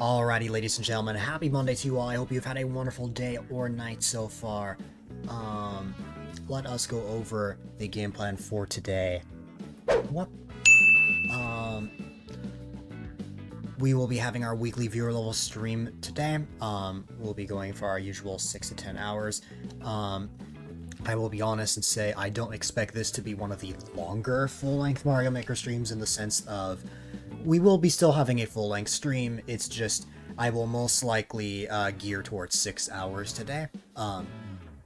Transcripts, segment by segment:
Alrighty, ladies and gentlemen, happy Monday to you all. I hope you've had a wonderful day or night so far. Let us go over the game plan for today. What? We will be having our weekly viewer level stream today. We'll be going for our usual 6 to 10 hours. I will be honest and say I don't expect this to be one of the longer full-length Mario Maker streams in the sense of we will be still having a full-length stream. It's just I will most likely gear towards 6 hours today,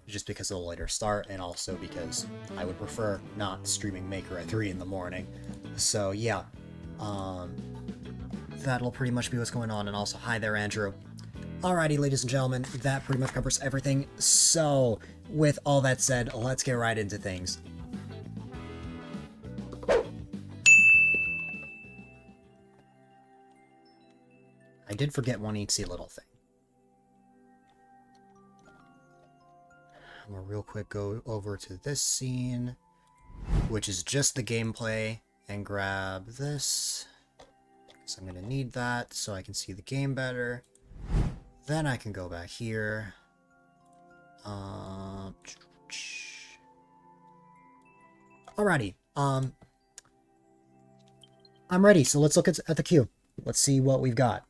just because of the later start, and also because I would prefer not streaming Maker at 3 in the morning. So yeah, that'll pretty much be what's going on. And also, hi there, Andrew. Alrighty, ladies and gentlemen, that pretty much covers everything. So, with all that said, let's get right into things. I did forget one easy little thing. I'm gonna real quick go over to this scene, which is just the gameplay, and grab this. So I'm gonna need that so I can see the game better. Then I can go back here. Alrighty. I'm ready, so let's look at the queue. Let's see what we've got.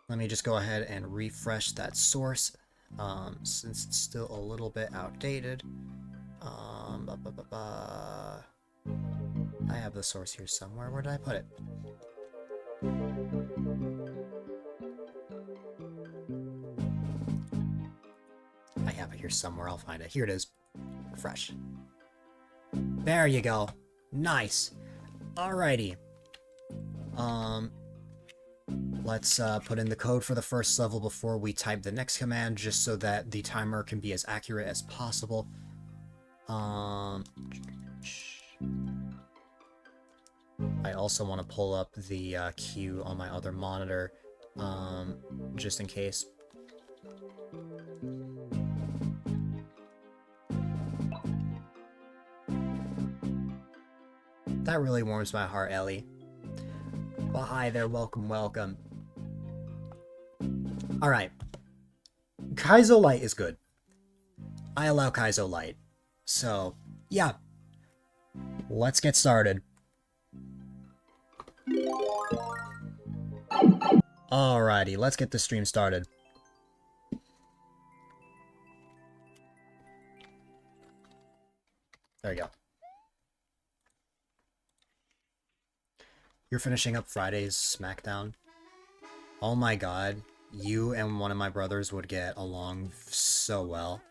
Let me just go ahead and refresh that source, since it's still a little bit outdated. I have the source here somewhere. Where did I put it? I have it here somewhere. I'll find it. Here it is. Refresh. There you go. Nice. Alrighty. Let's put in the code for the first level before we type the next command, just so that the timer can be as accurate as possible. I also want to pull up the queue on my other monitor, just in case. That really warms my heart, Ellie. Well, hi there, welcome, welcome. Alright. A-Dylite is good. I allow A-Dylite. So, yeah. Let's get started. Alrighty, let's get the stream started. There you go. You're finishing up Friday's SmackDown? Oh my god, you and one of my brothers would get along so well.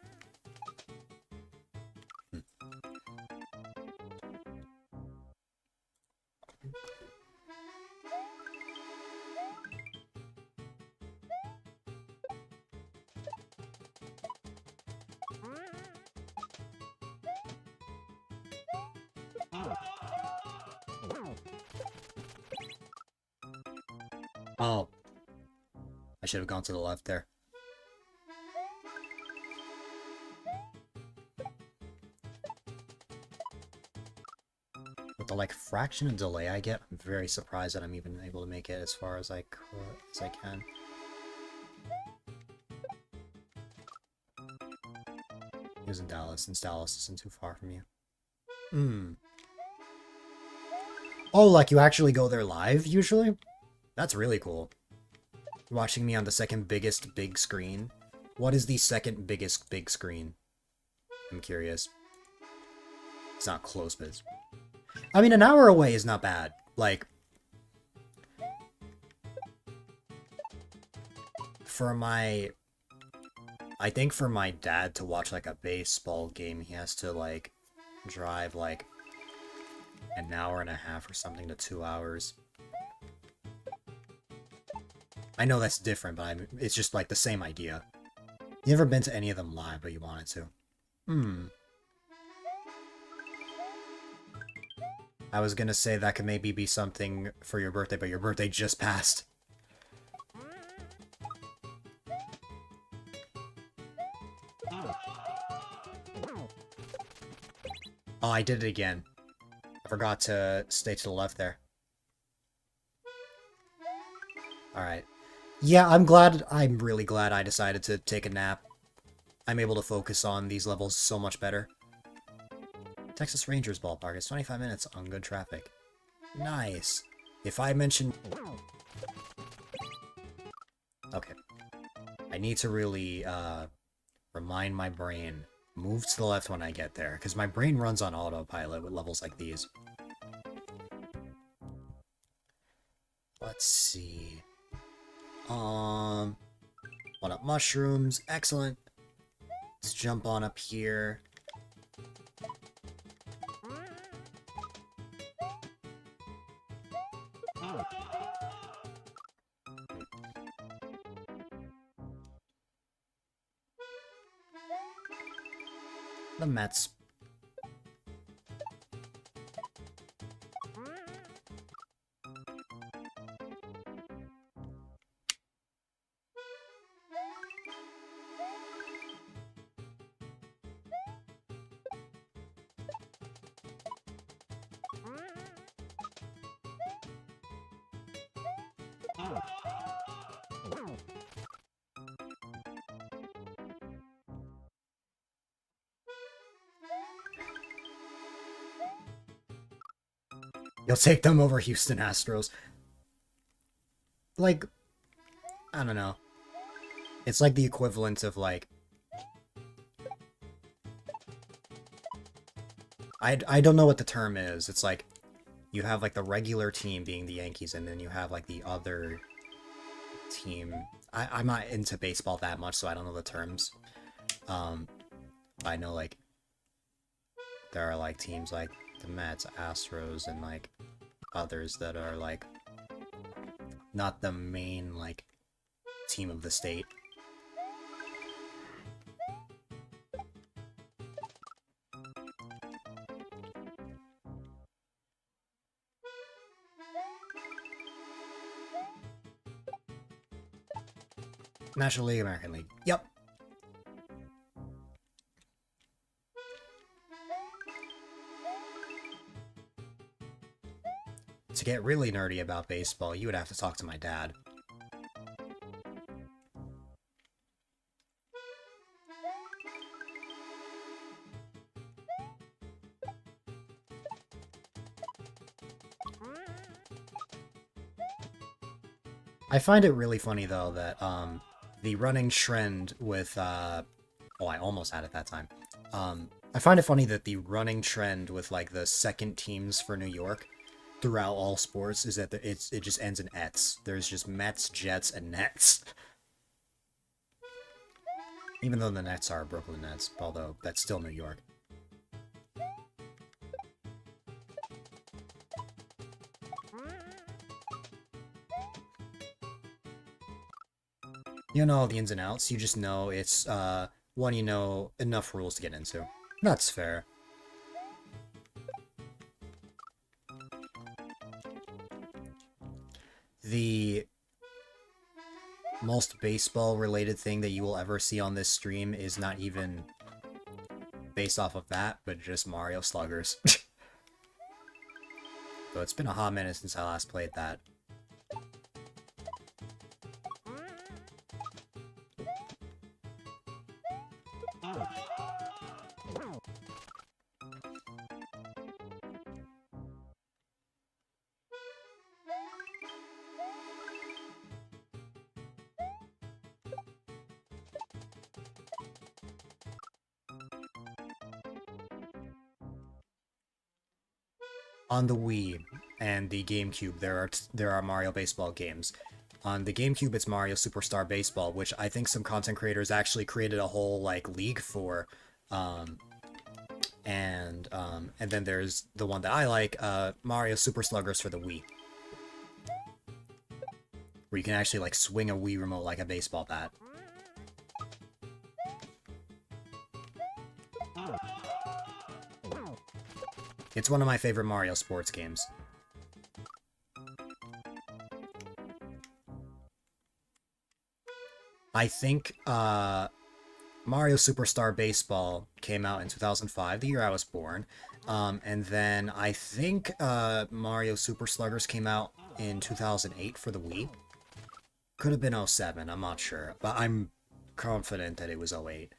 Oh, I should have gone to the left there. With the like fraction of delay I get, I'm very surprised that I'm even able to make it as far as I can. He was in Dallas, since Dallas isn't too far from you. Hmm. Oh, like you actually go there live usually? That's really cool. Watching me on the second biggest big screen. What is the second biggest big screen? I'm curious. It's not close, but it's... I mean, an hour away is not bad. Like, for my... I think for my dad to watch, like, a baseball game, he has to, like, drive, like, an hour and a half or something to 2 hours. I know that's different, but it's just, like, the same idea. You never been to any of them live, but you wanted to. Hmm. I was gonna say that could maybe be something for your birthday, but your birthday just passed. Oh, I did it again. I forgot to stay to the left there. Alright. Yeah, I'm really glad I decided to take a nap. I'm able to focus on these levels so much better. Texas Rangers ballpark is 25 minutes on good traffic. Nice. If I mention... Okay. I need to really, remind my brain. Move to the left when I get there, because my brain runs on autopilot with levels like these. Let's see. One up mushrooms. Excellent. Let's jump on up here. The Mets. You'll take them over Houston Astros. Like, I don't know. It's like the equivalent of, like... I don't know what the term is. It's like, you have, like, the regular team being the Yankees, and then you have, like, the other team. I'm not into baseball that much, so I don't know the terms. I know, like, there are, like, teams like the Mets, Astros, and, like, others that are, like, not the main, like, team of the state. National League, American League. Yep. To get really nerdy about baseball, you would have to talk to my dad. I find it really funny, though, that, the running trend with, oh, I almost had it that time. I find it funny that the running trend with, like, the second teams for New York throughout all sports is that it just ends in Ets. There's just Mets, Jets, and Nets. Even though the Nets are Brooklyn Nets, although that's still New York. You don't know all the ins and outs, you just know it's, one you know enough rules to get into. That's fair. the most baseball-related thing that you will ever see on this stream is not even based off of that, but just Mario Sluggers. So it's been a hot minute since I last played that. On the Wii and the GameCube, there are Mario Baseball games. On the GameCube, it's Mario Superstar Baseball, which I think some content creators actually created a whole like league for. And then there's the one that I like, Mario Super Sluggers for the Wii, where you can actually like swing a Wii remote like a baseball bat. It's one of my favorite Mario sports games. I think Mario Superstar Baseball came out in 2005, the year I was born. And then I think Mario Super Sluggers came out in 2008 for the Wii. Could have been 07, I'm not sure. But I'm confident that it was 08.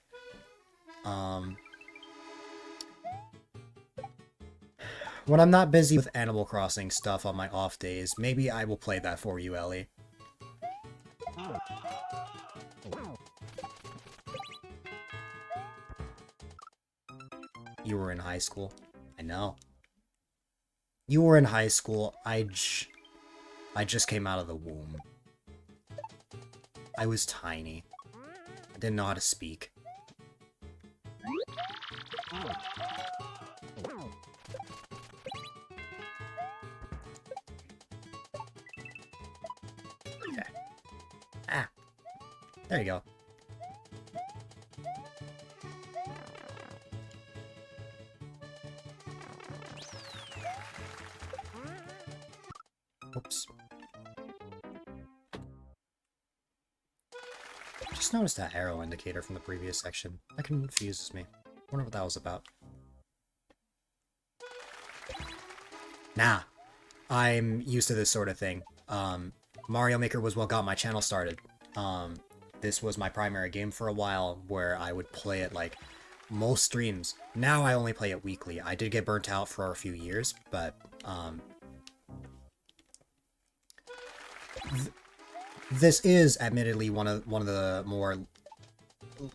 When I'm not busy with Animal Crossing stuff on my off days, maybe I will play that for you, Ellie. You were in high school. I know. You were in high school. I just came out of the womb. I was tiny. I didn't know how to speak. Okay. Ah. There you go. Oops. Just noticed that arrow indicator from the previous section. That confuses me. Wonder what that was about. Nah. I'm used to this sort of thing. Mario Maker was what got my channel started. This was my primary game for a while, where I would play it like most streams. Now I only play it weekly. I did get burnt out for a few years, but this is admittedly one of the more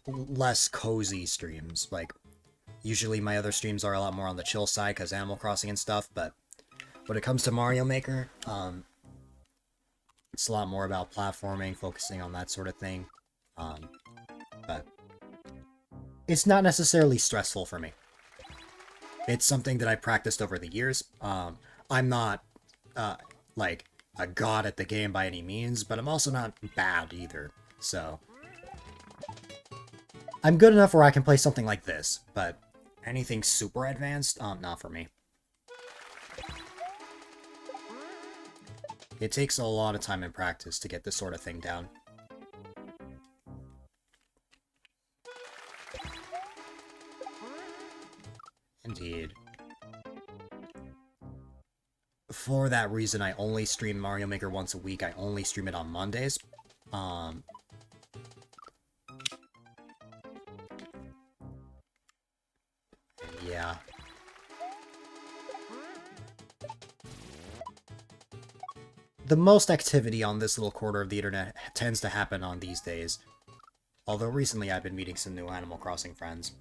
less cozy streams. Like, usually my other streams are a lot more on the chill side because Animal Crossing and stuff, but when it comes to Mario Maker, it's a lot more about platforming, focusing on that sort of thing. But it's not necessarily stressful for me. It's something that I practiced over the years. I'm not, like, a god at the game by any means, but I'm also not bad either, so... I'm good enough where I can play something like this, but anything super advanced, not for me. It takes a lot of time and practice to get this sort of thing down. Indeed. For that reason, I only stream Mario Maker once a week. I only stream it on Mondays. Yeah. The most activity on this little quarter of the internet tends to happen on these days. Although recently I've been meeting some new Animal Crossing friends.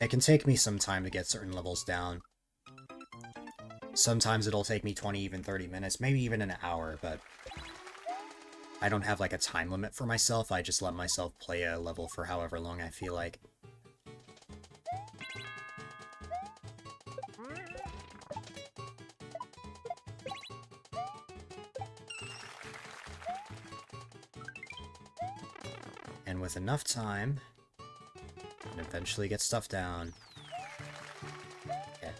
It can take me some time to get certain levels down. Sometimes it'll take me 20, even 30 minutes, maybe even an hour, but I don't have like a time limit for myself. I just let myself play a level for however long I feel like. And And with enough time, we can eventually get stuff down. Okay.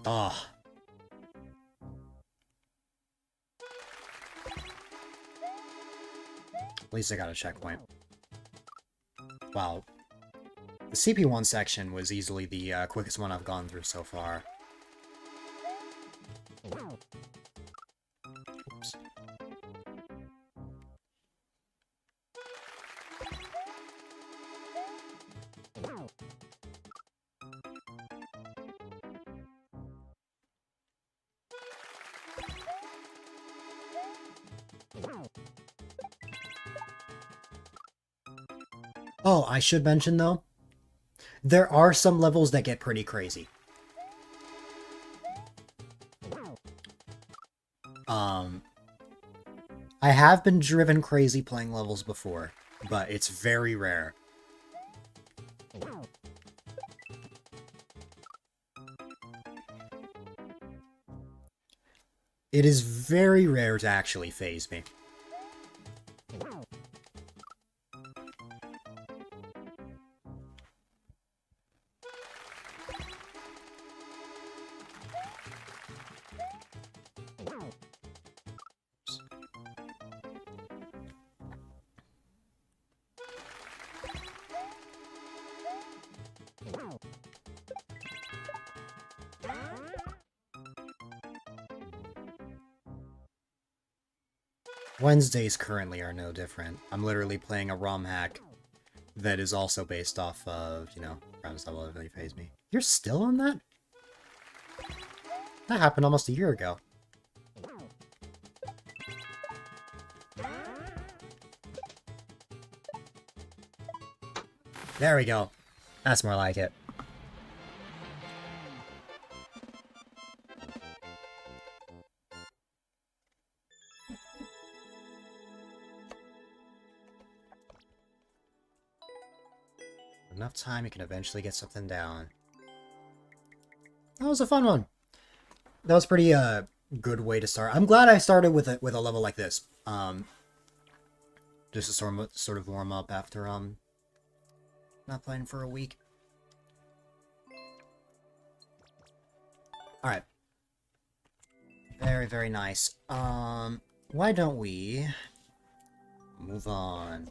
Ah. At least I got a checkpoint. Wow. The CP1 section was easily the quickest one I've gone through so far. Oops. Oh, I should mention though, there are some levels that get pretty crazy. I have been driven crazy playing levels before, but it's very rare. It is very rare to actually faze me. Wednesdays currently are no different. I'm literally playing a ROM hack that is also based off of, you know, rounds that will really phase me. You're still on that? That happened almost a year ago. There we go. That's more like it. Enough time, you can eventually get something down. That was a fun one. That was pretty good way to start. I'm glad I started with a level like this. Just to sort of warm up after not playing for a week. All right. Very, very nice. Why don't we move on?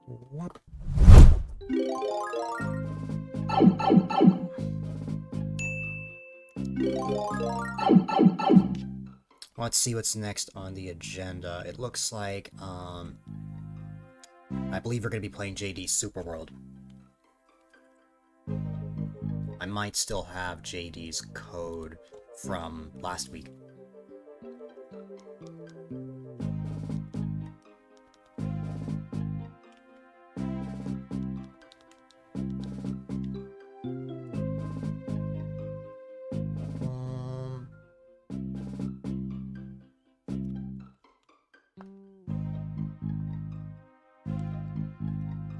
What? Let's see what's next on the agenda. It looks like, I believe we're going to be playing JD's Super World. I might still have JD's code from last week.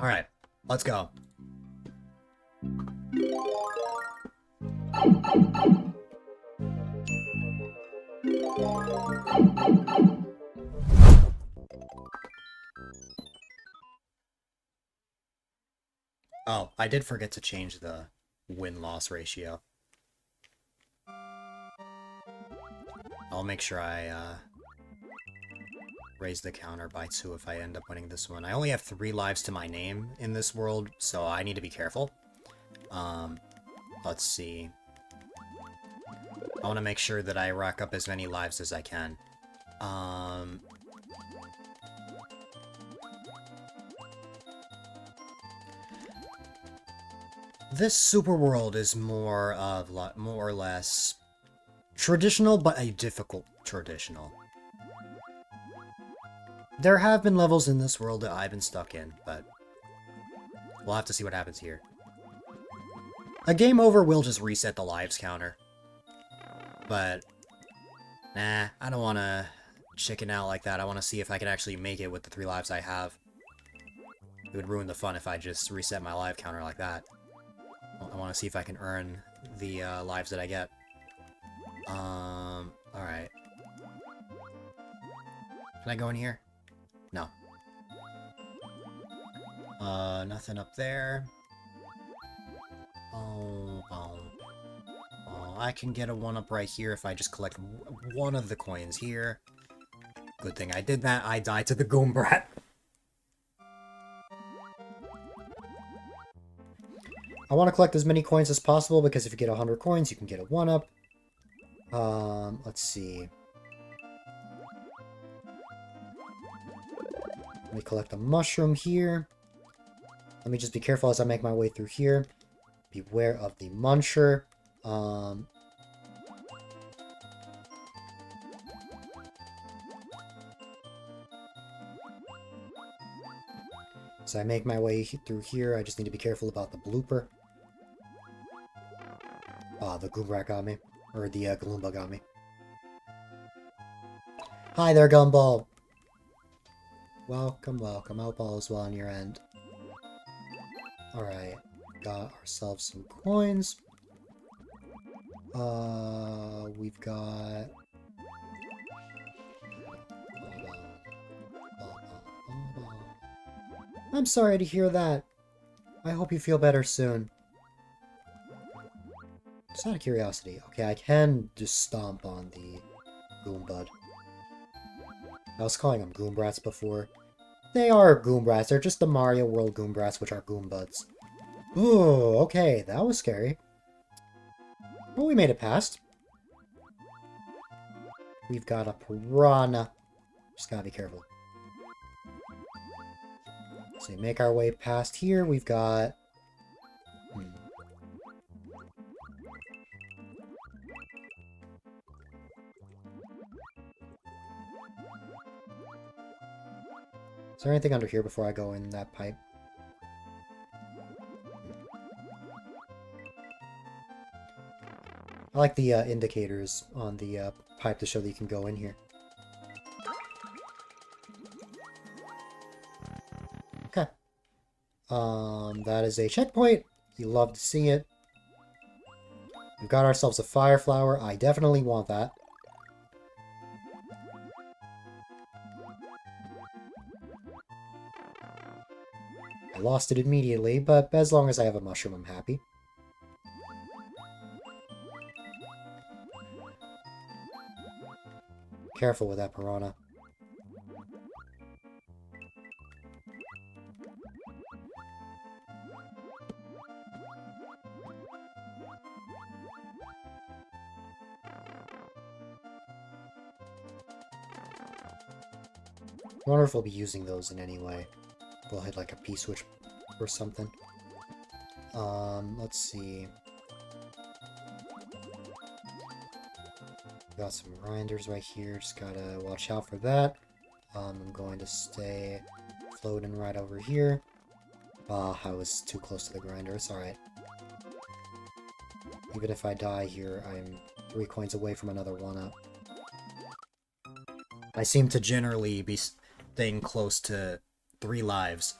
Alright, let's go. Oh, I did forget to change the win-loss ratio. I'll make sure I raise the counter by 2 if I end up winning this one. I only have 3 lives to my name in this world, so I need to be careful. Let's see. I want to make sure that I rack up as many lives as I can. This super world is more or less traditional, but a difficult traditional. There have been levels in this world that I've been stuck in, but we'll have to see what happens here. A game over will just reset the lives counter. But, nah, I don't want to chicken out like that. I want to see if I can actually make it with the 3 lives I have. It would ruin the fun if I just reset my live counter like that. I want to see if I can earn the lives that I get. Alright. Can I go in here? No. Nothing up there. Oh, I can get a 1-up right here if I just collect one of the coins here. Good thing I did that. I died to the Goombrat. I want to collect as many coins as possible because if you get 100 coins, you can get a 1-up. Let's see. Let me collect a mushroom here. Let me just be careful as I make my way through here. Beware of the muncher. As I make my way through here, I just need to be careful about the blooper. The Goombrat got me. Or the Gloomba got me. Hi there, Gumball! Welcome, welcome. I hope all is well on your end. Alright. Got ourselves some coins. We've got... I'm sorry to hear that. I hope you feel better soon. Just out of curiosity. Okay, I can just stomp on the Goombud. I was calling them Goombrats before. They are Goombrats. They're just the Mario World Goombrats, which are Goombuds. Ooh, okay. That was scary. But we made it past. We've got a piranha. Just gotta be careful. So we make our way past here. We've got... Is there anything under here before I go in that pipe? I like the indicators on the pipe to show that you can go in here. Okay. That is a checkpoint. You love to see it. We've got ourselves a fire flower. I definitely want that. I lost it immediately, but as long as I have a mushroom, I'm happy. Careful with that piranha. I wonder if we'll be using those in any way. We'll hit like a P-switch or something. Let's see. Got some grinders right here. Just gotta watch out for that. I'm going to stay floating right over here. I was too close to the grinder. It's alright. Even if I die here, I'm 3 coins away from another 1-up. I seem to generally be staying close to 3 lives.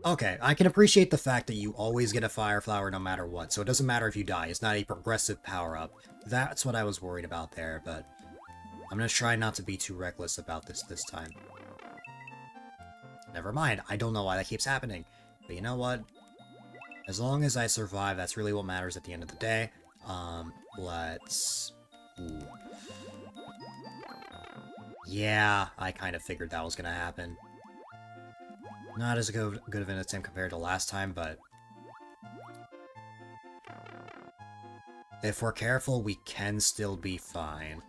Okay, I can appreciate the fact that you always get a fire flower no matter what, so it doesn't matter if you die. It's not a progressive power-up. That's what I was worried about there, but I'm gonna try not to be too reckless about this time. Never mind, I don't know why that keeps happening. But you know what? As long as I survive, that's really what matters at the end of the day. Let's... Ooh. Yeah, I kind of figured that was gonna happen. Not as good of an attempt compared to last time, but... if we're careful, we can still be fine.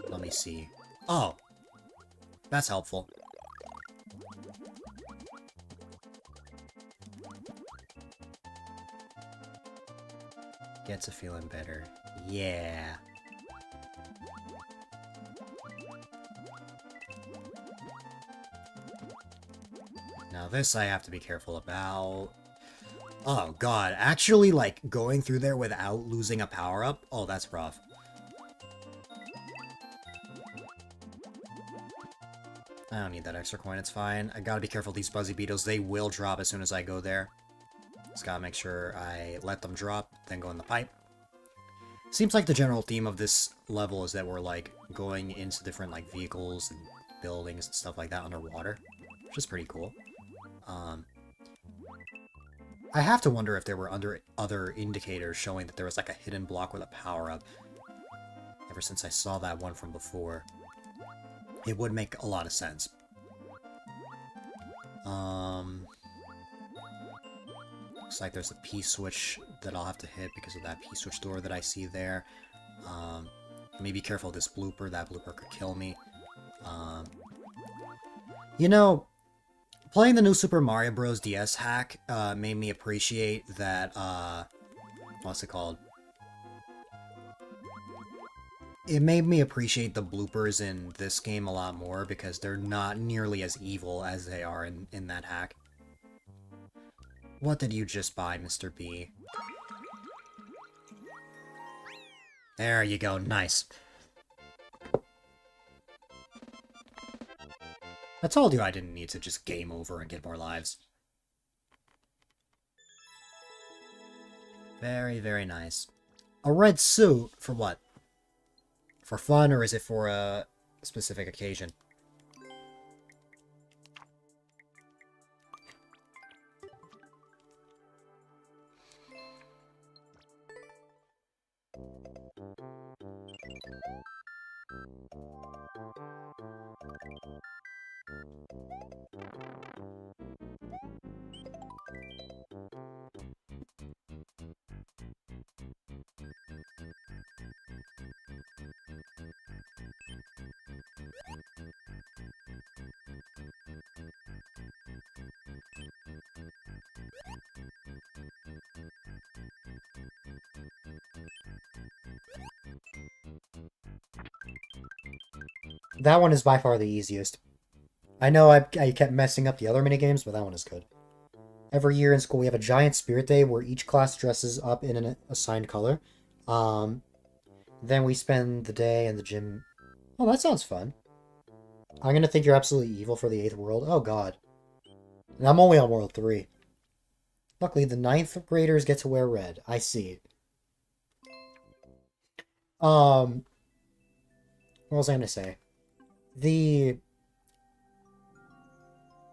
Let me see. Oh! That's helpful. Gets a feeling better. Yeah. Now this I have to be careful about. Oh god, actually like going through there without losing a power-up? Oh, that's rough. I don't need that extra coin, it's fine. I gotta be careful, these Buzzy Beetles, they will drop as soon as I go there. Just gotta make sure I let them drop, then go in the pipe. Seems like the general theme of this level is that we're, like, going into different, like, vehicles and buildings and stuff like that underwater, which is pretty cool. I have to wonder if there were other indicators showing that there was, like, a hidden block with a power-up. Ever since I saw that one from before, it would make a lot of sense. Looks like there's a P-switch that I'll have to hit because of that P-switch door that I see there. Maybe be careful of this blooper. That blooper could kill me. You know, playing the new Super Mario Bros. DS hack made me appreciate that, what's it called? It made me appreciate the bloopers in this game a lot more because they're not nearly as evil as they are in that hack. What did you just buy, Mr. B? There you go, nice. I told you I didn't need to just game over and get more lives. Very, very nice. A red suit? For what? For fun, or is it for a specific occasion? That one is by far the easiest. I know I kept messing up the other minigames, but that one is good. Every year in school, we have a giant spirit day where each class dresses up in an assigned color. Then we spend the day in the gym. Oh, that sounds fun. I'm gonna think you're absolutely evil for the 8th world. Oh, God. And I'm only on World 3. Luckily, the 9th graders get to wear red. I see. What was I gonna say? The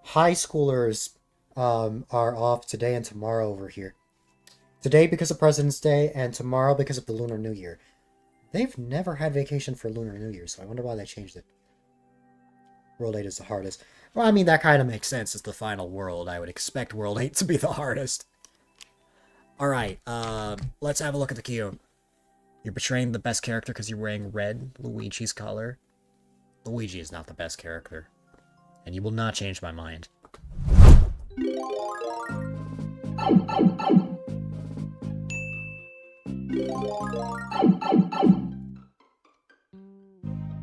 high schoolers are off today and tomorrow over here. Today because of President's Day, and tomorrow because of the Lunar New Year. They've never had vacation for Lunar New Year, so I wonder why they changed it. World 8 is the hardest. Well, I mean, that kind of makes sense. It's the final world. I would expect World 8 to be the hardest. Alright, let's have a look at the queue. You're betraying the best character because you're wearing red, Luigi's color. Luigi is not the best character. And you will not change my mind.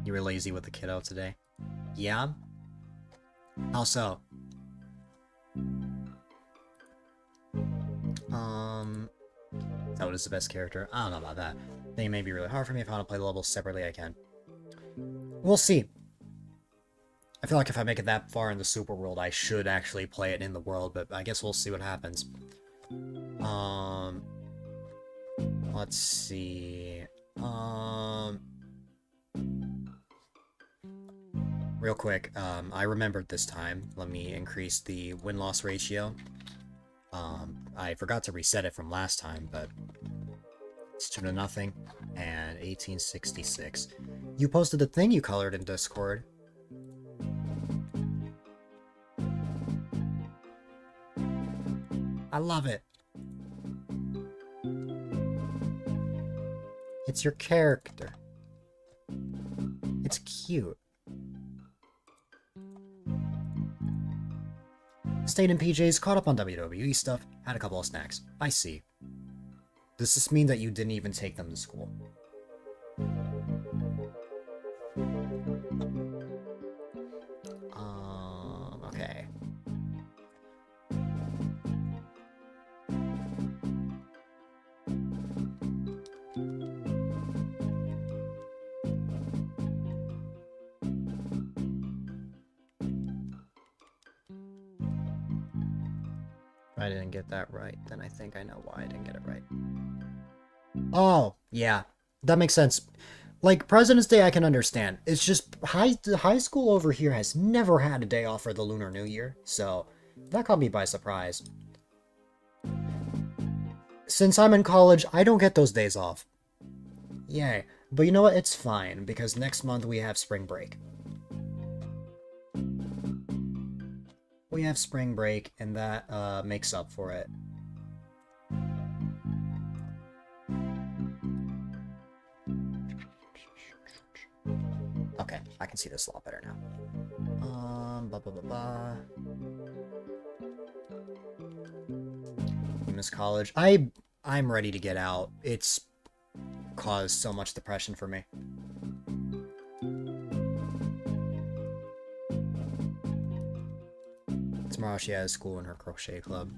You were lazy with the kiddo today? Yeah? How so? That is the best character. I don't know about that. I think it may be really hard for me. If I want to play the levels separately, I can. We'll see. I feel like if I make it that far in the Super World, I should actually play it in the world, but I guess we'll see what happens. Let's see. Real quick, I remembered this time. Let me increase the win-loss ratio. I forgot to reset it from last time, but it's 2-0, and 1866. You posted the thing you colored in Discord. I love it. It's your character. It's cute. Stayed in PJs, caught up on WWE stuff, had a couple of snacks. I see. Does this mean that you didn't even take them to school? Okay. If I didn't get that right, then I think I know why I didn't get it right. Oh, yeah. That makes sense. Like President's Day, I can understand. It's just high school over here has never had a day off for the Lunar New Year, so that caught me by surprise. Since I'm in college, I don't get those days off. Yay. But you know what? It's fine, because next month we have spring break. We have spring break, and that makes up for it. Okay, I can see this a lot better now. Blah, blah, blah, blah. You miss college? I'm ready to get out. It's caused so much depression for me. Tomorrow she has school in her crochet club.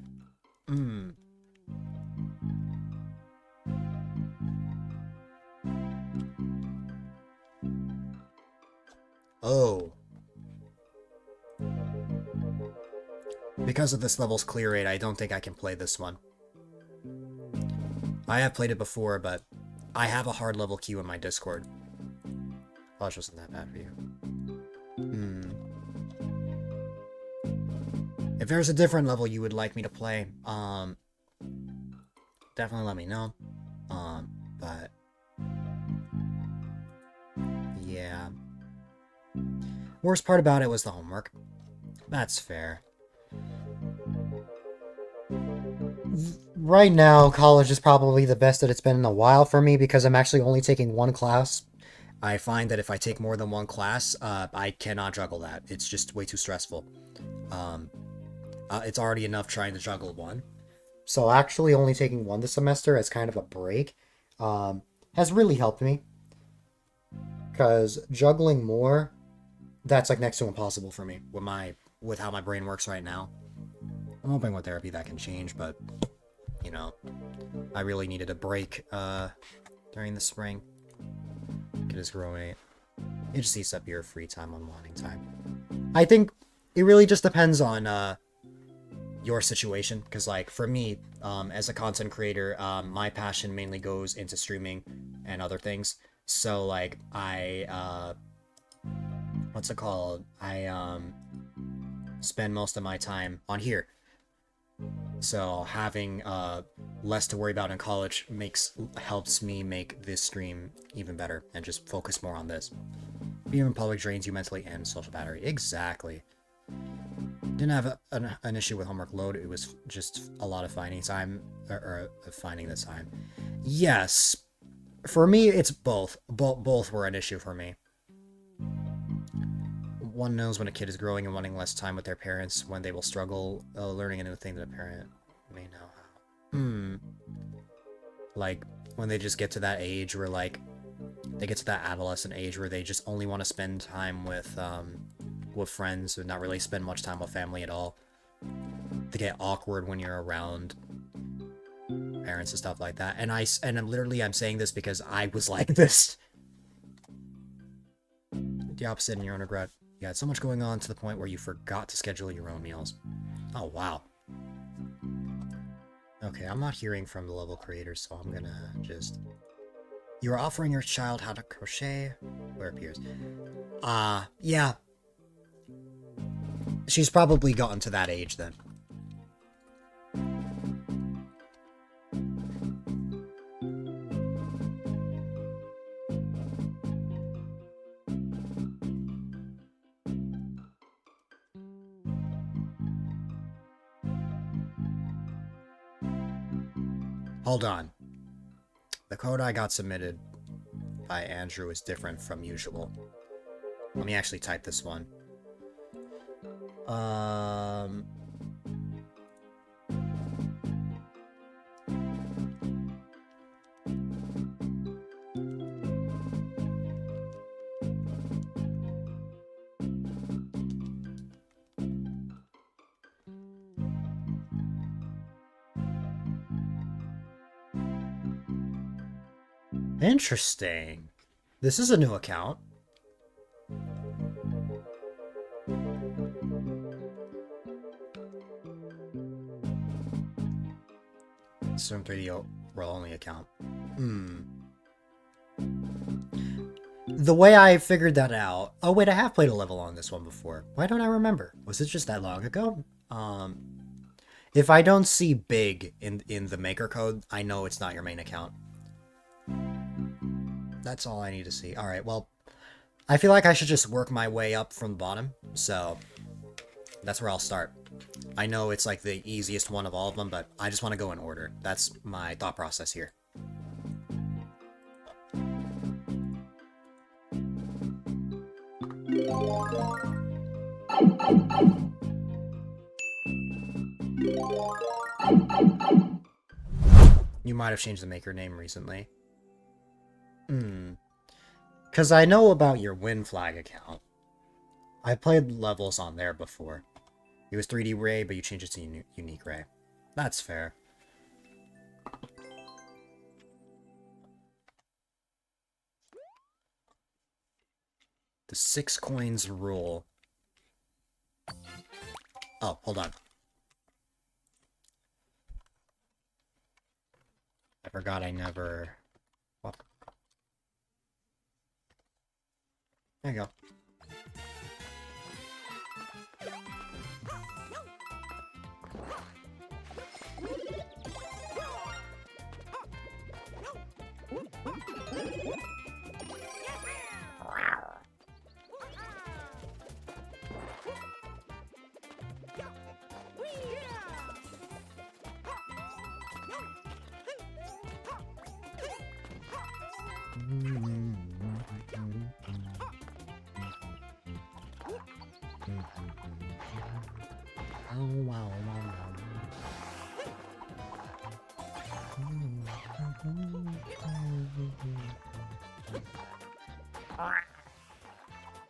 Oh. Because of this level's clear rate, I don't think I can play this one. I have played it before, but I have a hard level queue in my Discord. College wasn't that bad for you. If there's a different level you would like me to play, definitely let me know. But yeah. Worst part about it was the homework. That's fair. Right now, college is probably the best that it's been in a while for me because I'm actually only taking one class. I find that if I take more than one class, I cannot juggle that. It's just way too stressful. It's already enough trying to juggle one. So actually only taking one this semester as kind of a break has really helped me. Because juggling more, that's like next to impossible for me with how my brain works right now. I'm hoping with therapy that can change, but you know, I really needed a break during the spring. Kid is growing. It just eats up your free time on wanting time. I think it really just depends on your situation, because like for me, as a content creator, my passion mainly goes into streaming and other things. So like what's it called? I spend most of my time on here. So having less to worry about in college helps me make this stream even better and just focus more on this. Being in public drains you mentally and social battery. Exactly. Didn't have an issue with homework load. It was just a lot of finding time or finding the time. Yes, for me it's both. Both were an issue for me. One knows when a kid is growing and wanting less time with their parents, when they will struggle learning a new thing that a parent may know how. Like, when they just get to that age where, like, they get to that adolescent age where they just only want to spend time with friends and not really spend much time with family at all. They get awkward when you're around parents and stuff like that. And I'm saying this because I was like this. The opposite in your undergrad. You had so much going on to the point where you forgot to schedule your own meals. Oh, wow. Okay, I'm not hearing from the level creators, so I'm gonna just... You are offering your child how to crochet? Where it appears. Yeah. She's probably gotten to that age then. Hold on. The code I got submitted by Andrew is different from usual. Let me actually type this one. Interesting. This is a new account. Storm 3D roll only account. The way I figured that out... Oh, wait, I have played a level on this one before. Why don't I remember? Was it just that long ago? If I don't see big in the maker code, I know it's not your main account. That's all I need to see. Alright, well, I feel like I should just work my way up from the bottom, so that's where I'll start. I know it's like the easiest one of all of them, but I just want to go in order. That's my thought process here. You might have changed the maker name recently. Because I know about your Win Flag account. I played levels on there before. It was 3D Ray, but you changed it to Unique Ray. That's fair. The 6 coins rule. Oh, hold on. I forgot I never... What? There you go.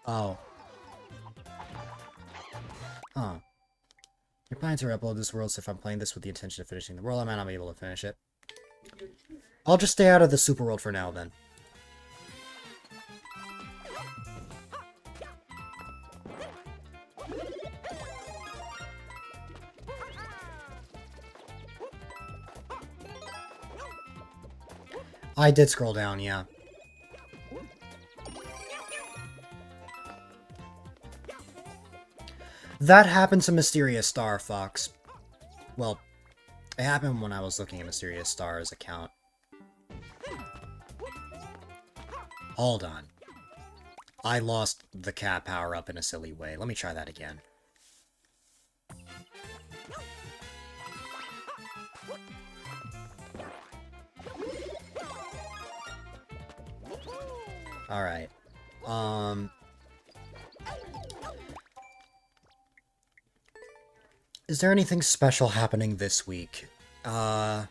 Oh. Huh. Your plan to upload this world, so if I'm playing this with the intention of finishing the world, I might not be able to finish it. I'll just stay out of the super world for now, then. I did scroll down, yeah. That happened to Mysterious Star, Fox. Well, it happened when I was looking at Mysterious Star's account. Hold on. I lost the cat power-up in a silly way. Let me try that again. Alright. Is there anything special happening this week? Oh,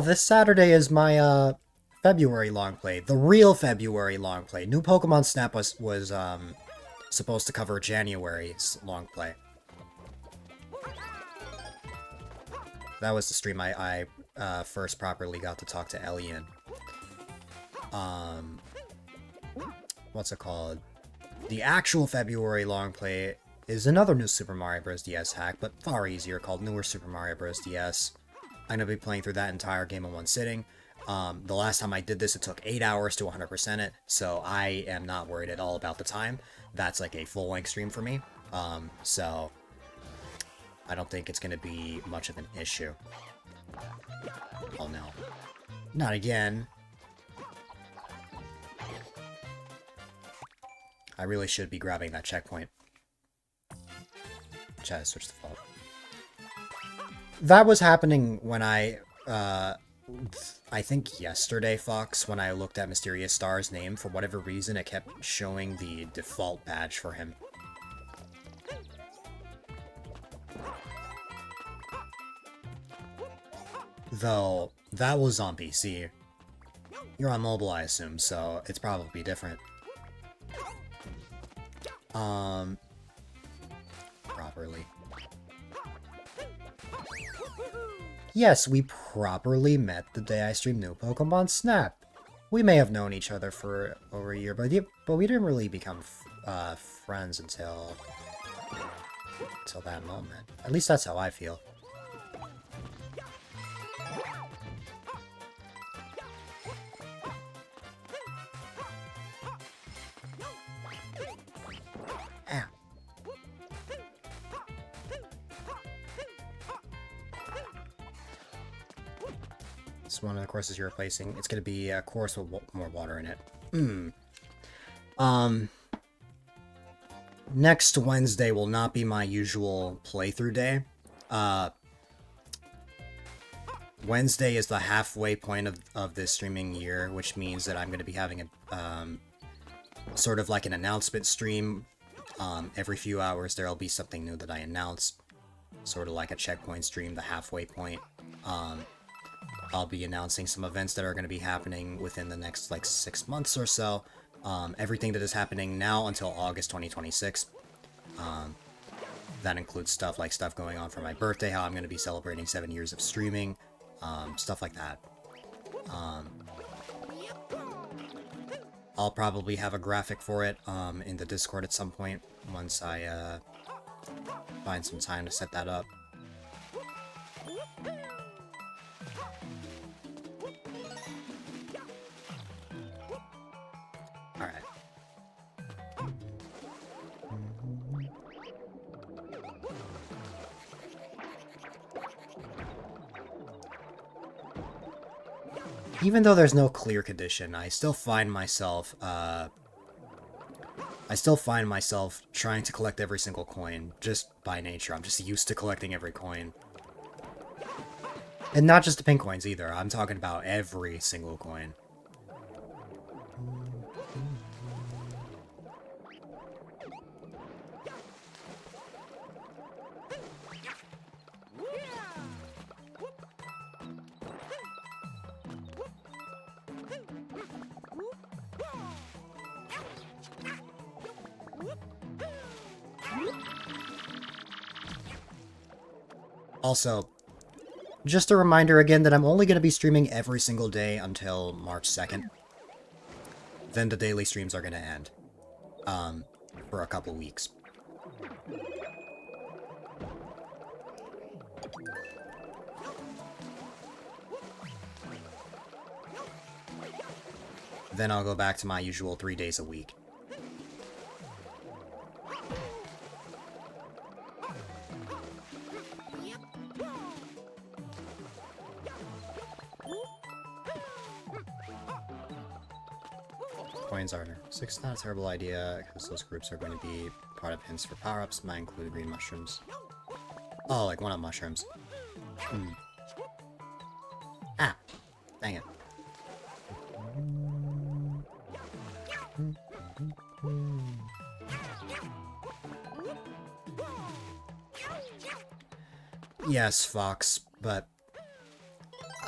this Saturday is my, February long play. The real February long play. New Pokemon Snap was supposed to cover January's long play. That was the stream I first properly got to talk to Ellie in. What's it called? The actual February long play is another new Super Mario Bros. DS hack, but far easier, called Newer Super Mario Bros. DS. I'm gonna be playing through that entire game in one sitting. The last time I did this, it took 8 hours to 100% it, so I am not worried at all about the time. That's like a full-length stream for me, so I don't think it's gonna be much of an issue. Oh no. Not again. I really should be grabbing that checkpoint. Try to switch the fault. That was happening when I think yesterday, Fox, when I looked at Mysterious Star's name. For whatever reason, it kept showing the default badge for him. Though, that was on PC. You're on mobile, I assume, so it's probably different. Properly. Yes, we properly met the day I streamed New Pokemon Snap. We may have known each other for over a year, but we didn't really become friends until that moment. At least that's how I feel. It's one of the courses you're replacing. It's going to be a course with more water in it. Next Wednesday will not be my usual playthrough day. Wednesday is the halfway point of this streaming year, which means that I'm going to be having a sort of like an announcement stream. Every few hours there'll be something new that I announce, sort of like a checkpoint stream, the halfway point. I'll be announcing some events that are going to be happening within the next like 6 months or so. Everything that is happening now until August 2026. That includes stuff going on for my birthday, how I'm going to be celebrating 7 years of streaming, stuff like that. I'll probably have a graphic for it in the Discord at some point once I find some time to set that up. Alright. Even though there's no clear condition, I still find myself trying to collect every single coin, just by nature. I'm just used to collecting every coin. And not just the pink coins either, I'm talking about every single coin. Also, just a reminder again that I'm only going to be streaming every single day until March 2nd. Then the daily streams are going to end. For a couple weeks. Then I'll go back to my usual 3 days a week. Coins are 6, not a terrible idea, because those groups are going to be part of hints for power-ups, might include green mushrooms. Oh, like one-up mushrooms. Ah! Dang it. Yes, Fox, but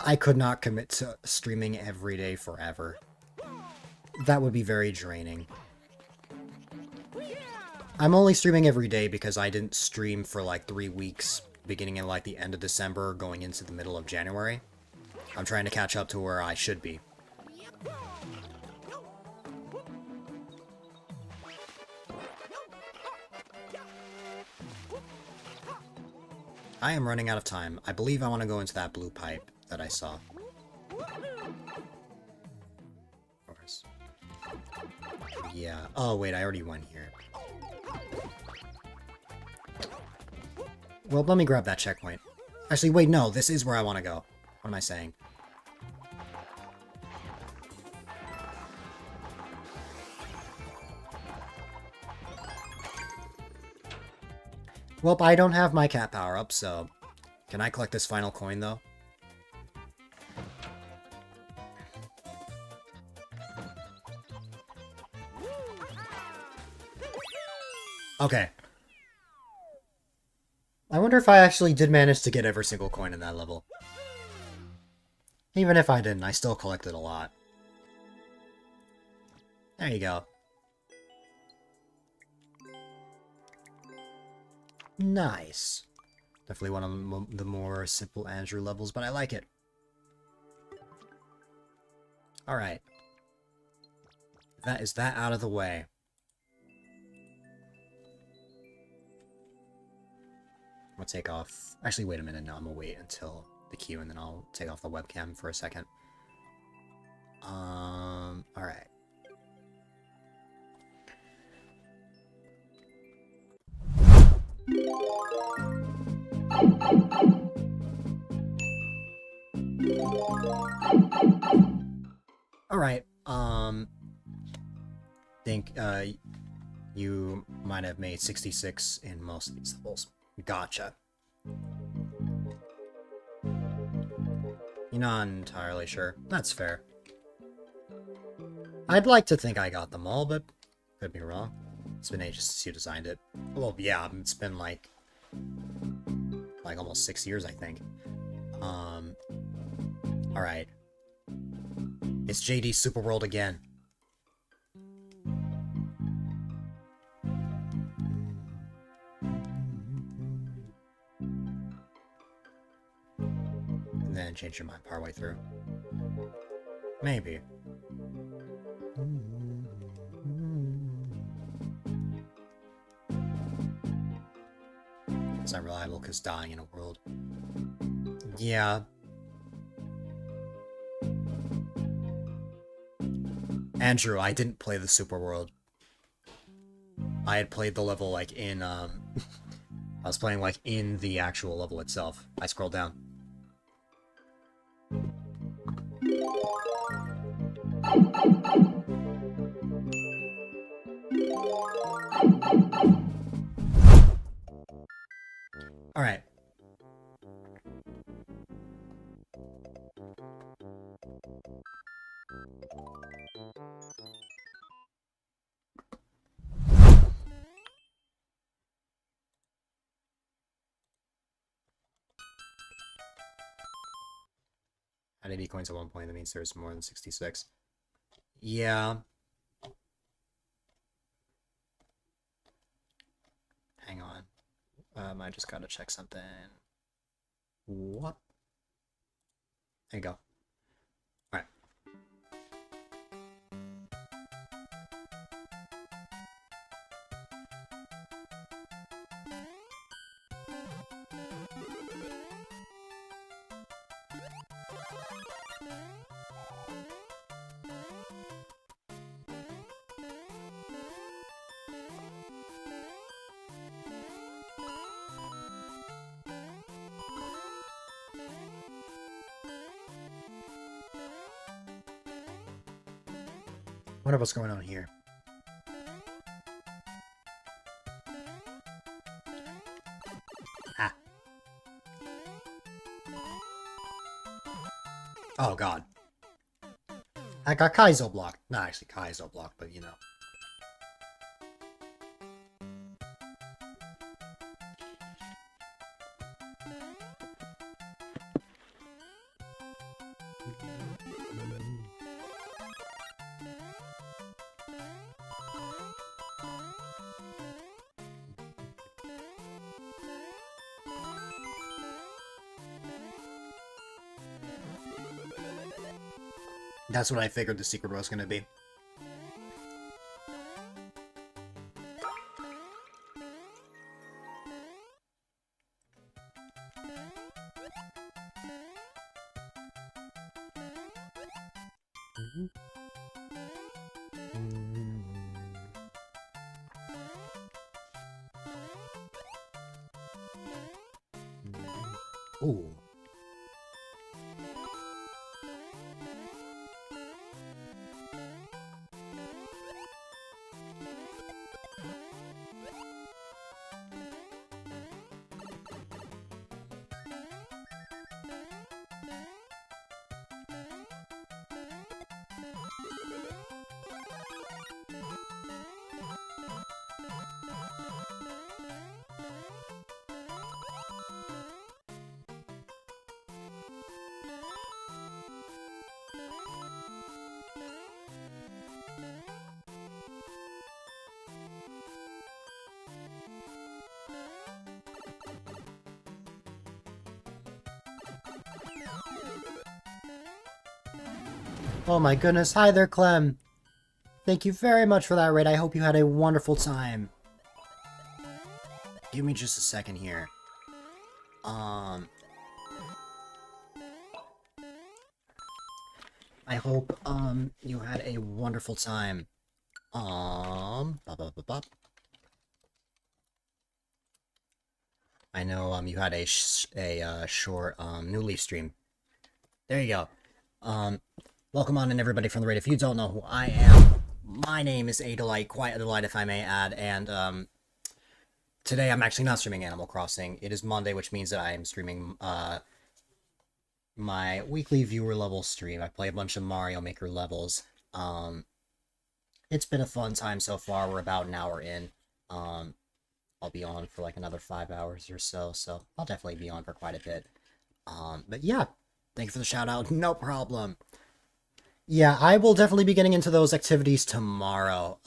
I could not commit to streaming every day forever. That would be very draining. I'm only streaming every day because I didn't stream for like 3 weeks, beginning in like the end of December, going into the middle of January. I'm trying to catch up to where I should be. I am running out of time. I believe I want to go into that blue pipe that I saw. Yeah. Oh, wait, I already went here. Well, let me grab that checkpoint. Actually, wait, no, this is where I want to go. What am I saying? Well, I don't have my cat power-up, so... Can I collect this final coin, though? Okay. I wonder if I actually did manage to get every single coin in that level. Even if I didn't, I still collected a lot. There you go. Nice. Definitely one of the more simple Andrew levels, but I like it. Alright. That is that out of the way. I'm gonna take off... Actually, wait a minute. No, I'm gonna wait until the queue, and then I'll take off the webcam for a second. Alright. think you might have made 66 in most of these levels. Gotcha. You're not entirely sure. That's fair. I'd like to think I got them all, but could be wrong. It's been ages since you designed it. Well, yeah, it's been like almost 6 years, I think. Alright. It's JD's Super World again. And then change your mind partway through. Maybe. It's not reliable because dying in a world. Yeah. Andrew, I didn't play the Super World. I had played the level like in I was playing like in the actual level itself. I scrolled down. All right. At 80 coins at one point, that means there's more than 66. Yeah. Hang on. I just gotta check something. What? There you go. Alright. Wonder what's going on here. Ah. Oh god. I got Kaizo blocked. Not actually Kaizo blocked, but you know. That's what I figured the secret was going to be. Ooh. Oh my goodness, hi there, Clem. Thank you very much for that raid. I hope you had a wonderful time. Give me just a second here. I hope, you had a wonderful time. Bop, bop, bop, bop. I know, you had a short, New Leaf stream. There you go. Welcome on in, everybody from the raid. If you don't know who I am, My name is A-Dylite, quite a delight if I may add, and today I'm actually not streaming Animal Crossing. It is Monday, which means that I am streaming my weekly viewer level stream. I play a bunch of Mario Maker levels. It's been a fun time so far. We're about an hour in. I'll be on for like another 5 hours or so, so I'll definitely be on for quite a bit. But yeah, thank you for the shout out. No problem. Yeah, I will definitely be getting into those activities tomorrow.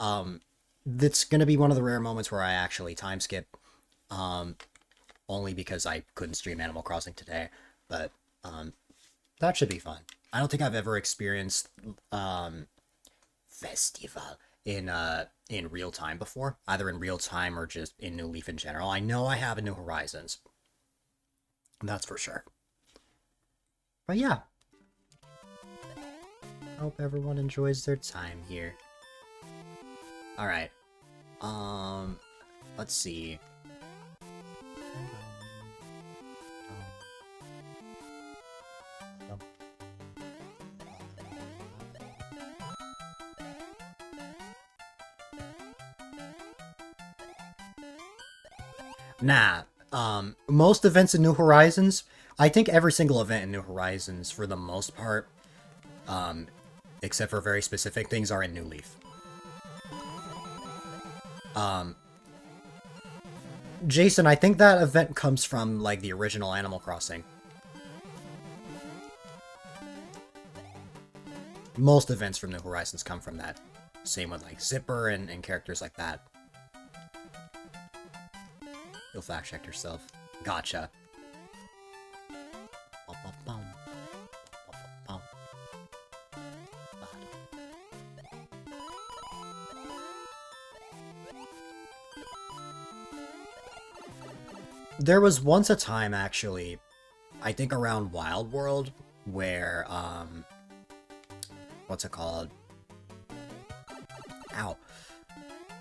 That's gonna be one of the rare moments where I actually time skip. Only because I couldn't stream Animal Crossing today, but that should be fun. I don't think I've ever experienced festival in real time before, either in real time or just in New Leaf in general. I know I have in New Horizons, that's for sure. But yeah, hope everyone enjoys their time here. All right, let's see. Nah, most events in New Horizons, I think every single event in New Horizons, for the most part, except for very specific things, are in New Leaf. Jason, I think that event comes from, like, the original Animal Crossing. Most events from New Horizons come from that. Same with, like, Zipper and characters like that. You'll fact check yourself. Gotcha. There was once a time, actually, I think around Wild World, where, what's it called? Ow.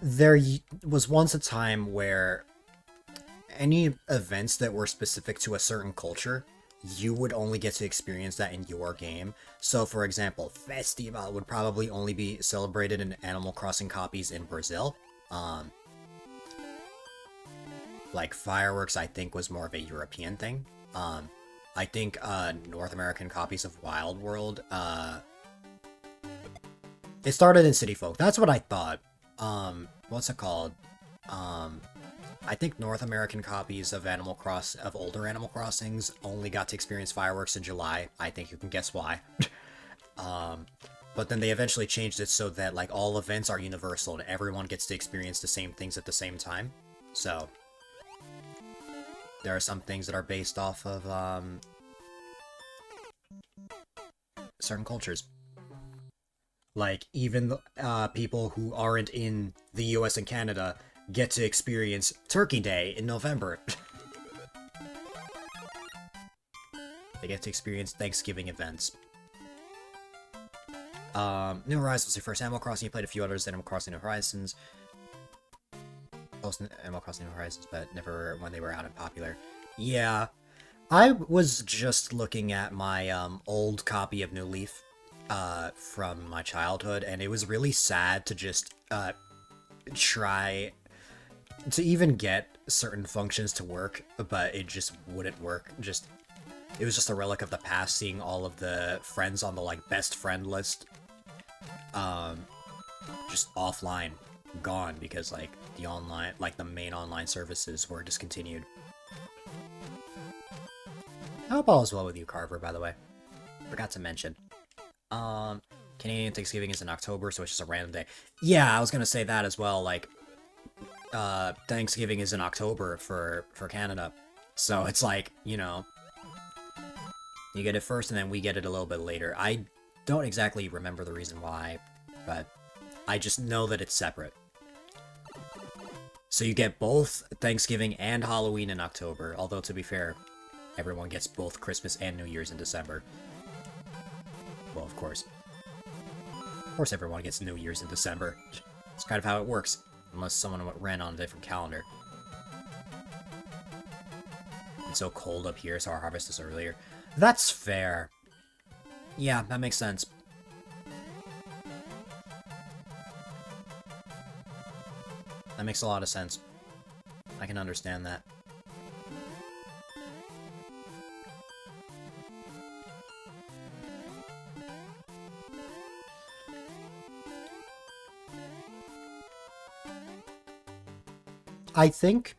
There was once a time where any events that were specific to a certain culture, you would only get to experience that in your game. So, for example, Festival would probably only be celebrated in Animal Crossing copies in Brazil. Like, fireworks, I think, was more of a European thing. I think, North American copies of Wild World, it started in City Folk. That's what I thought. What's it called? I think North American copies of older Animal Crossings only got to experience fireworks in July. I think you can guess why. But then they eventually changed it so that, like, all events are universal and everyone gets to experience the same things at the same time. So there are some things that are based off of certain cultures. Like, even people who aren't in the US and Canada get to experience Turkey Day in November. They get to experience Thanksgiving events. New Horizons was your first Animal Crossing. You played a few others, Animal Crossing New Horizons. Most Animal Crossing New Horizons, but never when they were out and popular. Yeah. I was just looking at my old copy of New Leaf from my childhood, and it was really sad to just try to even get certain functions to work, but it just wouldn't work. It was just a relic of the past, seeing all of the friends on the, like, best friend list just offline, gone, because, like, the main online services were discontinued. I hope all is well with you, Carver, by the way. Forgot to mention. Canadian Thanksgiving is in October, so it's just a random day. Yeah, I was gonna say that as well, like, Thanksgiving is in October for Canada. So it's like, you know, you get it first and then we get it a little bit later. I don't exactly remember the reason why, but I just know that it's separate. So you get both Thanksgiving and Halloween in October, although to be fair, everyone gets both Christmas and New Year's in December. Well, of course. Of course everyone gets New Year's in December. It's kind of how it works. Unless someone ran on a different calendar. It's so cold up here, so our harvest is earlier. That's fair. Yeah, that makes sense. That makes a lot of sense. I can understand that. I think...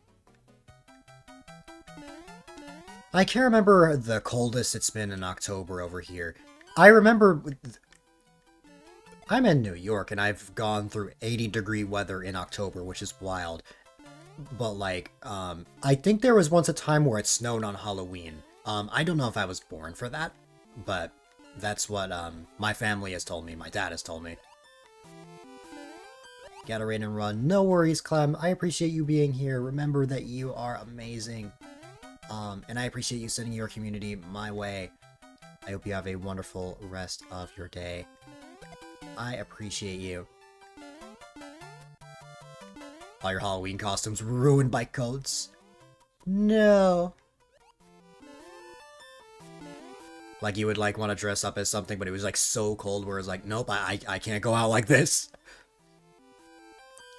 I can't remember the coldest it's been in October over here. I remember... I'm in New York, and I've gone through 80-degree weather in October, which is wild. But, like, I think there was once a time where it snowed on Halloween. I don't know if I was born for that, but that's what, my family has told me, my dad has told me. Gotta raid and run. No worries, Clem. I appreciate you being here. Remember that you are amazing. And I appreciate you sending your community my way. I hope you have a wonderful rest of your day. I appreciate you. All your Halloween costumes ruined by coats. No. Like you would like want to dress up as something, but it was like so cold where it's like, nope, I can't go out like this.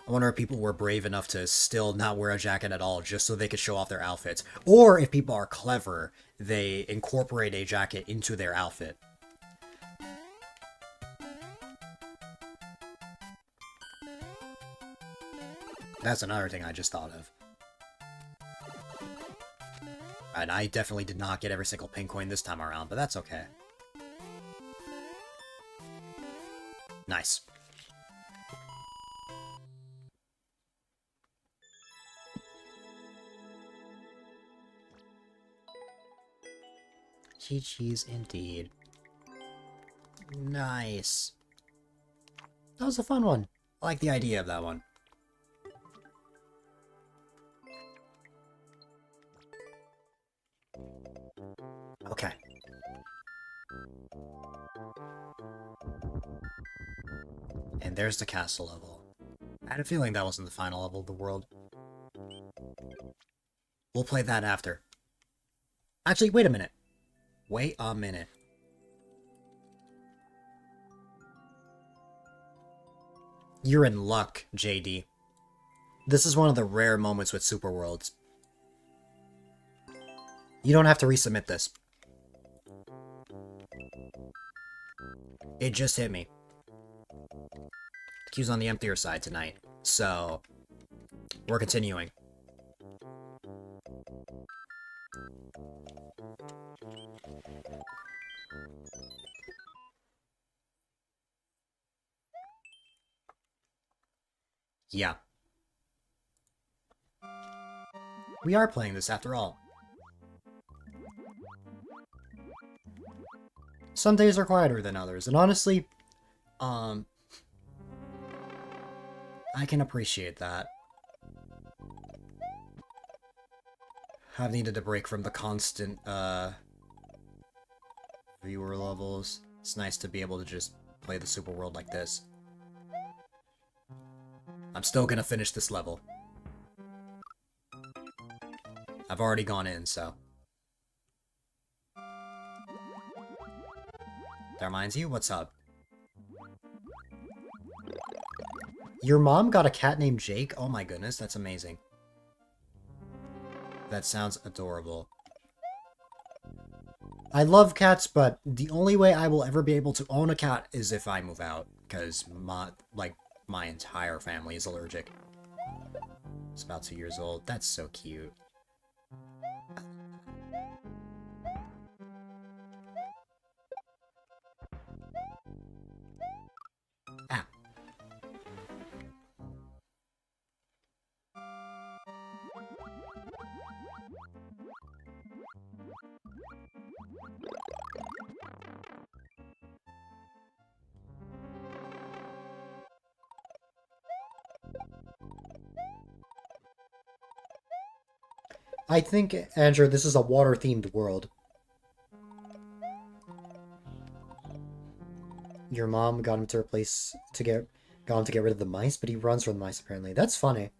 I wonder if people were brave enough to still not wear a jacket at all just so they could show off their outfits. Or if people are clever, they incorporate a jacket into their outfit. That's another thing I just thought of. And I definitely did not get every single pink coin this time around, but that's okay. Nice. Chi-Chi's indeed. Nice. That was a fun one. I like the idea of that one. Okay. And there's the castle level. I had a feeling that wasn't the final level of the world. We'll play that after. Actually, wait a minute. Wait a minute. You're in luck, JD. This is one of the rare moments with Super Worlds. You don't have to resubmit this. It just hit me. The queue's on the emptier side tonight, so we're continuing. Yeah. We are playing this after all. Some days are quieter than others, and honestly, I can appreciate that. I've needed a break from the constant, viewer levels. It's nice to be able to just play the Super World like this. I'm still gonna finish this level. I've already gone in, so. That reminds you? What's up? Your mom got a cat named Jake? Oh my goodness, that's amazing. That sounds adorable. I love cats, but the only way I will ever be able to own a cat is if I move out. Because, my entire family is allergic. It's about 2 years old. That's so cute. Ah. I think, Andrew, this is a water-themed world. Your mom got him to get rid of the mice, but he runs from the mice, apparently. That's funny.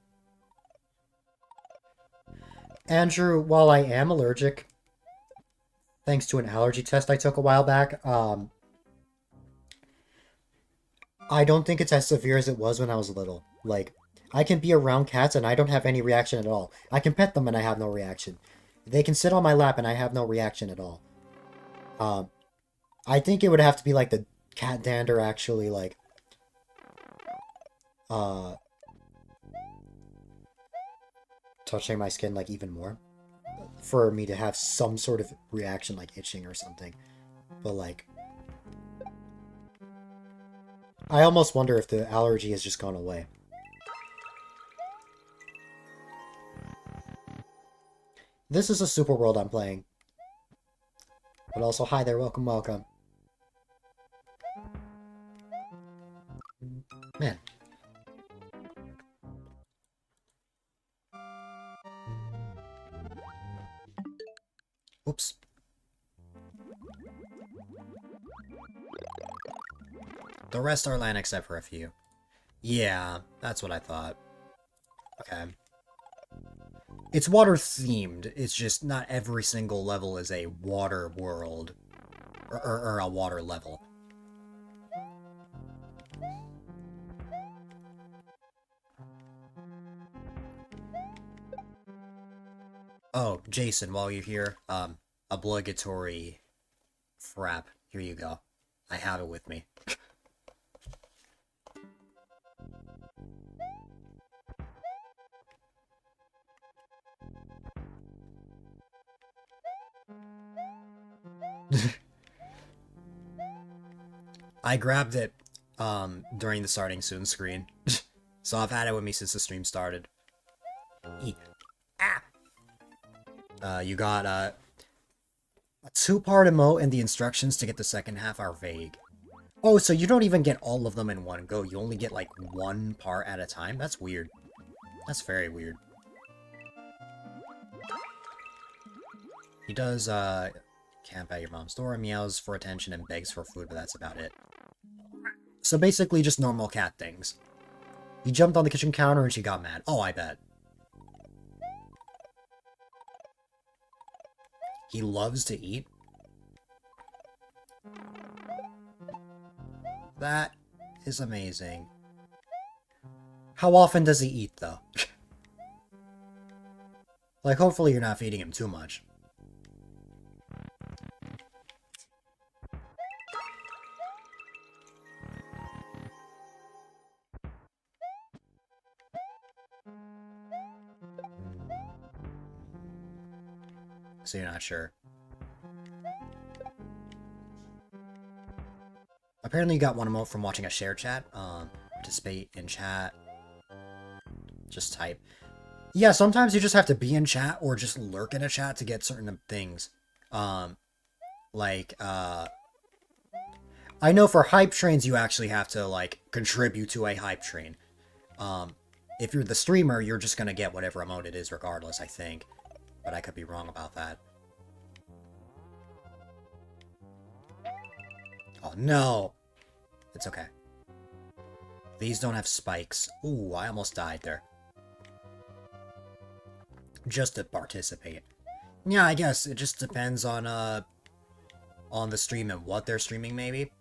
Andrew, while I am allergic, thanks to an allergy test I took a while back, I don't think it's as severe as it was when I was little. Like, I can be around cats and I don't have any reaction at all. I can pet them and I have no reaction. They can sit on my lap and I have no reaction at all. I think it would have to be like the cat dander actually like uh touching my skin like even more for me to have some sort of reaction like itching or something. But like I almost wonder if the allergy has just gone away. This is a super world I'm playing. But also, hi there, welcome, welcome. Man. Oops. The rest are land except for a few. Yeah, that's what I thought. Okay. It's water themed, it's just not every single level is a water world. Or a water level. Oh, Jason, while you're here, obligatory frap. Here you go. I have it with me. I grabbed it during the starting soon screen. So I've had it with me since the stream started. You got a two-part emote and the instructions to get the second half are vague. Oh, so you don't even get all of them in one go. You only get like one part at a time? That's weird. That's very weird. He does camp at your mom's door, meows for attention and begs for food, but that's about it. So basically just normal cat things. He jumped on the kitchen counter and she got mad. Oh, I bet. He loves to eat. That is amazing. How often does he eat, though? Like, hopefully you're not feeding him too much. So you're not sure. Apparently you got one emote from watching a share chat. Participate in chat. Just type. Yeah, sometimes you just have to be in chat or just lurk in a chat to get certain things. I know for hype trains you actually have to, like, contribute to a hype train. If you're the streamer, you're just gonna get whatever emote it is regardless, I think. But I could be wrong about that. Oh, no! It's okay. These don't have spikes. Ooh, I almost died there. Just to participate. Yeah, I guess it just depends on the stream and what they're streaming, maybe.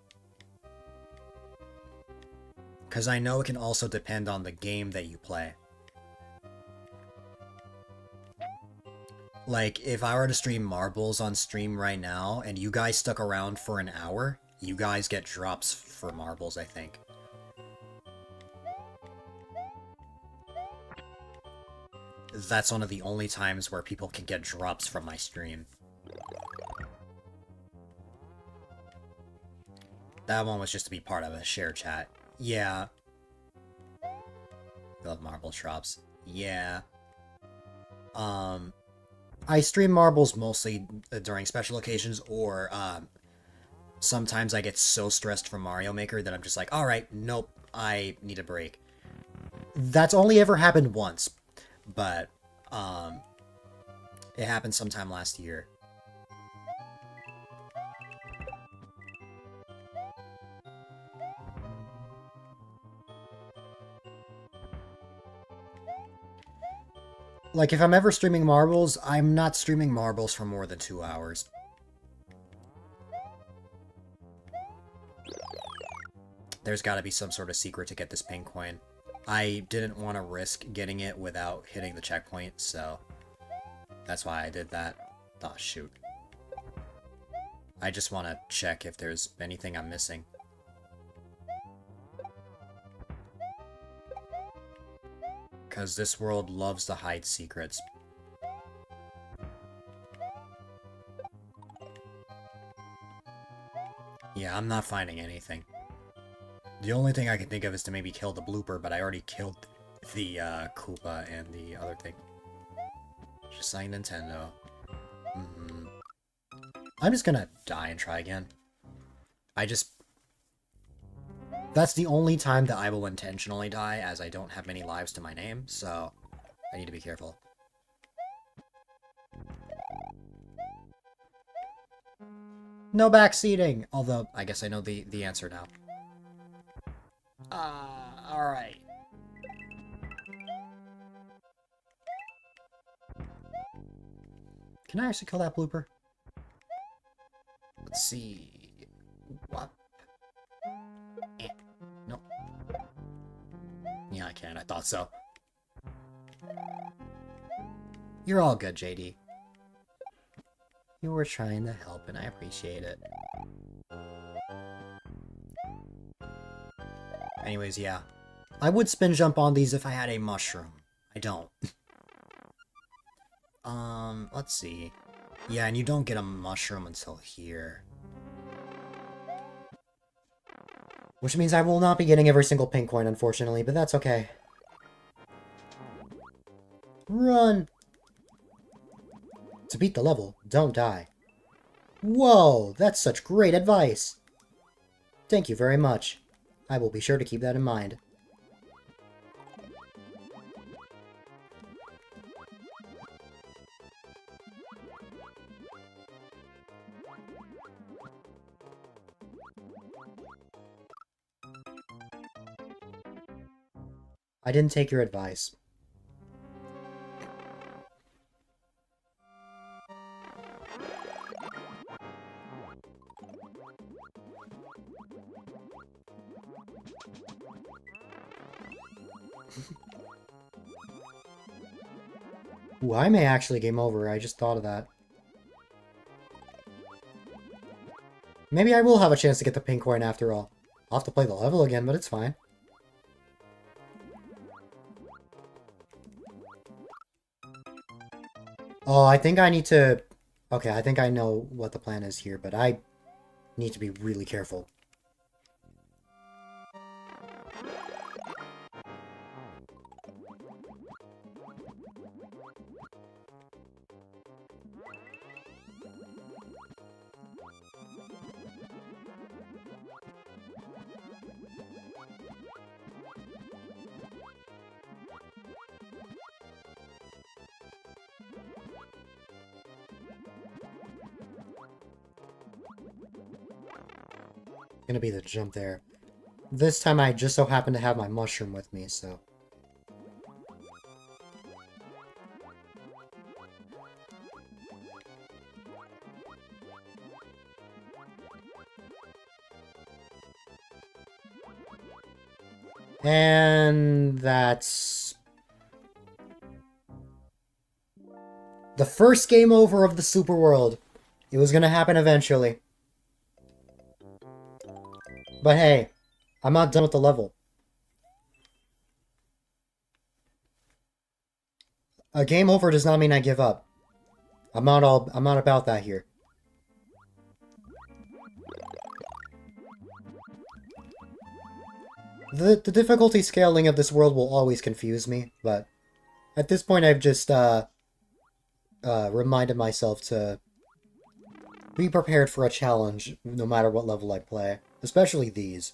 Because I know it can also depend on the game that you play. Like, if I were to stream marbles on stream right now, and you guys stuck around for an hour, you guys get drops for marbles, I think. That's one of the only times where people can get drops from my stream. That one was just to be part of a share chat. Yeah. Love marble drops. Yeah. I stream marbles mostly during special occasions, or, sometimes I get so stressed from Mario Maker that I'm just like, alright, nope, I need a break. That's only ever happened once, but, it happened sometime last year. Like, if I'm ever streaming marbles, I'm not streaming marbles for more than 2 hours. There's gotta be some sort of secret to get this pink coin. I didn't want to risk getting it without hitting the checkpoint, so that's why I did that. Oh, shoot. I just want to check if there's anything I'm missing. Because this world loves to hide secrets. Yeah, I'm not finding anything. The only thing I can think of is to maybe kill the blooper, but I already killed the Koopa and the other thing. Just like Nintendo. I'm just gonna die and try again. That's the only time that I will intentionally die, as I don't have many lives to my name, so I need to be careful. No backseating! Although, I guess I know the answer now. Alright. Can I actually kill that blooper? Let's see. What? No. Yeah, I can. I thought so. You're all good, JD. You were trying to help, and I appreciate it. Anyways, yeah. I would spin jump on these if I had a mushroom. I don't. Let's see. Yeah, and you don't get a mushroom until here. Which means I will not be getting every single pink coin, unfortunately, but that's okay. Run! To beat the level, don't die. Whoa, that's such great advice! Thank you very much. I will be sure to keep that in mind. I didn't take your advice. Ooh, I may actually game over. I just thought of that. Maybe I will have a chance to get the pink coin after all. I'll have to play the level again, but it's fine. Oh, I think I need to... Okay, I think I know what the plan is here, but I need to be really careful. Gonna be the jump there. This time I just so happen to have my mushroom with me, so... And that's... the first game over of the Super World. It was gonna happen eventually. But hey, I'm not done with the level. A game over does not mean I give up. I'm not about that here. The difficulty scaling of this world will always confuse me, but at this point I've just reminded myself to be prepared for a challenge no matter what level I play. Especially these.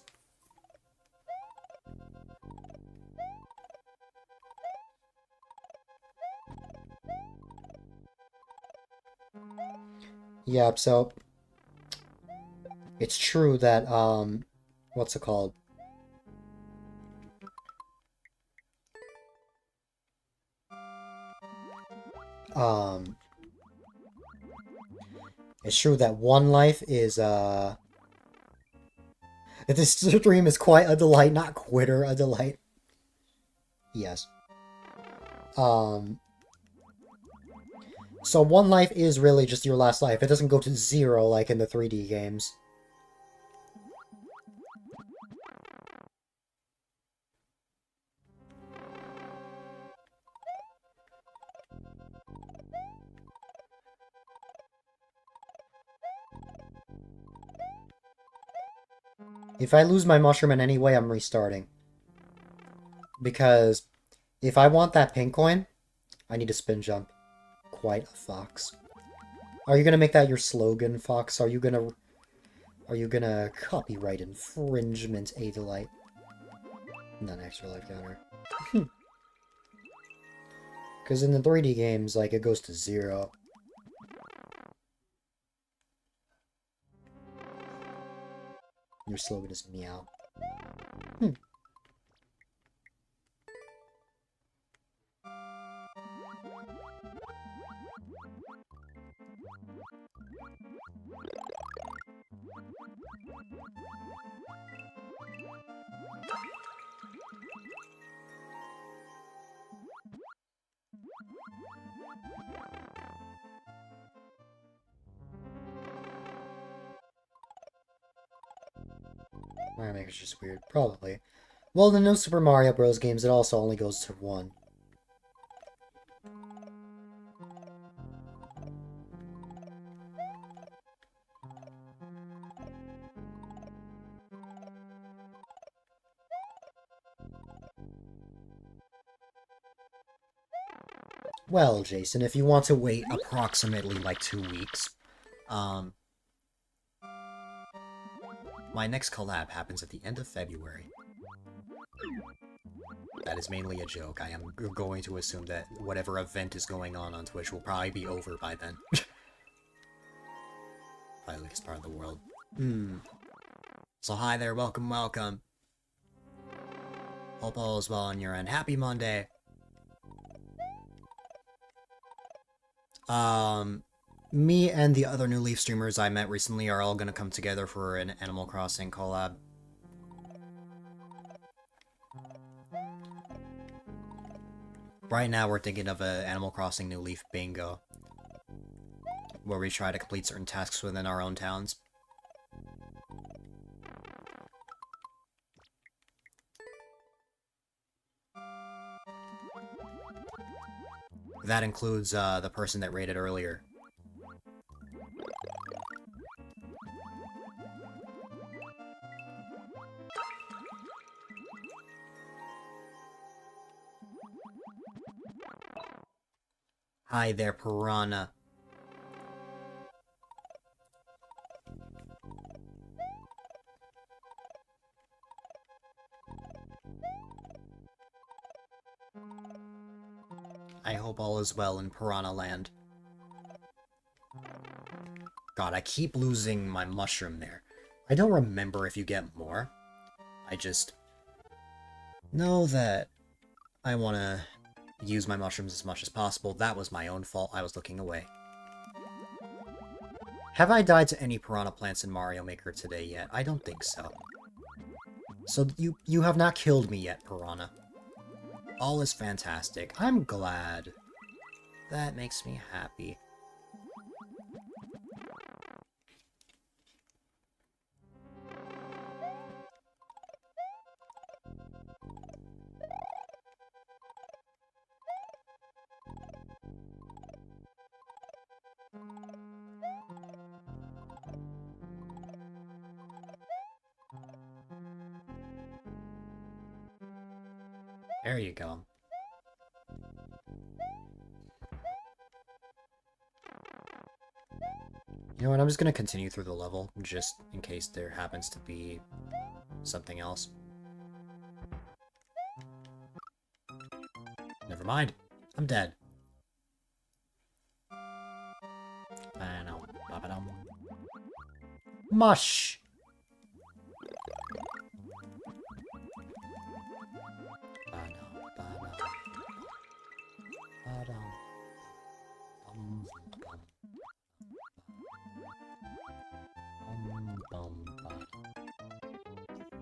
Yep, so... It's true that, what's it called? It's true that one life is, this stream is quite a delight, not quitter, a delight. Yes. So one life is really just your last life. It doesn't go to 0 like in the 3D games. If I lose my mushroom in any way, I'm restarting. Because if I want that pink coin, I need to spin jump. Quite a fox. Are you gonna make that your slogan, Fox? Are you gonna copyright infringement, A-Dylite? Not an extra life counter. Because in the 3D games, like, it goes to 0. Your slogan is meow. Mario Maker's just weird. Probably. Well, the no Super Mario Bros. Games, it also only goes to 1. Well, Jason, if you want to wait approximately, like, 2 weeks, my next collab happens at the end of February. That is mainly a joke. I am going to assume that whatever event is going on Twitch will probably be over by then. Probably the biggest part of the world. So hi there, welcome, welcome. Hope all is well on your end. Happy Monday. Me and the other New Leaf streamers I met recently are all gonna come together for an Animal Crossing collab. Right now we're thinking of a Animal Crossing New Leaf bingo, where we try to complete certain tasks within our own towns. That includes the person that raided earlier. Hi there, Piranha. I hope all is well in Piranha Land. God, I keep losing my mushroom there. I don't remember if you get more. I just know that I want to use my mushrooms as much as possible. That was my own fault. I was looking away. Have I died to any piranha plants in Mario Maker today yet? I don't think so. So you have not killed me yet, Piranha. All is fantastic. I'm glad. That makes me happy. There you go. You know what, I'm just gonna continue through the level, just in case there happens to be something else. Never mind. I'm dead. Mush!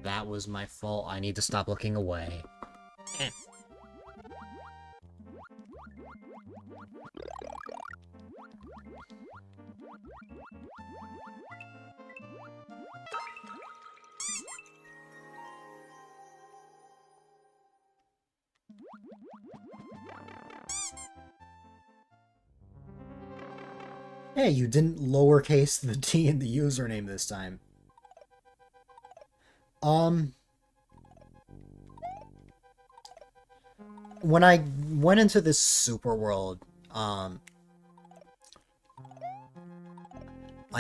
That was my fault. I need to stop looking away. Hey, you didn't lowercase the T in the username this time. When I went into this super world, I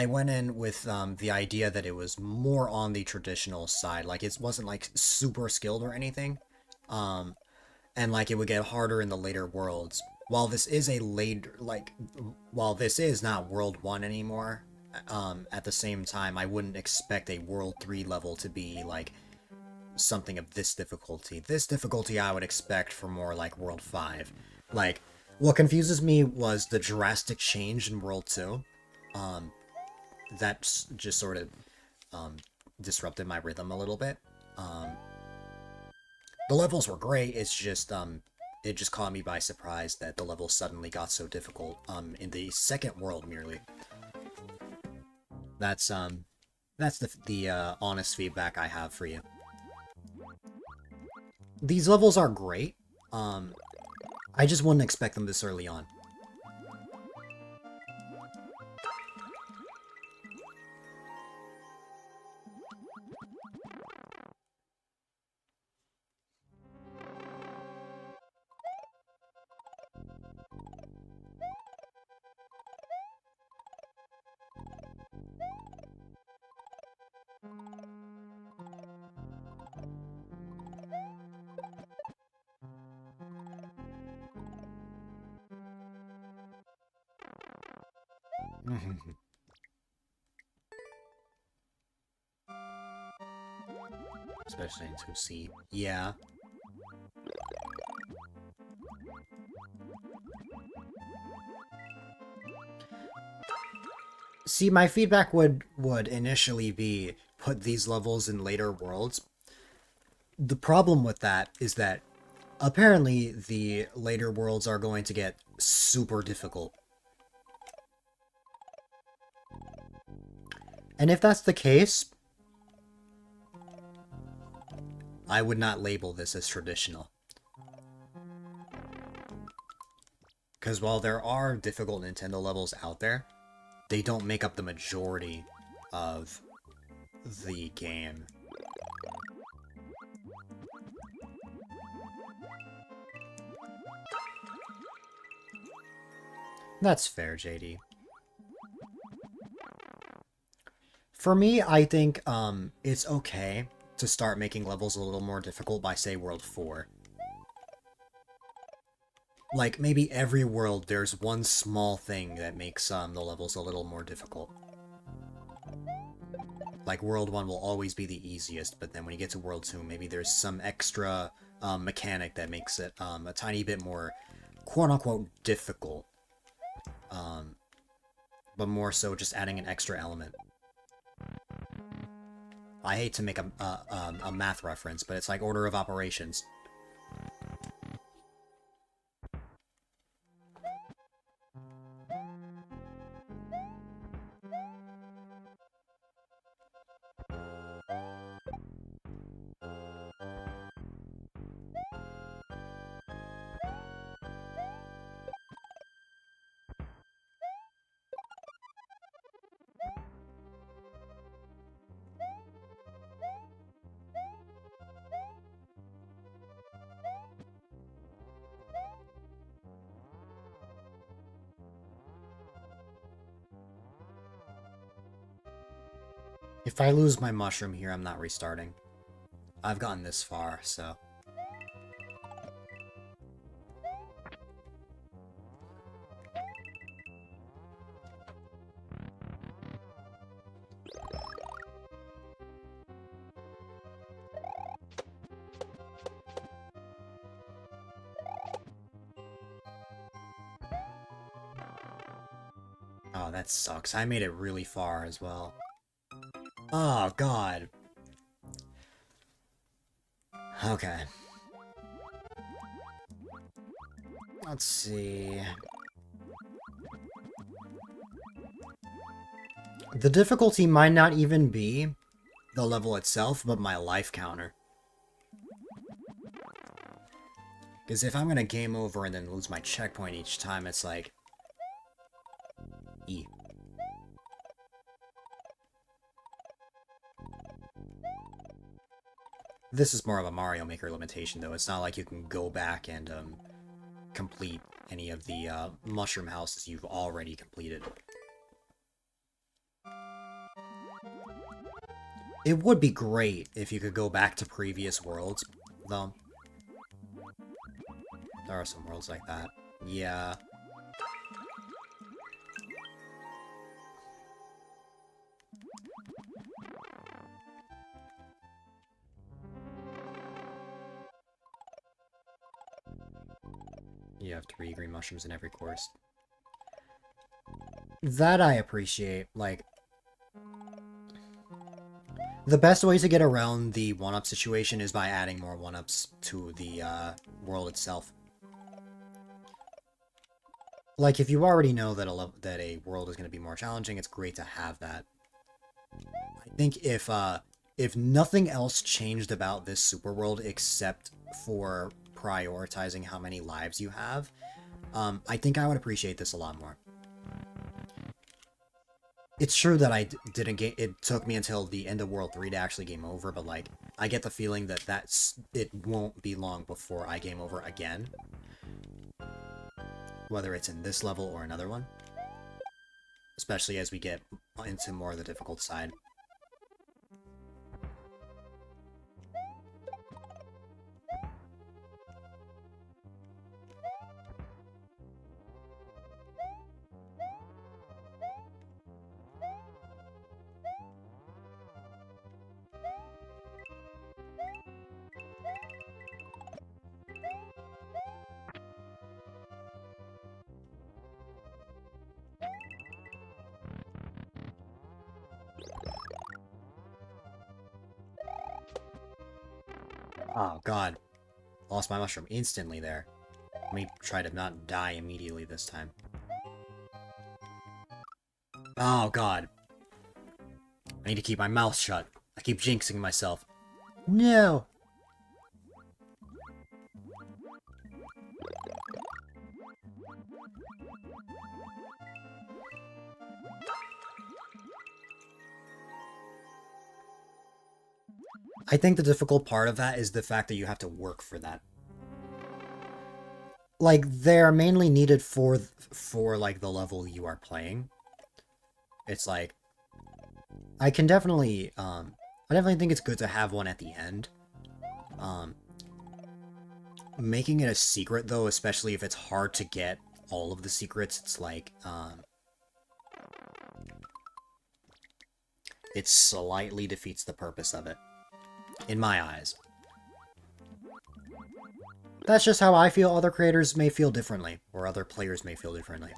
went in with the idea that it was more on the traditional side. Like, it wasn't, like, super skilled or anything. And, like, it would get harder in the later worlds. While this is a later, like, while this is not World 1 anymore, at the same time, I wouldn't expect a World 3 level to be, like, something of this difficulty. This difficulty I would expect for more like World 5. Like, what confuses me was the drastic change in World 2. That just sort of disrupted my rhythm a little bit. The levels were great, it's just it just caught me by surprise that the levels suddenly got so difficult in the second world merely. That's the honest feedback I have for you. These levels are great. I just wouldn't expect them this early on. Especially in 2C. Yeah. See, my feedback would initially be put these levels in later worlds. The problem with that is that apparently the later worlds are going to get super difficult. And if that's the case, I would not label this as traditional. Because while there are difficult Nintendo levels out there, they don't make up the majority of the game. That's fair, JD. For me, I think it's okay to start making levels a little more difficult by, say, World 4. Like, maybe every world there's one small thing that makes the levels a little more difficult. Like, World 1 will always be the easiest, but then when you get to World 2, maybe there's some extra mechanic that makes it a tiny bit more quote-unquote difficult. But more so just adding an extra element. I hate to make a math reference, but it's like order of operations. If I lose my mushroom here, I'm not restarting. I've gotten this far, so... Oh, that sucks. I made it really far as well. Oh, God. Okay. Let's see... The difficulty might not even be the level itself, but my life counter. Because if I'm gonna game over and then lose my checkpoint each time, it's like... E. This is more of a Mario Maker limitation, though. It's not like you can go back and complete any of the mushroom houses you've already completed. It would be great if you could go back to previous worlds, though. There are some worlds like that. Yeah. You have 3 green mushrooms in every course. That I appreciate. Like, the best way to get around the 1-up situation is by adding more 1-ups to the world itself. Like, if you already know that a world is going to be more challenging, it's great to have that. I think if nothing else changed about this super world except for prioritizing how many lives you have, I think I would appreciate this a lot more. It's true that I didn't get... It took me until the end of World 3 to actually game over, but, like, I get the feeling that it won't be long before I game over again. Whether it's in this level or another one. Especially as we get into more of the difficult side. Oh, God. Lost my mushroom instantly there. Let me try to not die immediately this time. Oh, God. I need to keep my mouth shut. I keep jinxing myself. No! I think the difficult part of that is the fact that you have to work for that. Like, they're mainly needed for like, the level you are playing. It's like... I definitely think it's good to have one at the end. Making it a secret, though, especially if it's hard to get all of the secrets, it's like, it slightly defeats the purpose of it. In my eyes. That's just how I feel. Other creators may feel differently, or other players may feel differently.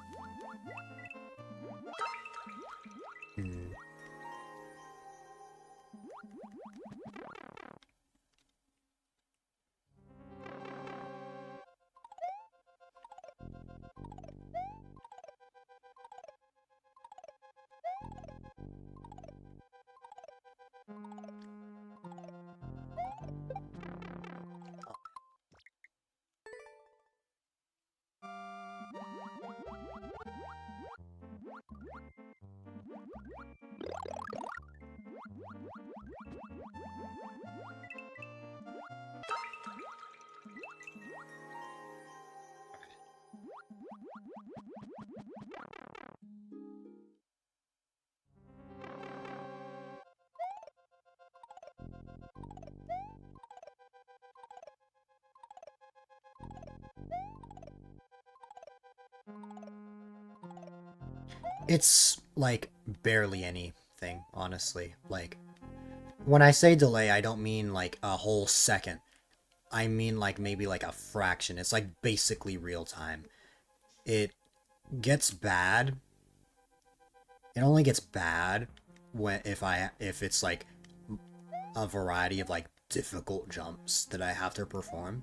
It's, like, barely anything, honestly. Like, when I say delay, I don't mean, like, a whole second. I mean, like, maybe, like, a fraction. It's, like, basically real time. It gets bad. It only gets bad if it's, like, a variety of, like, difficult jumps that I have to perform.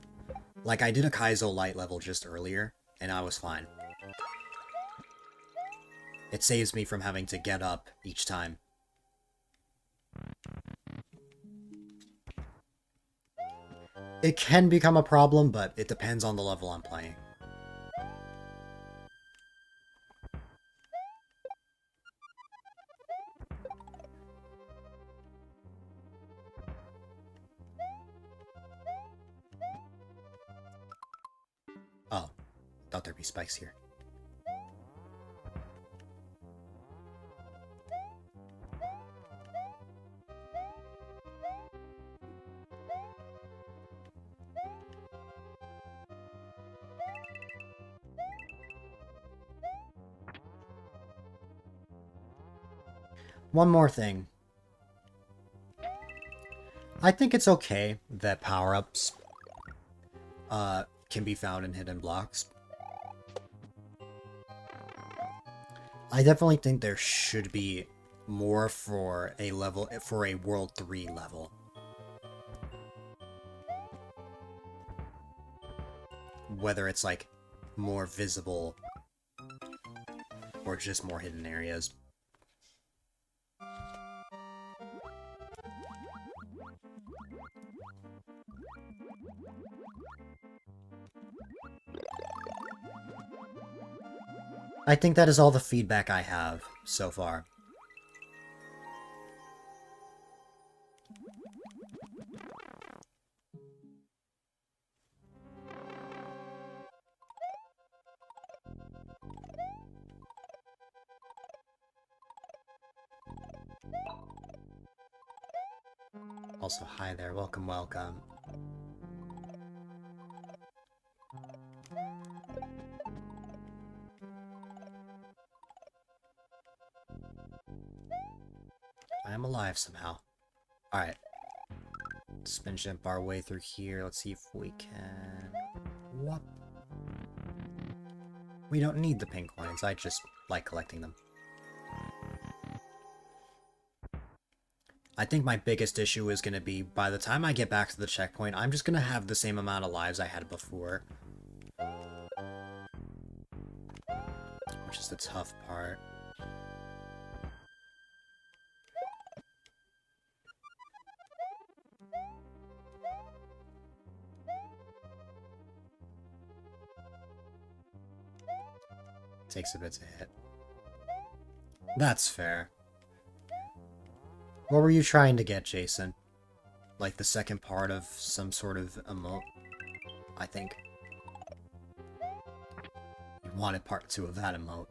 Like, I did a A-Dylite level just earlier, and I was fine. It saves me from having to get up each time. It can become a problem, but it depends on the level I'm playing. Oh, thought there'd be spikes here. One more thing. I think it's okay that power-ups can be found in hidden blocks. I definitely think there should be more for a level, for a World 3 level. Whether it's like more visible or just more hidden areas. I think that is all the feedback I have so far. Also, hi there, welcome, welcome. I am alive somehow. Alright. Spin jump our way through here. Let's see if we can... What? We don't need the pink coins, I just like collecting them. I think my biggest issue is going to be, by the time I get back to the checkpoint, I'm just going to have the same amount of lives I had before. Which is the tough part. Takes a bit to hit. That's fair. What were you trying to get, Jason? Like the second part of some sort of emote? I think. You wanted part 2 of that emote.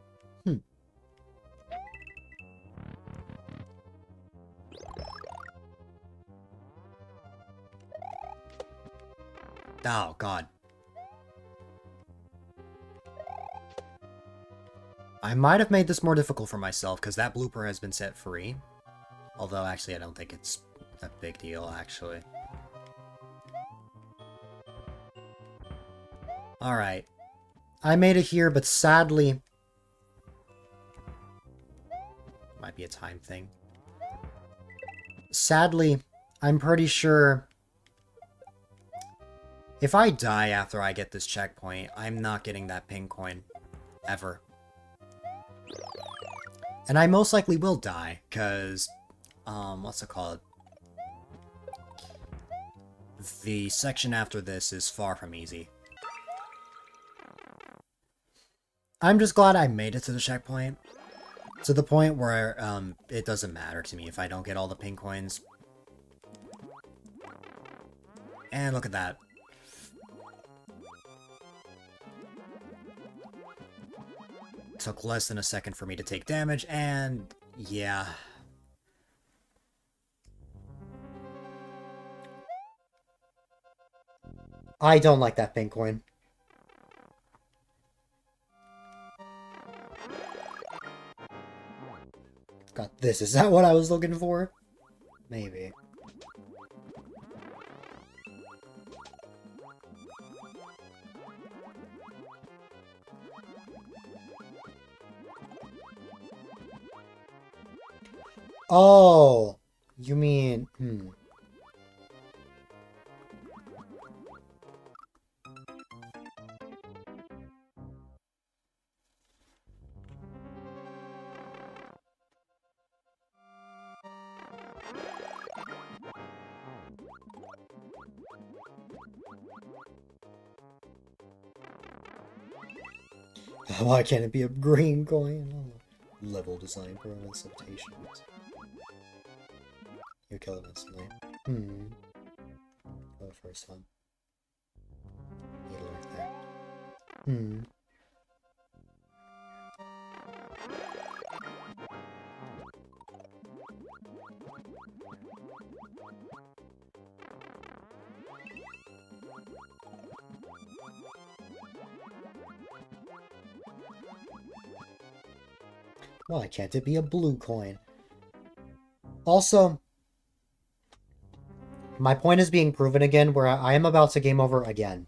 Oh, God. I might have made this more difficult for myself, because that blooper has been set free. Although, actually, I don't think it's a big deal, actually. Alright. I made it here, but sadly... Might be a time thing. Sadly, I'm pretty sure... If I die after I get this checkpoint, I'm not getting that pink coin. Ever. And I most likely will die, because... what's it called? The section after this is far from easy. I'm just glad I made it to the checkpoint. To the point where, it doesn't matter to me if I don't get all the pink coins. And look at that. Took less than a second for me to take damage, and... yeah... I don't like that pink coin. Got this. Is that what I was looking for? Maybe. Oh! You mean... Why can't it be a green coin? Oh. Level design permanent citations. You kill it instantly. For the first time. Need to lurk there. Why can't it be a blue coin? Also, my point is being proven again, where I am about to game over again.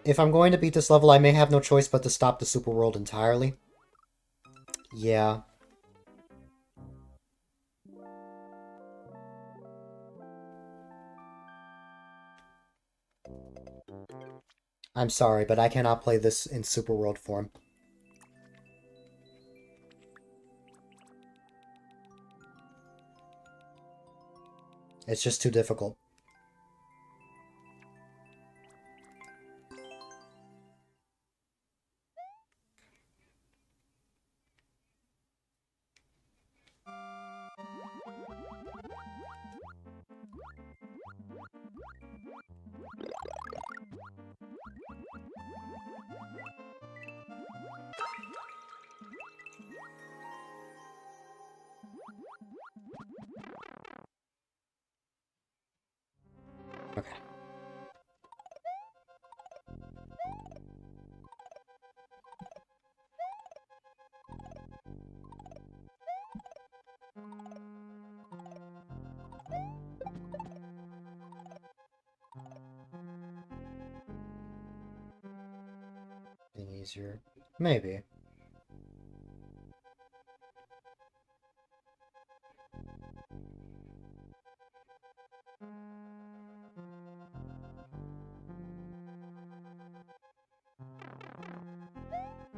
If I'm going to beat this level, I may have no choice but to stop the super world entirely. Yeah. I'm sorry, but I cannot play this in super world form. It's just too difficult. Okay. Any easier? Maybe.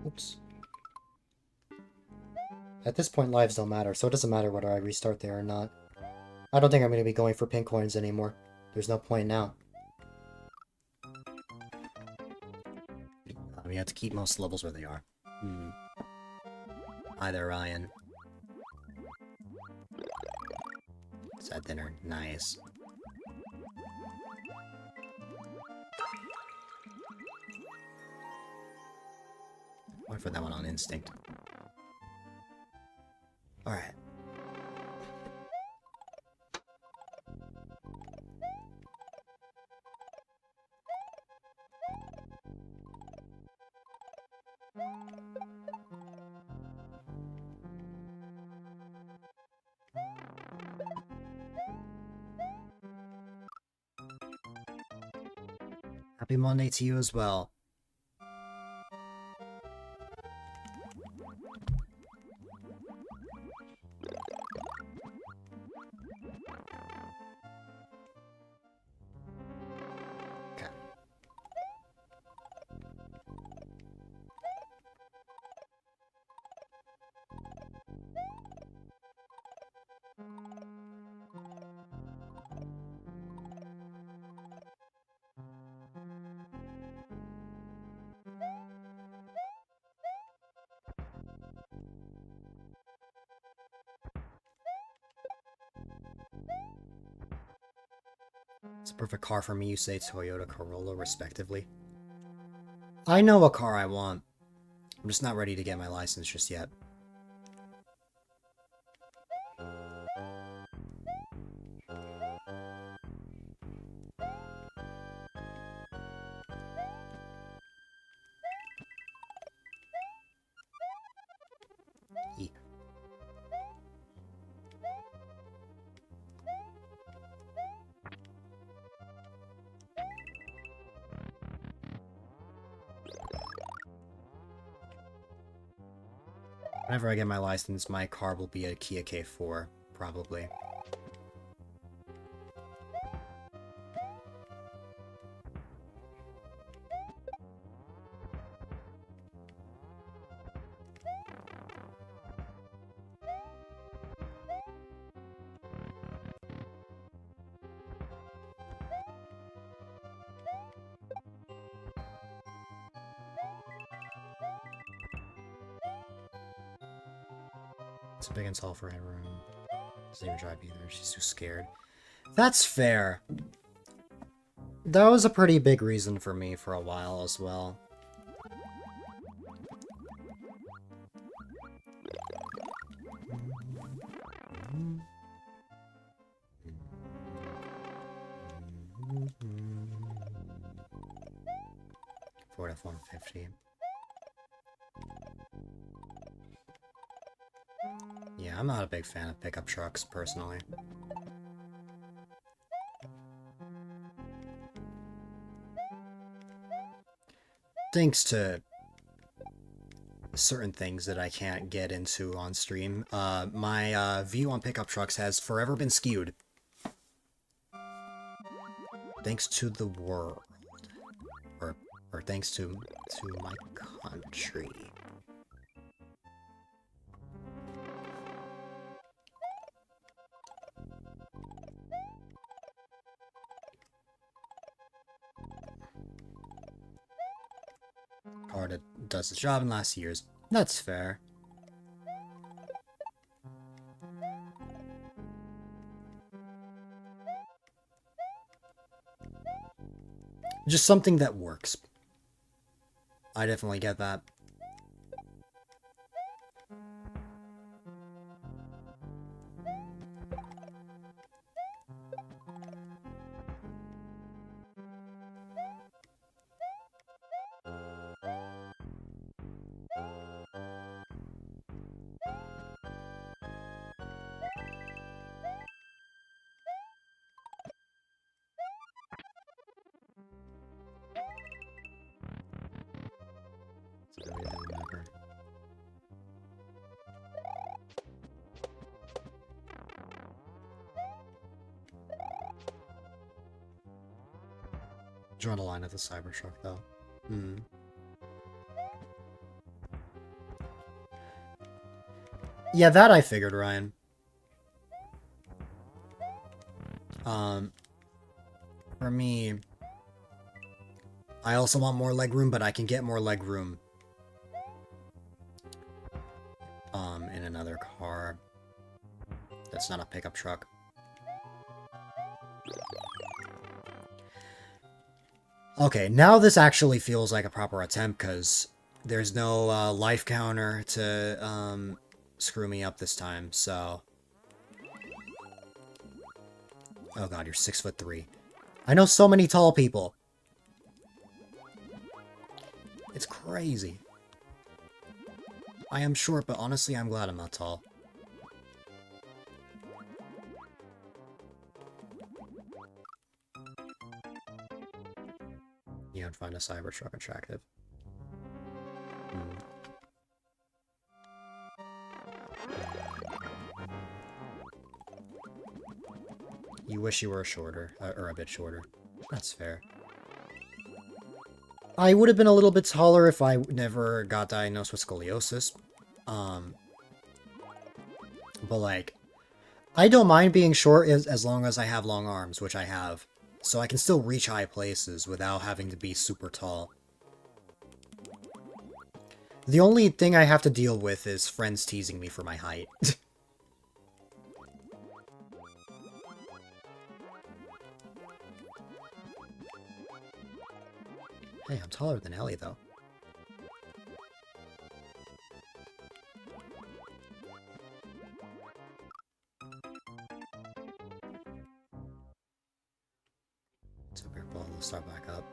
Oops. At this point, lives don't matter, so it doesn't matter whether I restart there or not. I don't think I'm going to be going for pink coins anymore. There's no point now. We have to keep most levels where they are. Hi there, Ryan. Is that dinner? Nice. Went for that one on instinct. Alright. Happy Monday to you as well. Okay. It's a perfect car for me, you say Toyota Corolla, respectively. I know what car I want. I'm just not ready to get my license just yet. E. Whenever I get my license, my car will be a Kia K4, probably. It's a big and tall for her room. Doesn't even drive either. She's too scared. That's fair. That was a pretty big reason for me for a while as well. Ford F-150. Yeah, I'm not a big fan of pickup trucks, personally. Thanks to certain things that I can't get into on stream, my view on pickup trucks has forever been skewed. Thanks to the world. Or thanks to my country. Car that does its job in last years. That's fair. Just something that works. I definitely get that. Draw the line at the Cybertruck, though. Yeah, that I figured, Ryan. For me, I also want more legroom, but I can get more legroom in another car that's not a pickup truck. Okay, now this actually feels like a proper attempt, because there's no life counter to screw me up this time, so... Oh god, you're 6'3". I know so many tall people. It's crazy. I am short, but honestly, I'm glad I'm not tall. You don't find a Cybertruck attractive. You wish you were shorter, or a bit shorter. That's fair. I would have been a little bit taller if I never got diagnosed with scoliosis. But like, I don't mind being short as long as I have long arms, which I have. So I can still reach high places without having to be super tall. The only thing I have to deal with is friends teasing me for my height. Hey, I'm taller than Ellie, though. It's a beer ball. Let's start back up.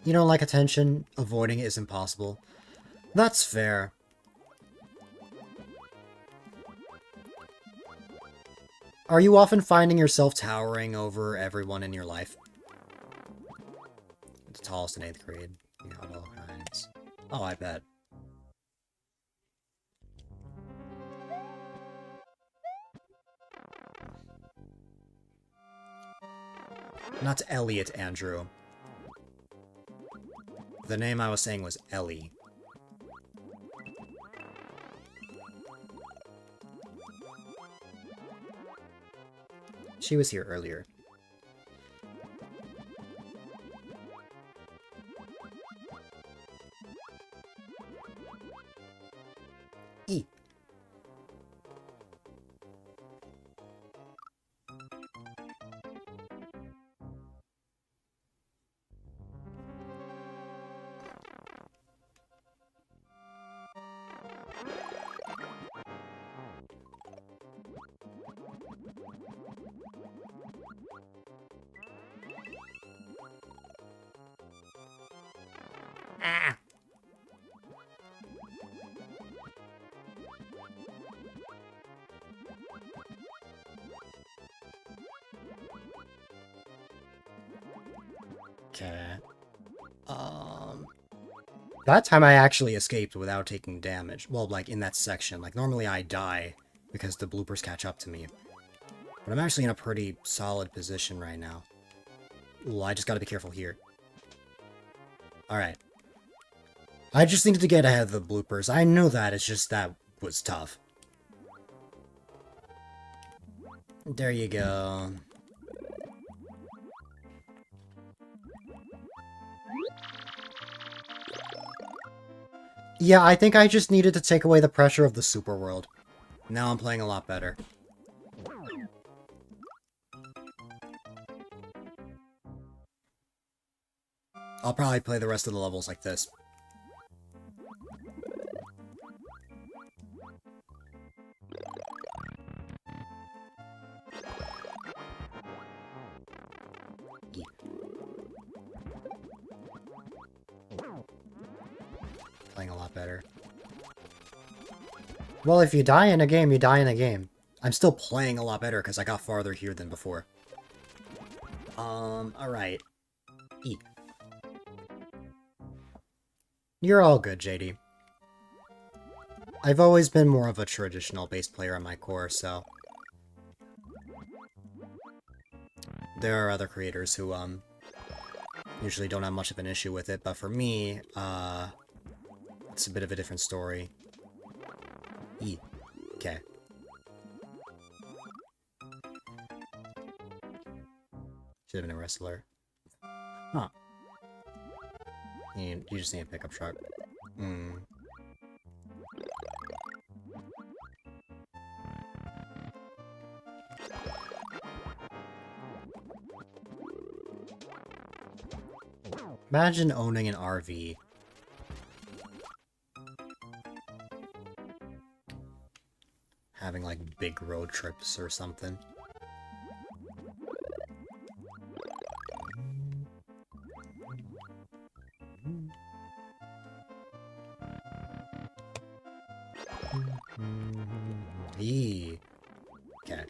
You don't like attention? Avoiding it is impossible. That's fair. Are you often finding yourself towering over everyone in your life? The tallest in 8th grade. You got all kinds. Oh, I bet. Not Elliot, Andrew. The name I was saying was Ellie. She was here earlier. E. Ah. Okay. That time I actually escaped without taking damage. Well, like, in that section. Like, normally I die because the bloopers catch up to me. But I'm actually in a pretty solid position right now. Ooh, I just gotta be careful here. Alright. I just needed to get ahead of the bloopers. I knew that, it's just that was tough. There you go. Yeah, I think I just needed to take away the pressure of the super world. Now I'm playing a lot better. I'll probably play the rest of the levels like this. Playing a lot better. Well, if you die in a game, you die in a game. I'm still playing a lot better because I got farther here than before. Alright. E. You're all good, JD. I've always been more of a traditional bass player at my core, so... There are other creators who, usually don't have much of an issue with it, but for me, it's a bit of a different story. E. Okay. Should have been a wrestler. Huh. You just need a pickup truck. Hmm. Imagine owning an RV. Having, like, big road trips or something. Eee. Okay.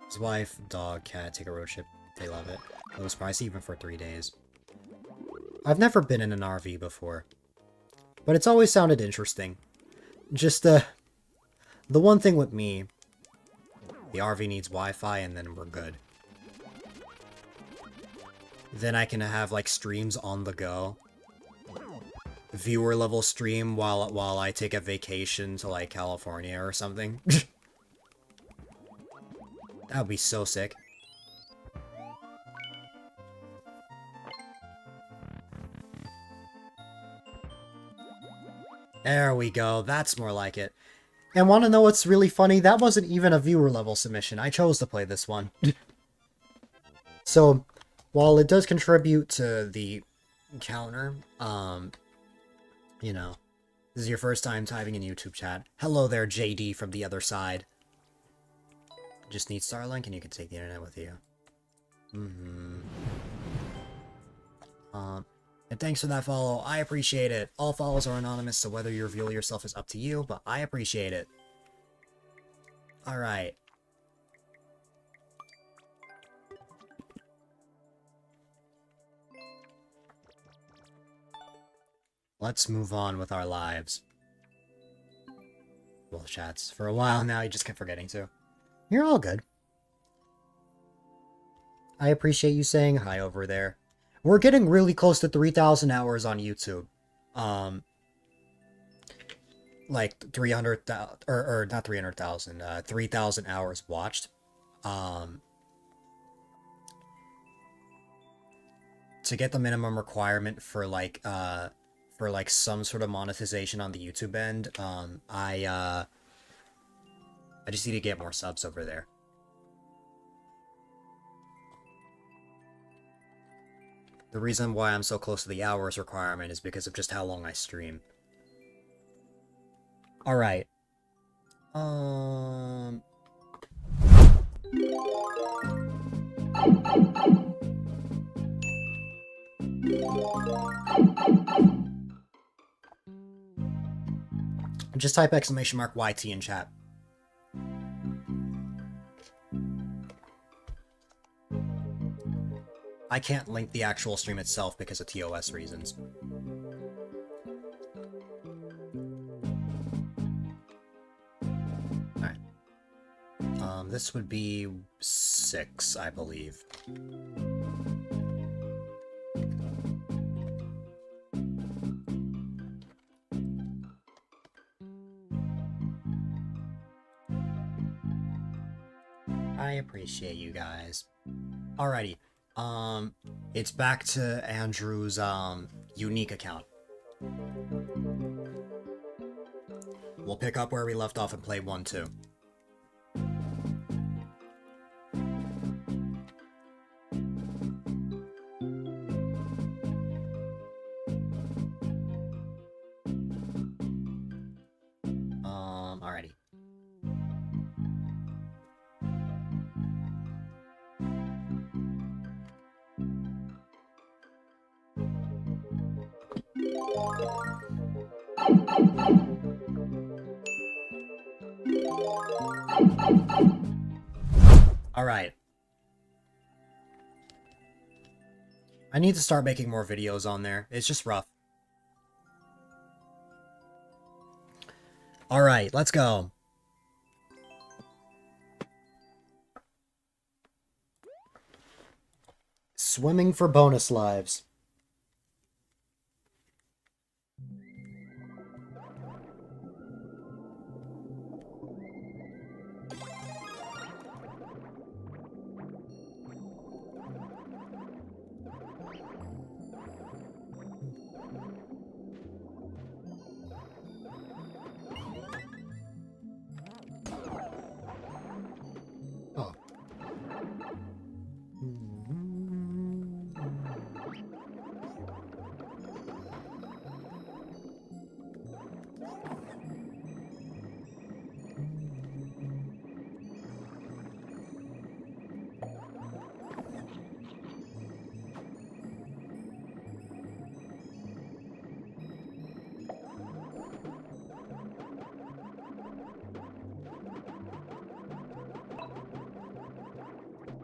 His wife, dog, cat, take a road trip. They love it. It was pricey even for 3 days. I've never been in an RV before, but it's always sounded interesting. Just, the one thing with me, the RV needs Wi-Fi and then we're good. Then I can have, like, streams on the go. Viewer level stream while I take a vacation to, like, California or something. That would be so sick. There we go, that's more like it. And want to know what's really funny? That wasn't even a viewer level submission. I chose to play this one. So, while it does contribute to the counter, you know, this is your first time typing in YouTube chat. Hello there, JD from the other side. Just need Starlink and you can take the internet with you. And thanks for that follow. I appreciate it. All follows are anonymous, so whether you reveal yourself is up to you, but I appreciate it. Alright. let's move on with our lives. Well, chats. For a while now, you just kept forgetting to. You're all good. I appreciate you saying hi over there. We're getting really close to 3,000 hours on YouTube. Like 300,000, or not 300,000, 3,000 hours watched. To get the minimum requirement for like some sort of monetization on the YouTube end, I just need to get more subs over there. The reason why I'm so close to the hours requirement is because of just how long I stream. Alright. Just type exclamation mark YT in chat. I can't link the actual stream itself because of TOS reasons. Alright. This would be 6, I believe. I appreciate you guys. Alrighty. It's back to Andrew's, unique account. We'll pick up where we left off and play 1-2. Alrighty. Alright. I need to start making more videos on there. It's just rough. Alright, let's go. Swimming for bonus lives. Oh.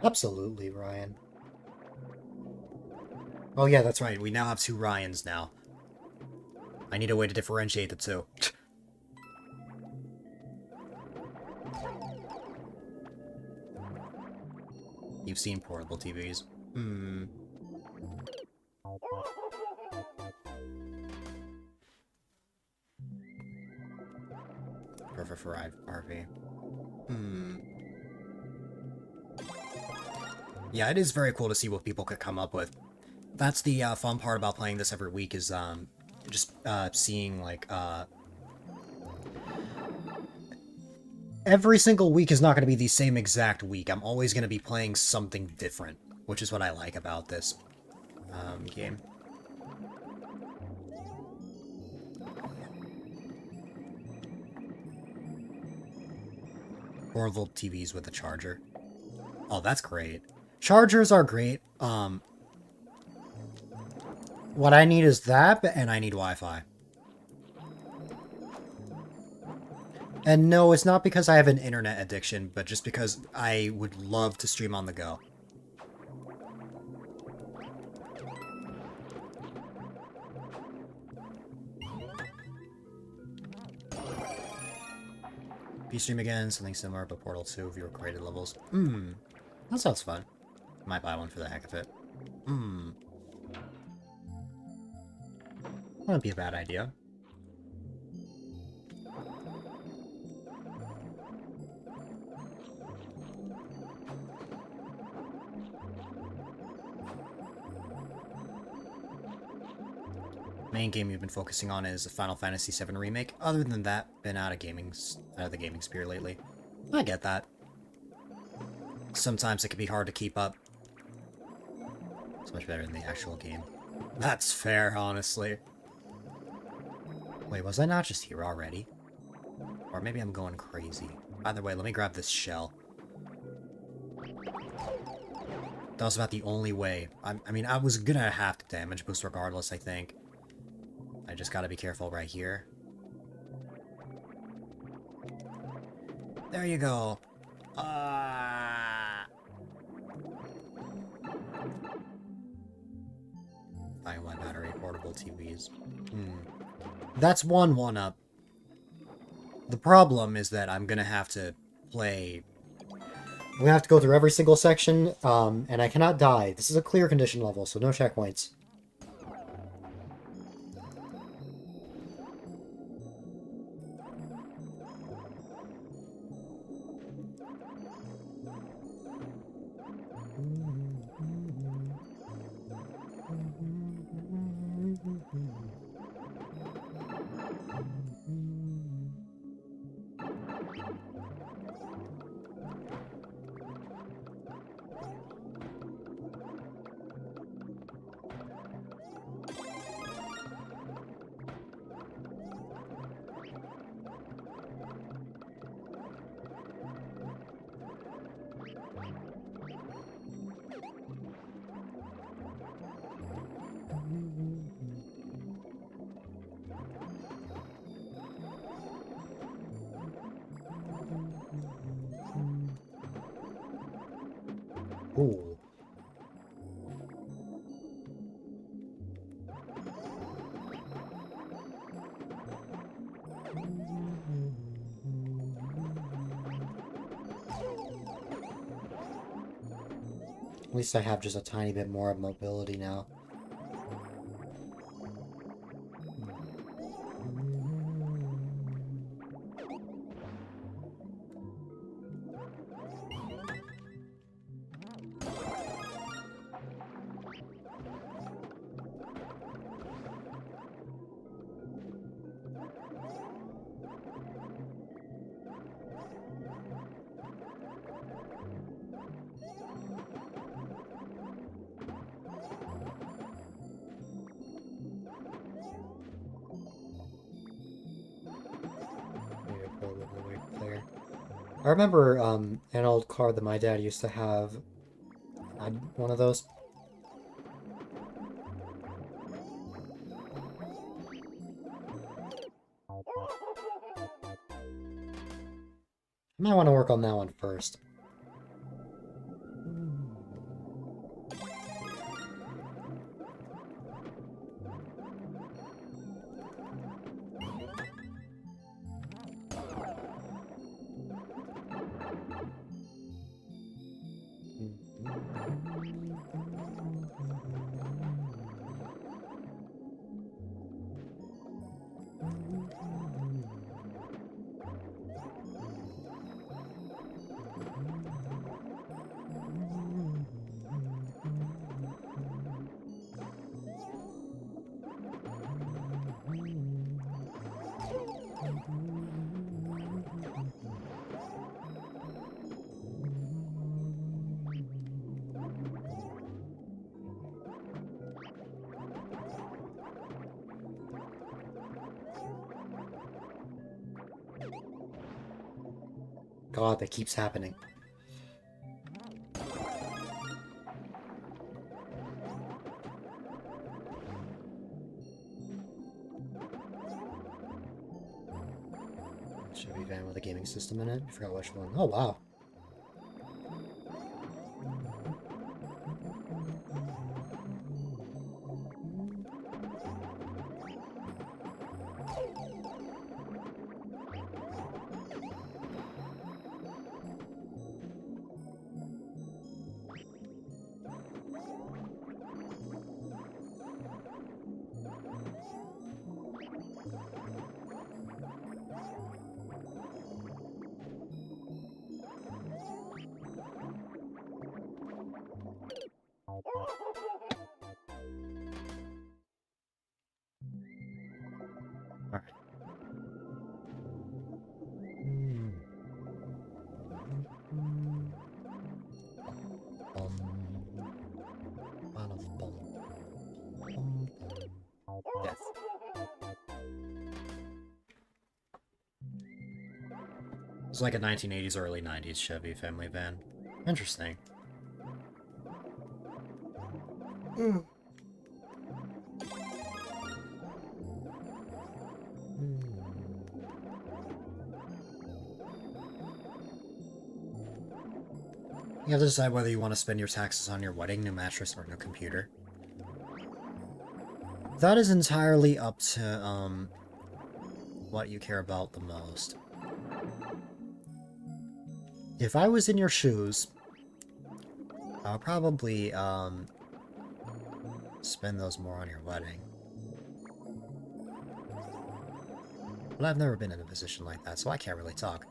Absolutely, Ryan. Oh yeah, that's right. We now have 2 Ryans now. I need a way to differentiate the two. You've seen portable TVs. Perfect for RV. Yeah, it is very cool to see what people could come up with. That's the fun part about playing this every week is just seeing like every single week is not going to be the same exact week. I'm always going to be playing something different, which is what I like about this game. Portable TVs with a charger. Oh, that's great. Chargers are great. What I need is that, and I need Wi-Fi. And no, it's not because I have an internet addiction, but just because I would love to stream on the go. If you stream again, something similar, but Portal 2, viewer created levels. Hmm. That sounds fun. Might buy one for the heck of it. Hmm. Wouldn't be a bad idea. Main game you've been focusing on is Final Fantasy VII Remake. Other than that, been out of the gaming sphere lately. I get that. Sometimes it can be hard to keep up. It's much better than the actual game. That's fair, honestly. Wait, was I not just here already? Or maybe I'm going crazy. Either way, let me grab this shell. That was about the only way. I mean, I was gonna have to damage boost regardless, I think. I just gotta be careful right here. There you go. Buying my battery portable TVs. That's one up. The problem is that I'm gonna have to play... I'm gonna have to go through every single section, and I cannot die. This is a clear condition level, so no checkpoints. Ooh. At least I have just a tiny bit more of mobility now. I remember an old car that my dad used to have. I had one of those. I might want to work on that one first. God, that keeps happening. Should be van with a gaming system in it? I forgot which one. Oh, wow. It's like a 1980s, early 90s Chevy family van. Interesting. You have to decide whether you want to spend your taxes on your wedding, new mattress, or new computer. That is entirely up to, what you care about the most. If I was in your shoes, I would probably, spend those more on your wedding. But I've never been in a position like that, so I can't really talk.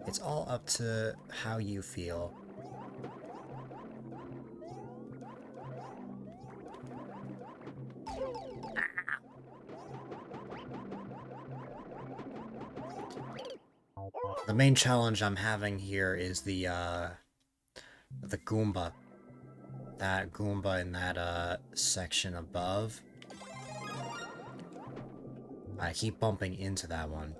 It's all up to how you feel. The main challenge I'm having here is the Goomba. That Goomba in that, section above. I keep bumping into that one.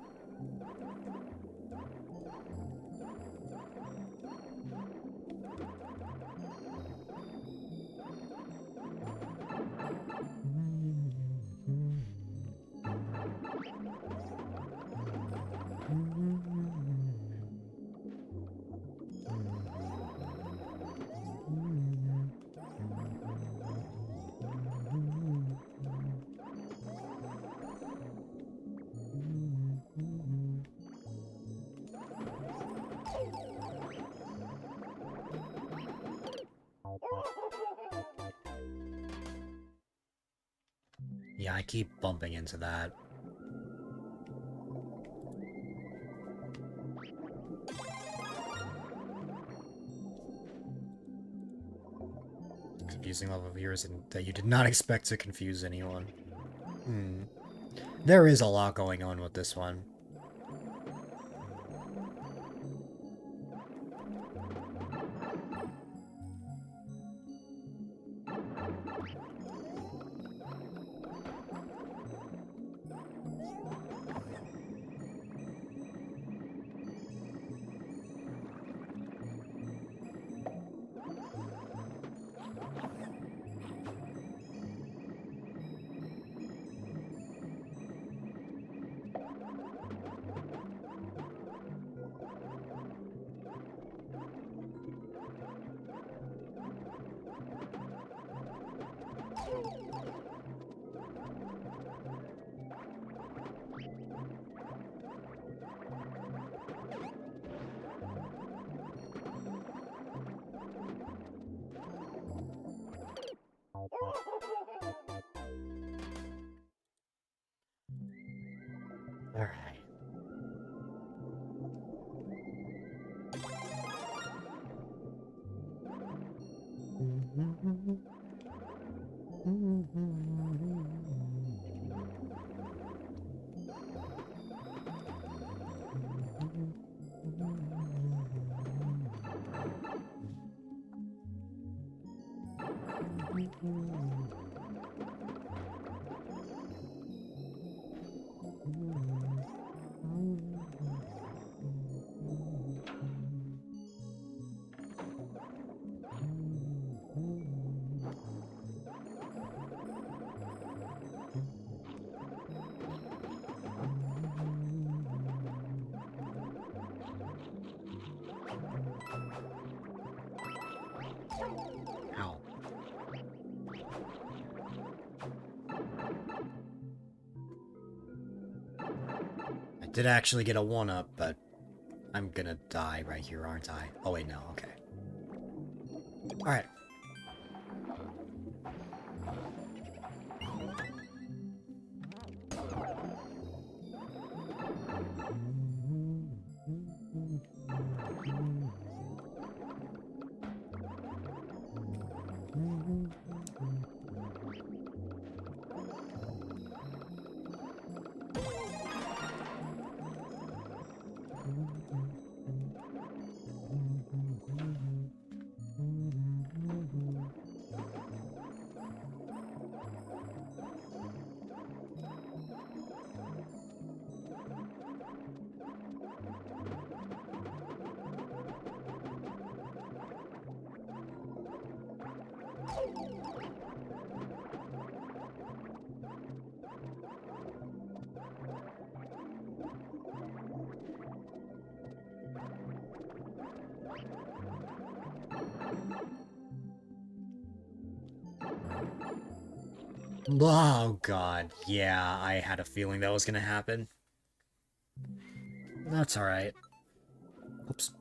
Yeah, I keep bumping into that. Confusing level of viewers and that you did not expect to confuse anyone. There is a lot going on with this one. Alright. Ow. I did actually get a 1-up, but I'm gonna die right here, aren't I? Oh wait, no, okay. Alright. Oh god, yeah, I had a feeling that was gonna happen. That's alright. Oops.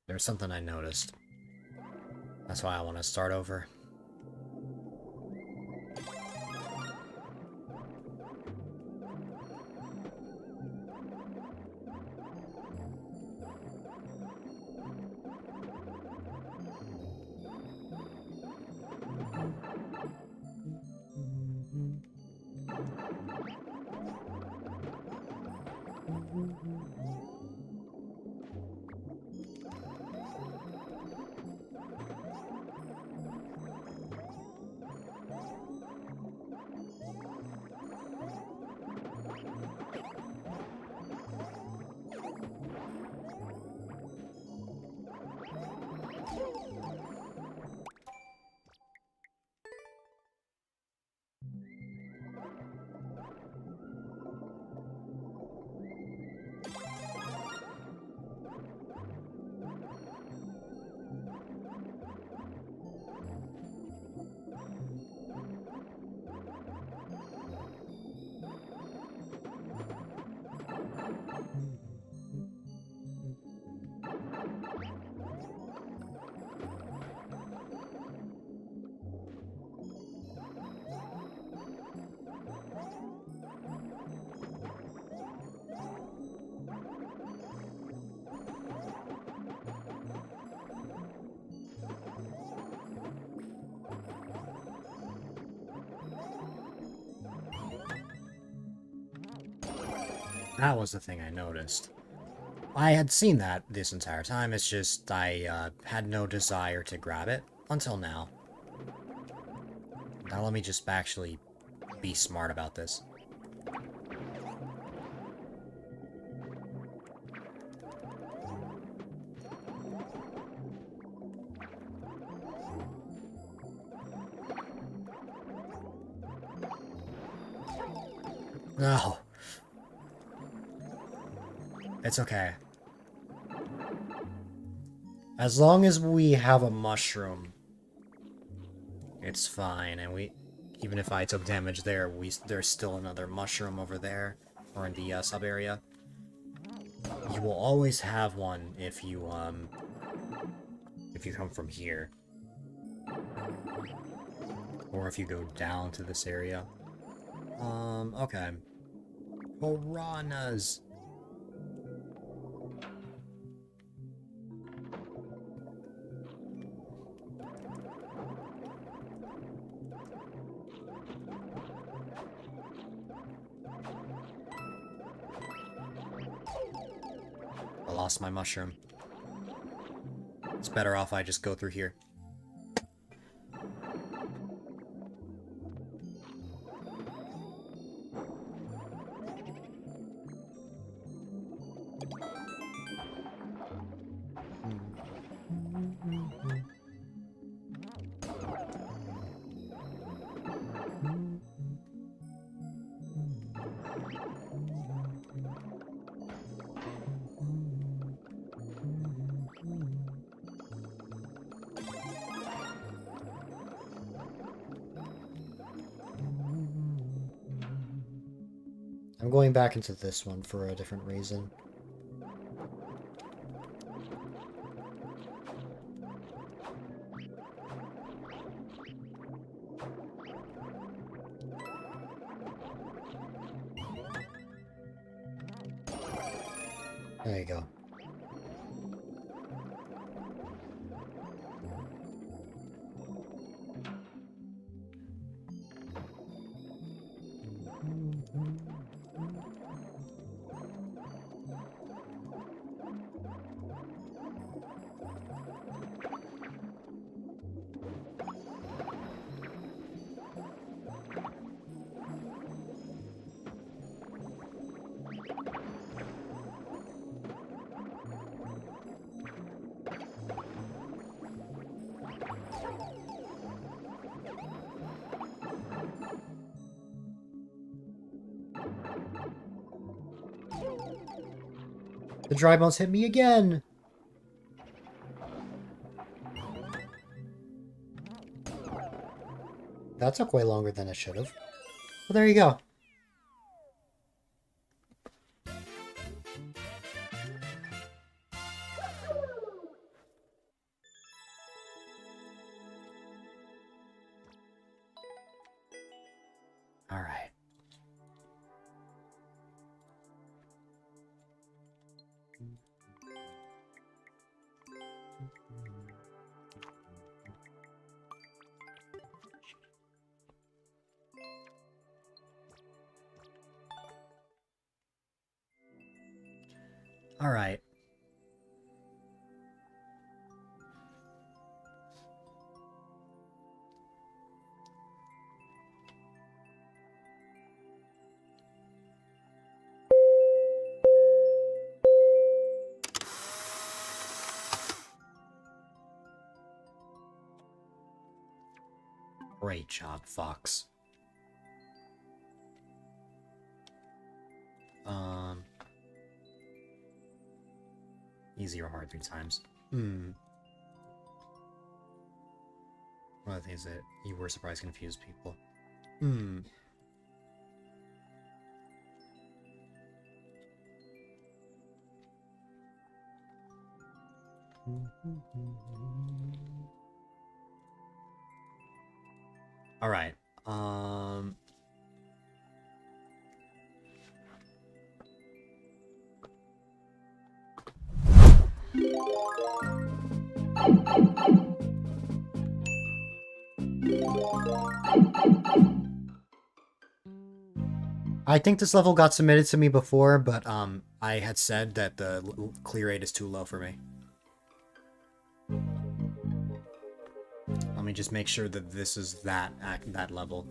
There's something I noticed. That's why I want to start over. That was the thing I noticed. I had seen that this entire time, it's just I had no desire to grab it until now. Now let me just actually be smart about this. No. It's okay. As long as we have a mushroom, it's fine, and even if I took damage there, there's still another mushroom over there, or in the sub area. You will always have one if you come from here. Or if you go down to this area. Okay. Piranhas! lost my mushroom. It's better off I just go through here. I'm going back into this one for a different reason. There you go. The dry bones hit me again! That took way longer than it should have. Well, there you go. All right. All right. Great job, Fox. Easy or hard 3 times. One of the things that you were surprised confused people. All right. I think this level got submitted to me before, but I had said that the clear rate is too low for me. Let me just make sure that this is that level.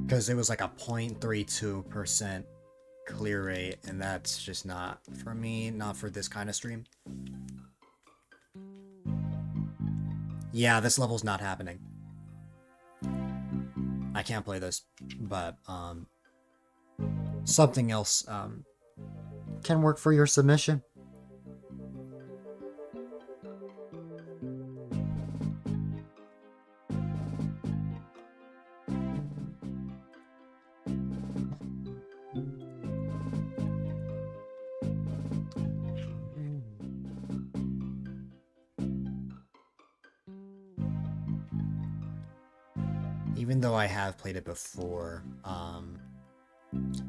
Because it was like a 0.32% clear rate, and that's just not for me, not for this kind of stream. Yeah, this level's not happening. I can't play this, but something else can work for your submission. Even though I have played it before,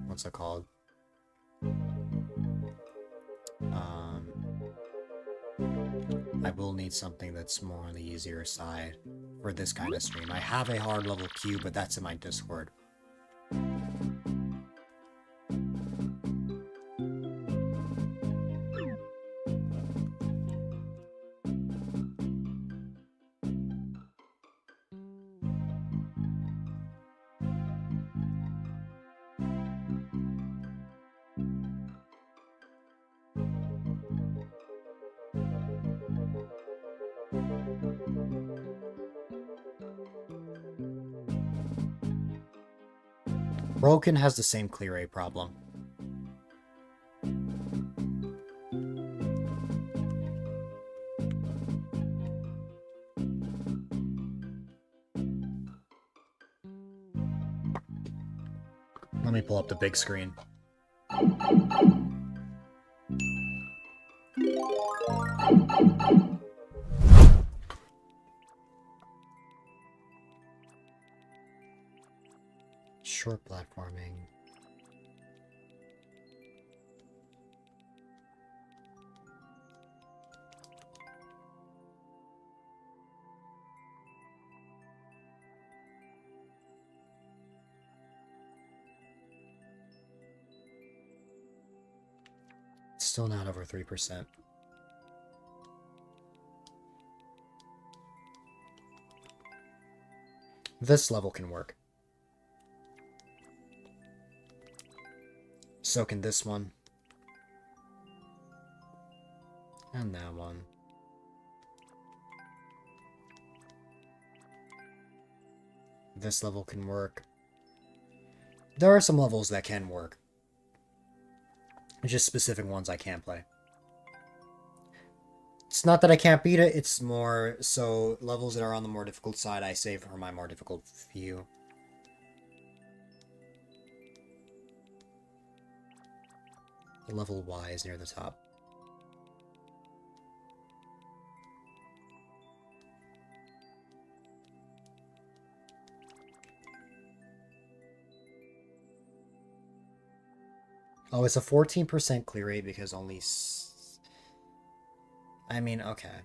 what's it called? I will need something that's more on the easier side for this kind of stream. I have a hard level queue, but that's in my Discord. Broken has the same clear rate problem. Let me pull up the big screen. Short platforming. Still not over 3%. This level can work. So can this one. And that one. This level can work. There are some levels that can work. Just specific ones I can't play. It's not that I can't beat it, it's more so levels that are on the more difficult side I save for my more difficult few. Level Y is near the top. Oh, it's a 14% clear rate because only... I mean, okay.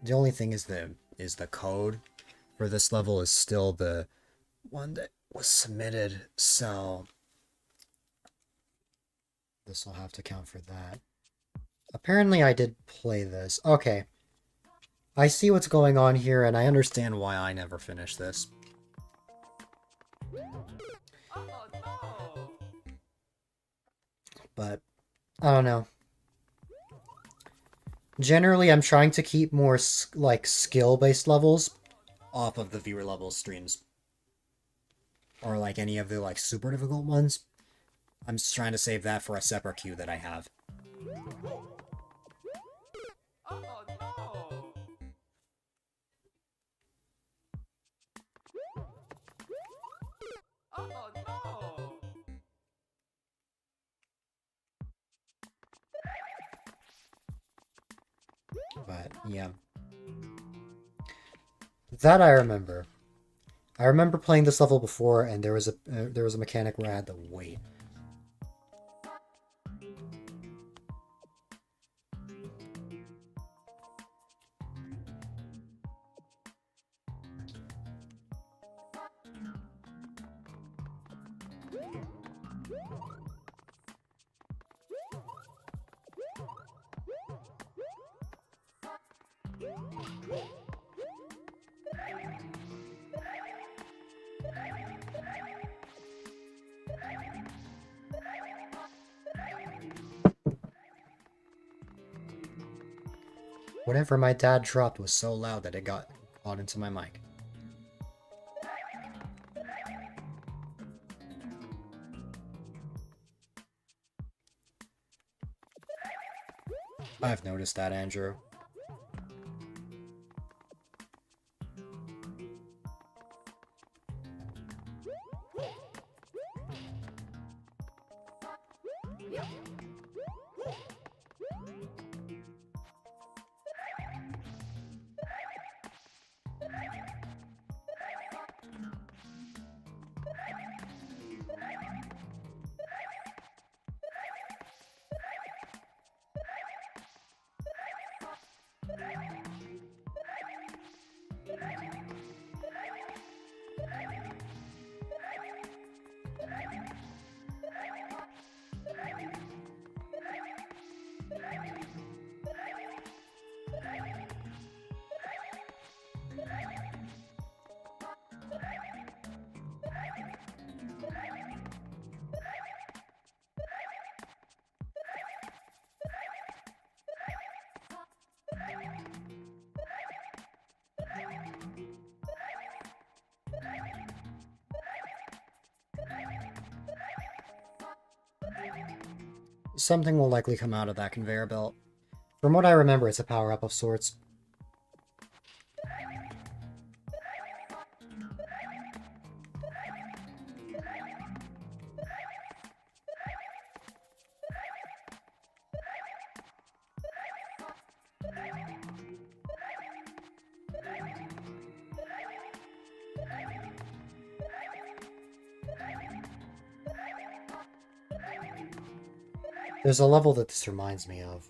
The only thing is the code for this level is still the one that was submitted, so... This will have to count for that. Apparently I did play this. Okay. I see what's going on here, and I understand why I never finished this. But, I don't know. Generally, I'm trying to keep more, like, skill-based levels off of the viewer level streams. Or, like, any of the, like, super difficult ones. I'm just trying to save that for a separate queue that I have. But, yeah. That I remember. I remember playing this level before, and there was a mechanic where I had to wait. Whatever my dad dropped was so loud that it got caught into my mic. I've noticed that, Andrew. something will likely come out of that conveyor belt. From what I remember, it's a power-up of sorts. There's a level that this reminds me of.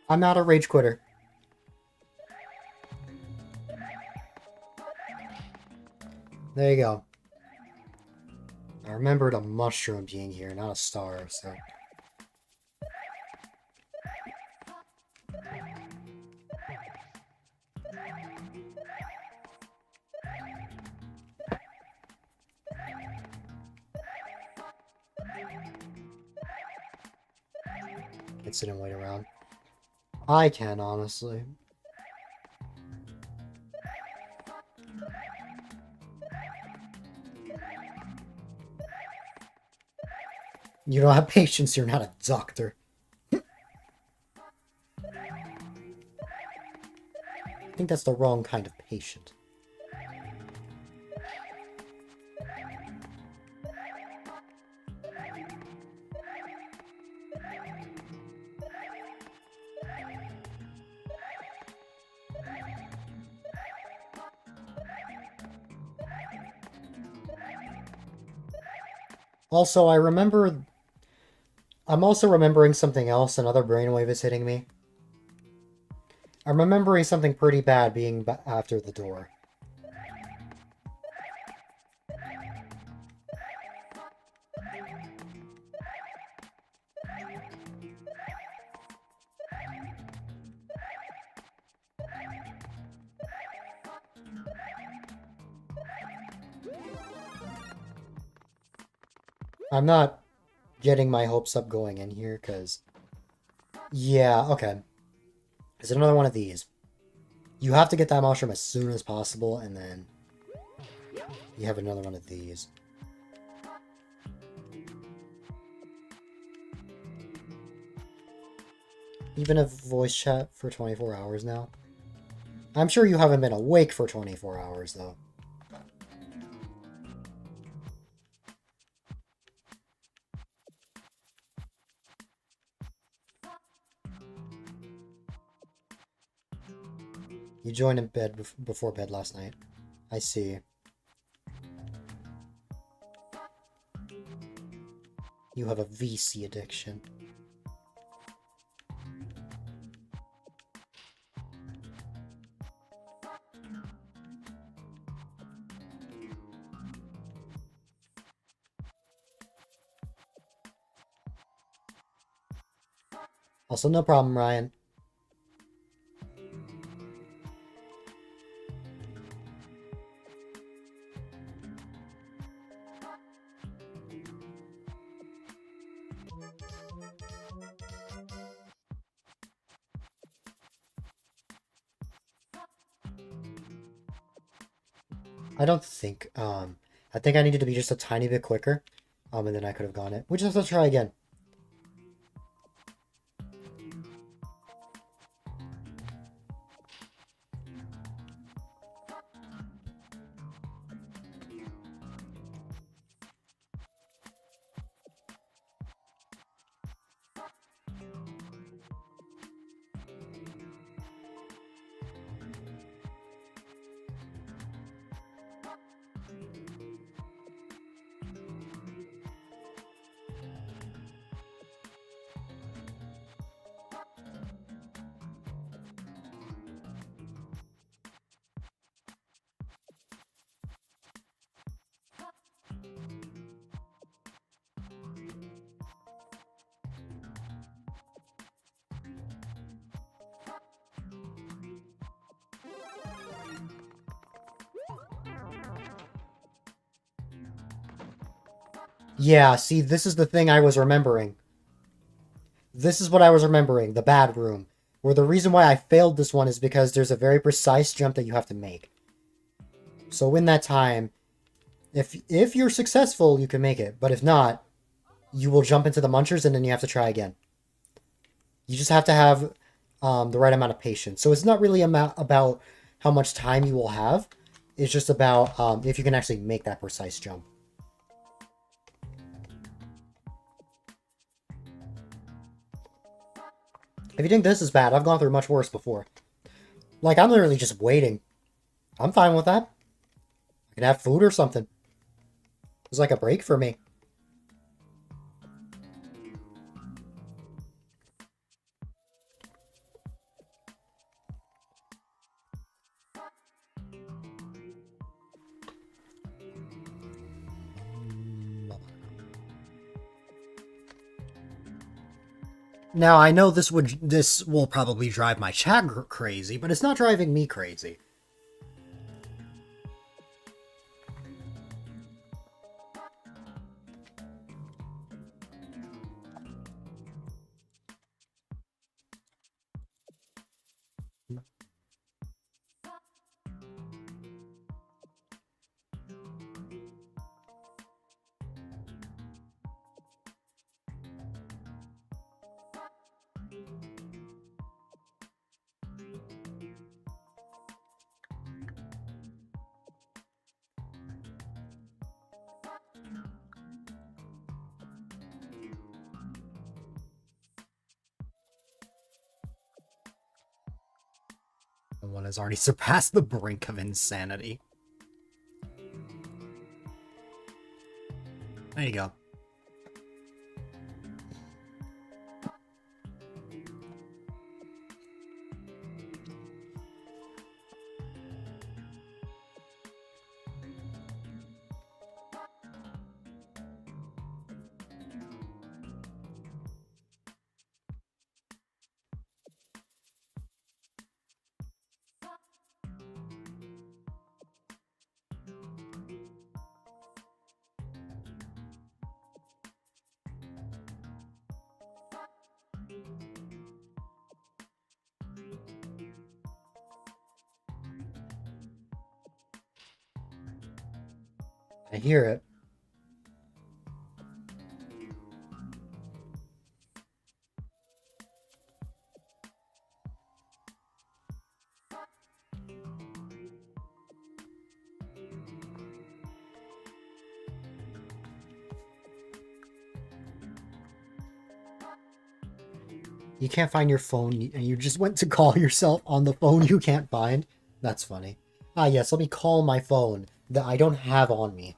I'm not a rage quitter. There you go. I remembered a mushroom being here, not a star, so... Can't sit and wait around. I can, honestly. You don't have patience, you're not a doctor. I think that's the wrong kind of patient. Also, I'm also remembering something else. Another brainwave is hitting me. I'm remembering something pretty bad being after the door. I'm not getting my hopes up going in here, because... Yeah, okay. Is it another one of these? You have to get that mushroom as soon as possible, and then... You have another one of these. Even a voice chat for 24 hours now? I'm sure you haven't been awake for 24 hours, though. You joined in bed before bed last night. I see. You have a VC addiction. Also, no problem, Ryan. I don't think, I think I needed to be just a tiny bit quicker, and then I could have gone it. We just have to try again. Yeah, see, this is the thing I was remembering. This is what I was remembering, the bad room. Where the reason why I failed this one is because there's a very precise jump that you have to make. So in that time, if you're successful, you can make it. But if not, you will jump into the munchers and then you have to try again. You just have to have the right amount of patience. So it's not really about how much time you will have. It's just about if you can actually make that precise jump. If you think this is bad, I've gone through much worse before. Like, I'm literally just waiting. I'm fine with that. I can have food or something. It's like a break for me. Now, I know this will probably drive my chat crazy, but it's not driving me crazy. One has already surpassed the brink of insanity. There you go. I hear it. You can't find your phone, and you just went to call yourself on the phone you can't find? That's funny. Ah, yes, let me call my phone that I don't have on me.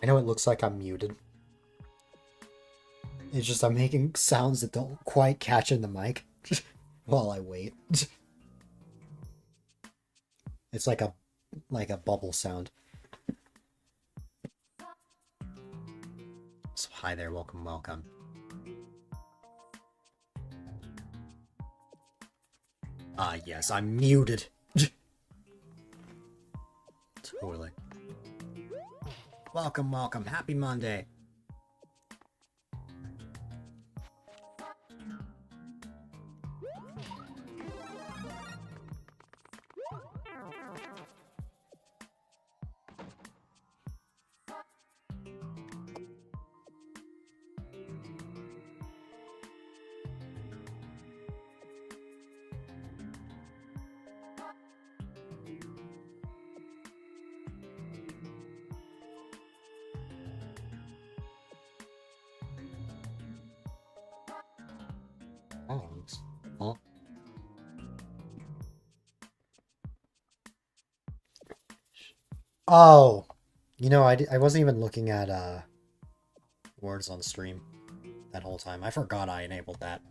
I know it looks like I'm muted. It's just I'm making sounds that don't quite catch in the mic while I wait. It's like a bubble sound. So hi there, welcome. Yes, I'm muted. Totally. Welcome. Happy Monday. Oh. Oh, you know, I wasn't even looking at words on stream that whole time. I forgot I enabled that.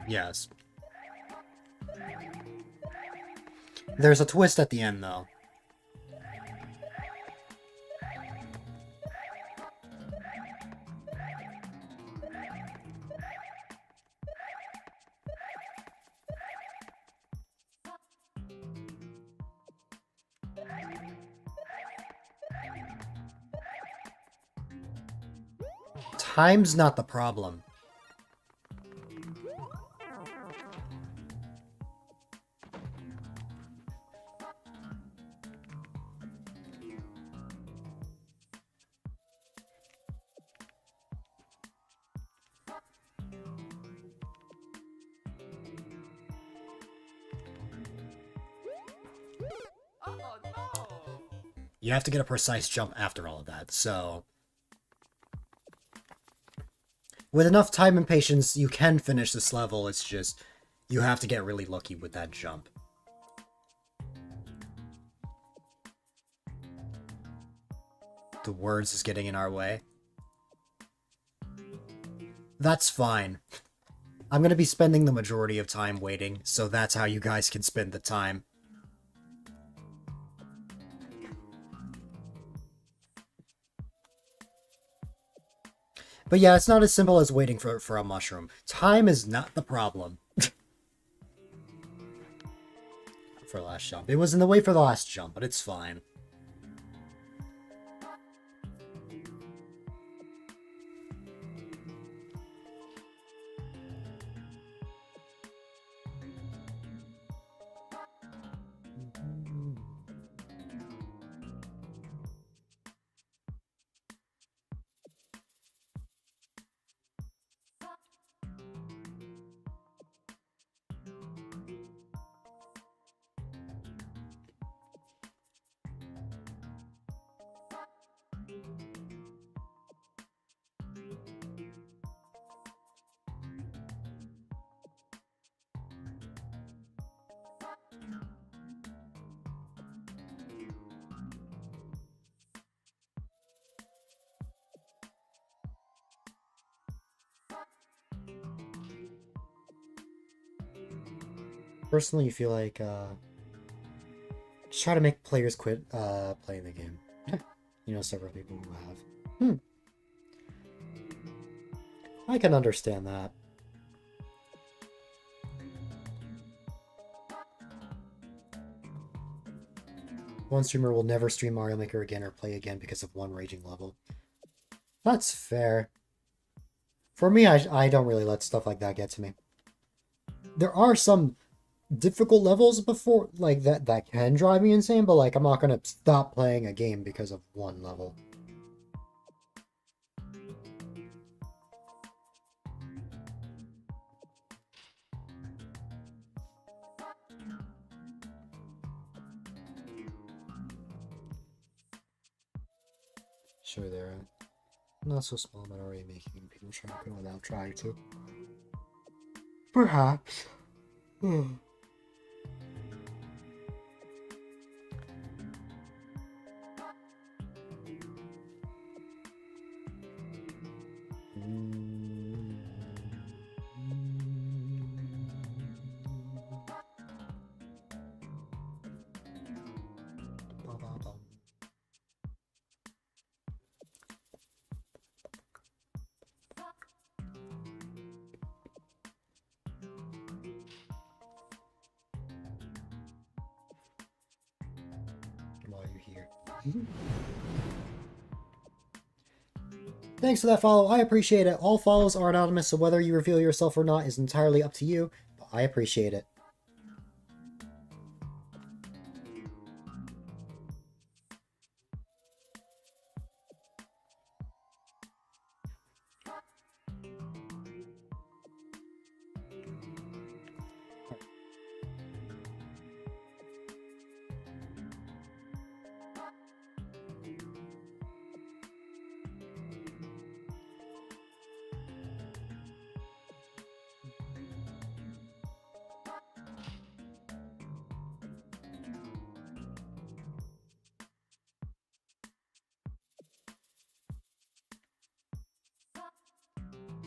Yes. There's a twist at the end, though. Time's not the problem. You have to get a precise jump after all of that, so... With enough time and patience, you can finish this level, it's just... You have to get really lucky with that jump. The words is getting in our way. That's fine. I'm gonna be spending the majority of time waiting, so that's how you guys can spend the time. But yeah, it's not as simple as waiting for a mushroom. Time is not the problem. For the last jump. It was in the way for the last jump, but it's fine. personally feel like just try to make players quit playing the game. You know, several people who have. I can understand that. One streamer will never stream Mario Maker again or play again because of one raging level. That's fair. For me, I don't really let stuff like that get to me. There are some difficult levels before, like, that can drive me insane, but, like, I'm not gonna stop playing a game because of one level. Sure, they're not so small, but already making people sharpen without trying to. Perhaps. While you're here. Thanks for that follow. I appreciate it. All follows are anonymous, so whether you reveal yourself or not is entirely up to you, but I appreciate it.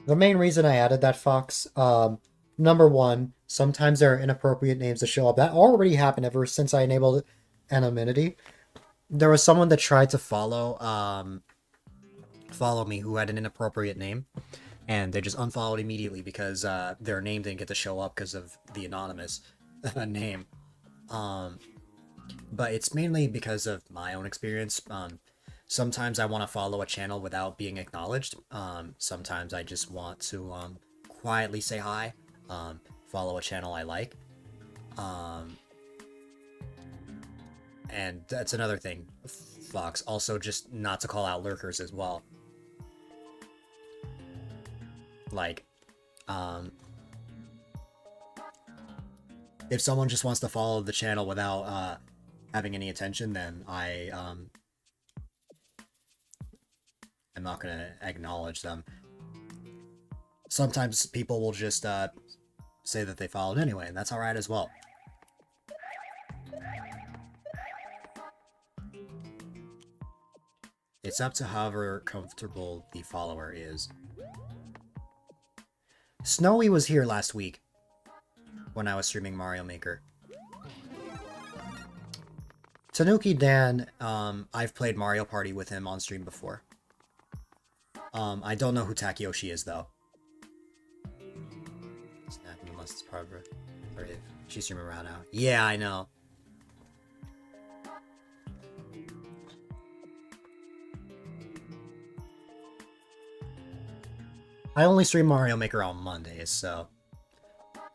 The main reason I added that, Fox, number one, sometimes there are inappropriate names that show up. That already happened ever since I enabled anonymity. There was someone that tried to follow me who had an inappropriate name, and they just unfollowed immediately because their name didn't get to show up because of the anonymous name. But it's mainly because of my own experience. Sometimes I want to follow a channel without being acknowledged. Sometimes I just want to quietly say hi, follow a channel I like. And that's another thing, Fox. Also, just not to call out lurkers as well. Like, if someone just wants to follow the channel without having any attention, then I'm not gonna acknowledge them. Sometimes people will just say that they followed anyway, and that's alright as well. It's up to however comfortable the follower is. Snowy was here last week when I was streaming Mario Maker. Tanuki Dan, I've played Mario Party with him on stream before. I don't know who Takeyoshi is, though. Snapping unless it's part of her. Or if she's streaming around now. Yeah, I know. I only stream Mario Maker on Mondays, so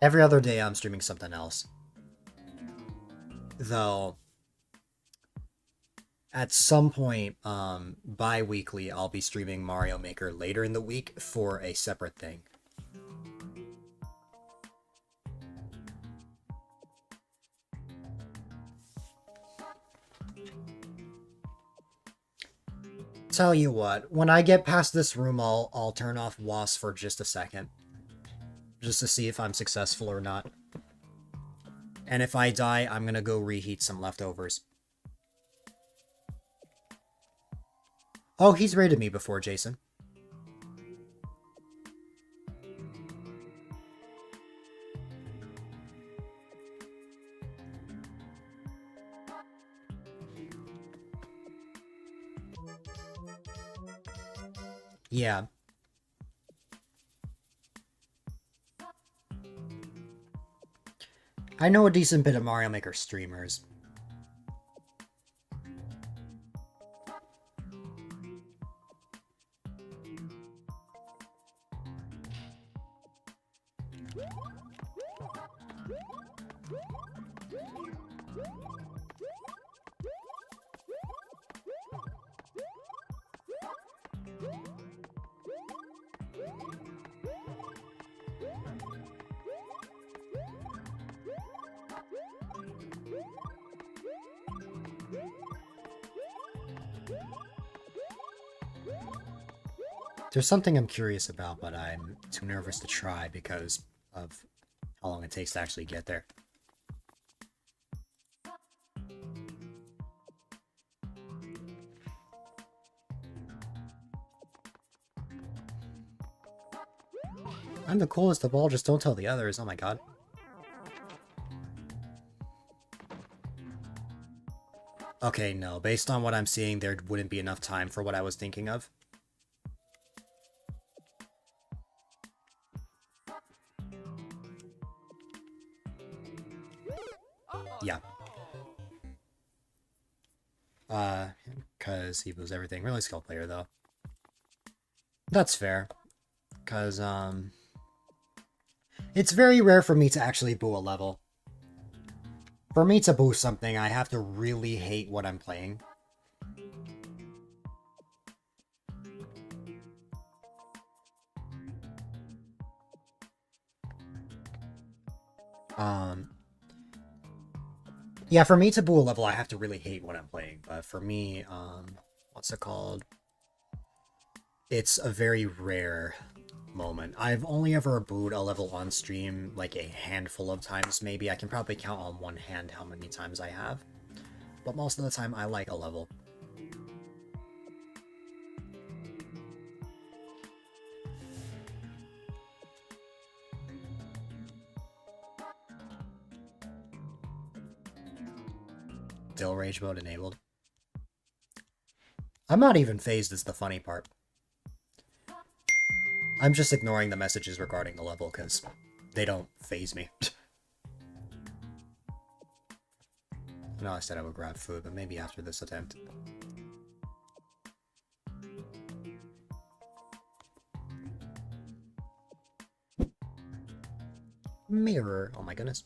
every other day I'm streaming something else. Though, at some point, bi-weekly, I'll be streaming Mario Maker later in the week for a separate thing. Tell you what, when I get past this room, I'll turn off WAS for just a second. Just to see if I'm successful or not. And if I die, I'm gonna go reheat some leftovers. Oh, he's raided me before, Jason. Yeah. I know a decent bit of Mario Maker streamers. There's something I'm curious about, but I'm too nervous to try because of how long it takes to actually get there. I'm the coolest of all, just don't tell the others. Oh my god. Okay, no. Based on what I'm seeing, there wouldn't be enough time for what I was thinking of. Yeah. Because he was everything. Really skilled player, though. That's fair. Because, it's very rare for me to actually boo a level. For me to boo something, I have to really hate what I'm playing. Yeah, for me to boo a level, I have to really hate what I'm playing. But for me, what's it called? It's a very rare moment. I've only ever booed a level on stream like a handful of times, maybe. I can probably count on one hand how many times I have. But most of the time, I like a level. Still rage mode enabled. I'm not even phased is the funny part. I'm just ignoring the messages regarding the level because they don't phase me. No, I said I would grab food, but maybe after this attempt. Mirror. Oh my goodness.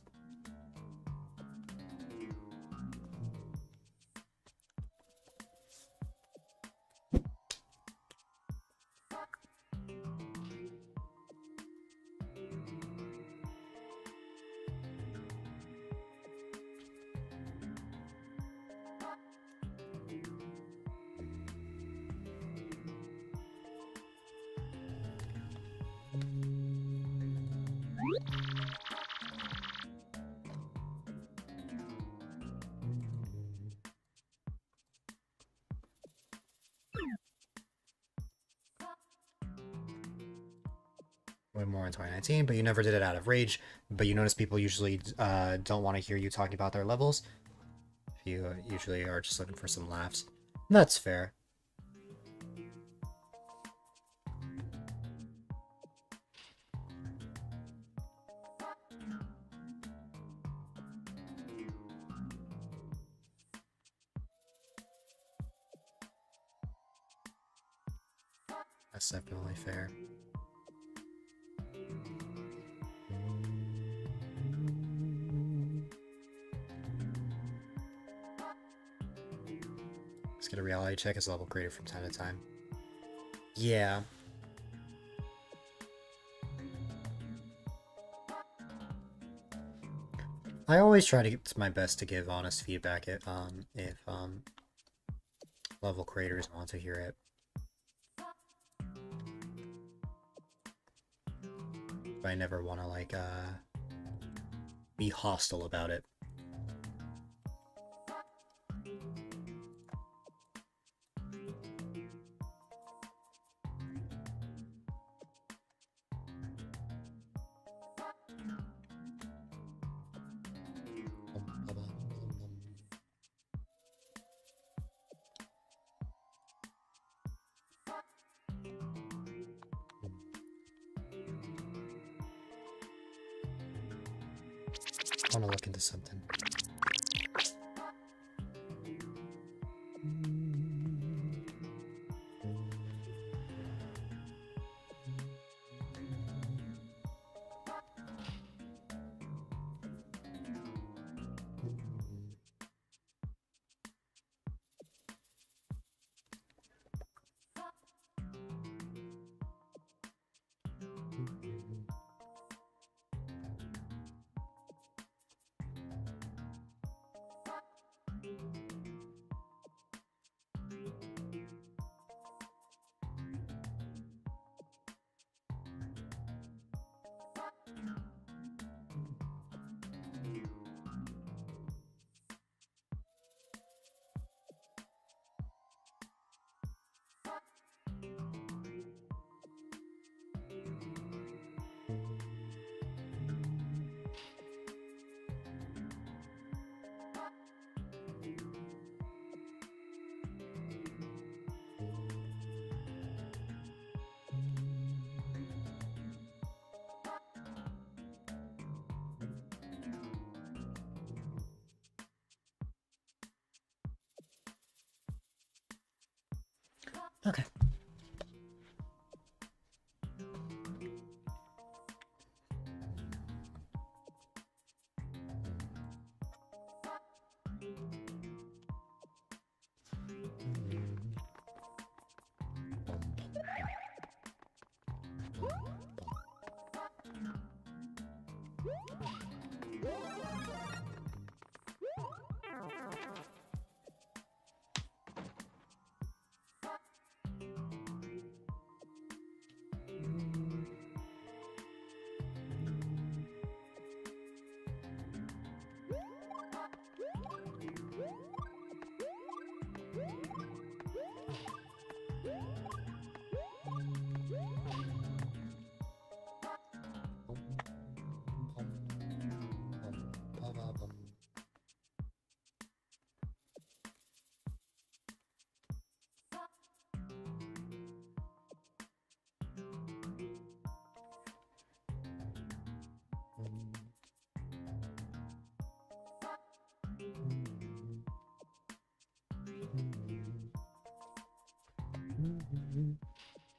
Way more in 2019, but you never did it out of rage. But you notice people usually don't want to hear you talking about their levels. You usually are just looking for some laughs. That's fair. That's definitely fair. Let's get a reality check as level creator from time to time. Yeah. I always try to get my best to give honest feedback if level creators want to hear it. But I never want to like be hostile about it. want to look into something. Okay.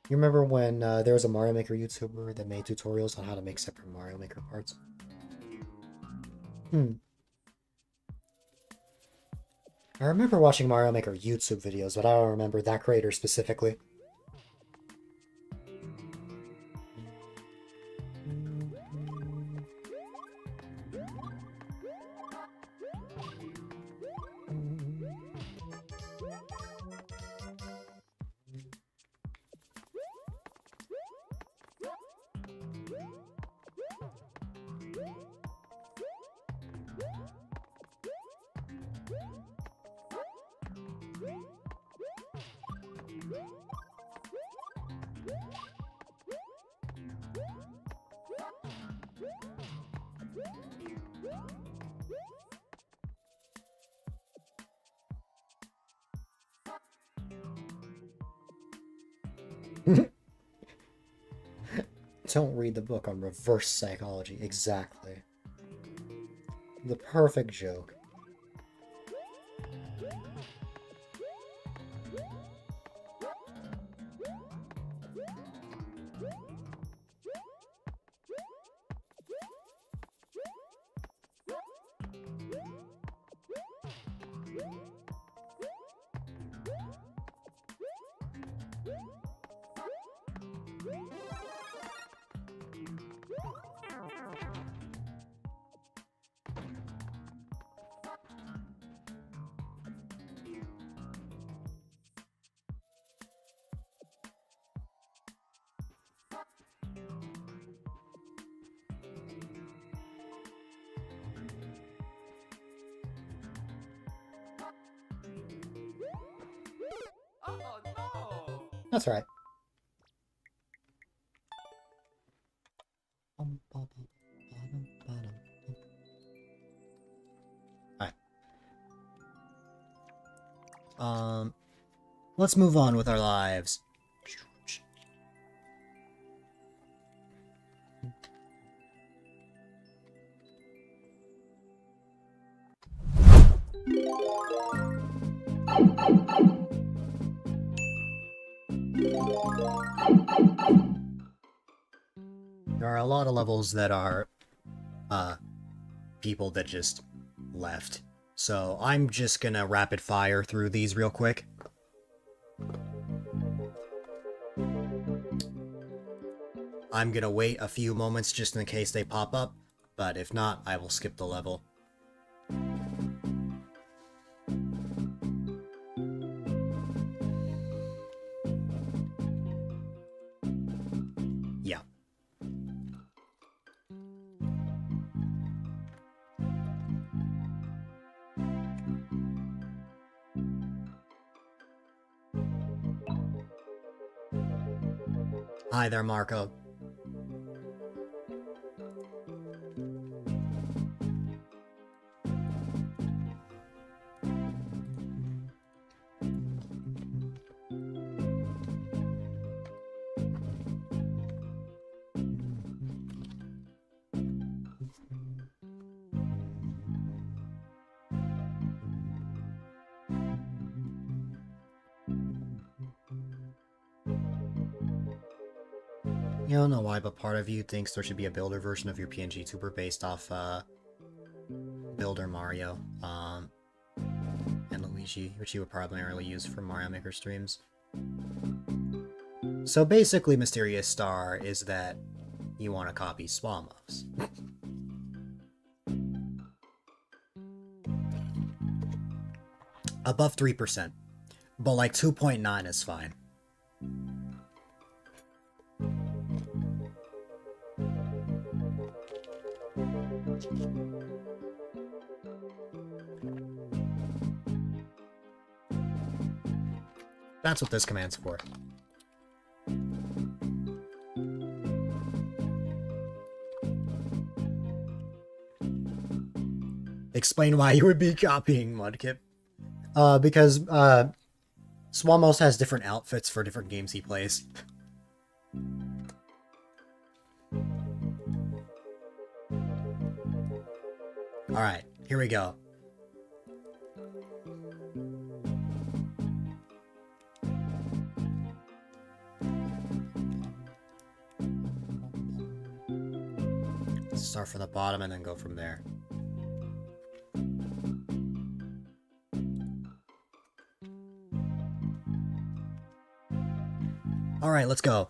You remember when there was a Mario Maker YouTuber that made tutorials on how to make separate Mario Maker parts? I remember watching Mario Maker YouTube videos, but I don't remember that creator specifically. Don't read the book on reverse psychology. Exactly. The perfect joke. That's right. Alright. Let's move on with our lives. There are a lot of levels that are, people that just left. So I'm just gonna rapid fire through these real quick. I'm gonna wait a few moments just in case they pop up, but if not, I will skip the level. Yeah. Hi there, Marco. You don't know why, but part of you thinks there should be a builder version of your PNG tuber based off, Builder Mario, and Luigi, which you would primarily use for Mario Maker streams. So basically, Mysterious Star is that you want to copy Swamos. Above 3%, but like 2.9 is fine. That's what this command's for. Explain why you would be copying Mudkip. Because, Swamos has different outfits for different games he plays. Alright, here we go. Start from the bottom and then go from there. Alright, let's go.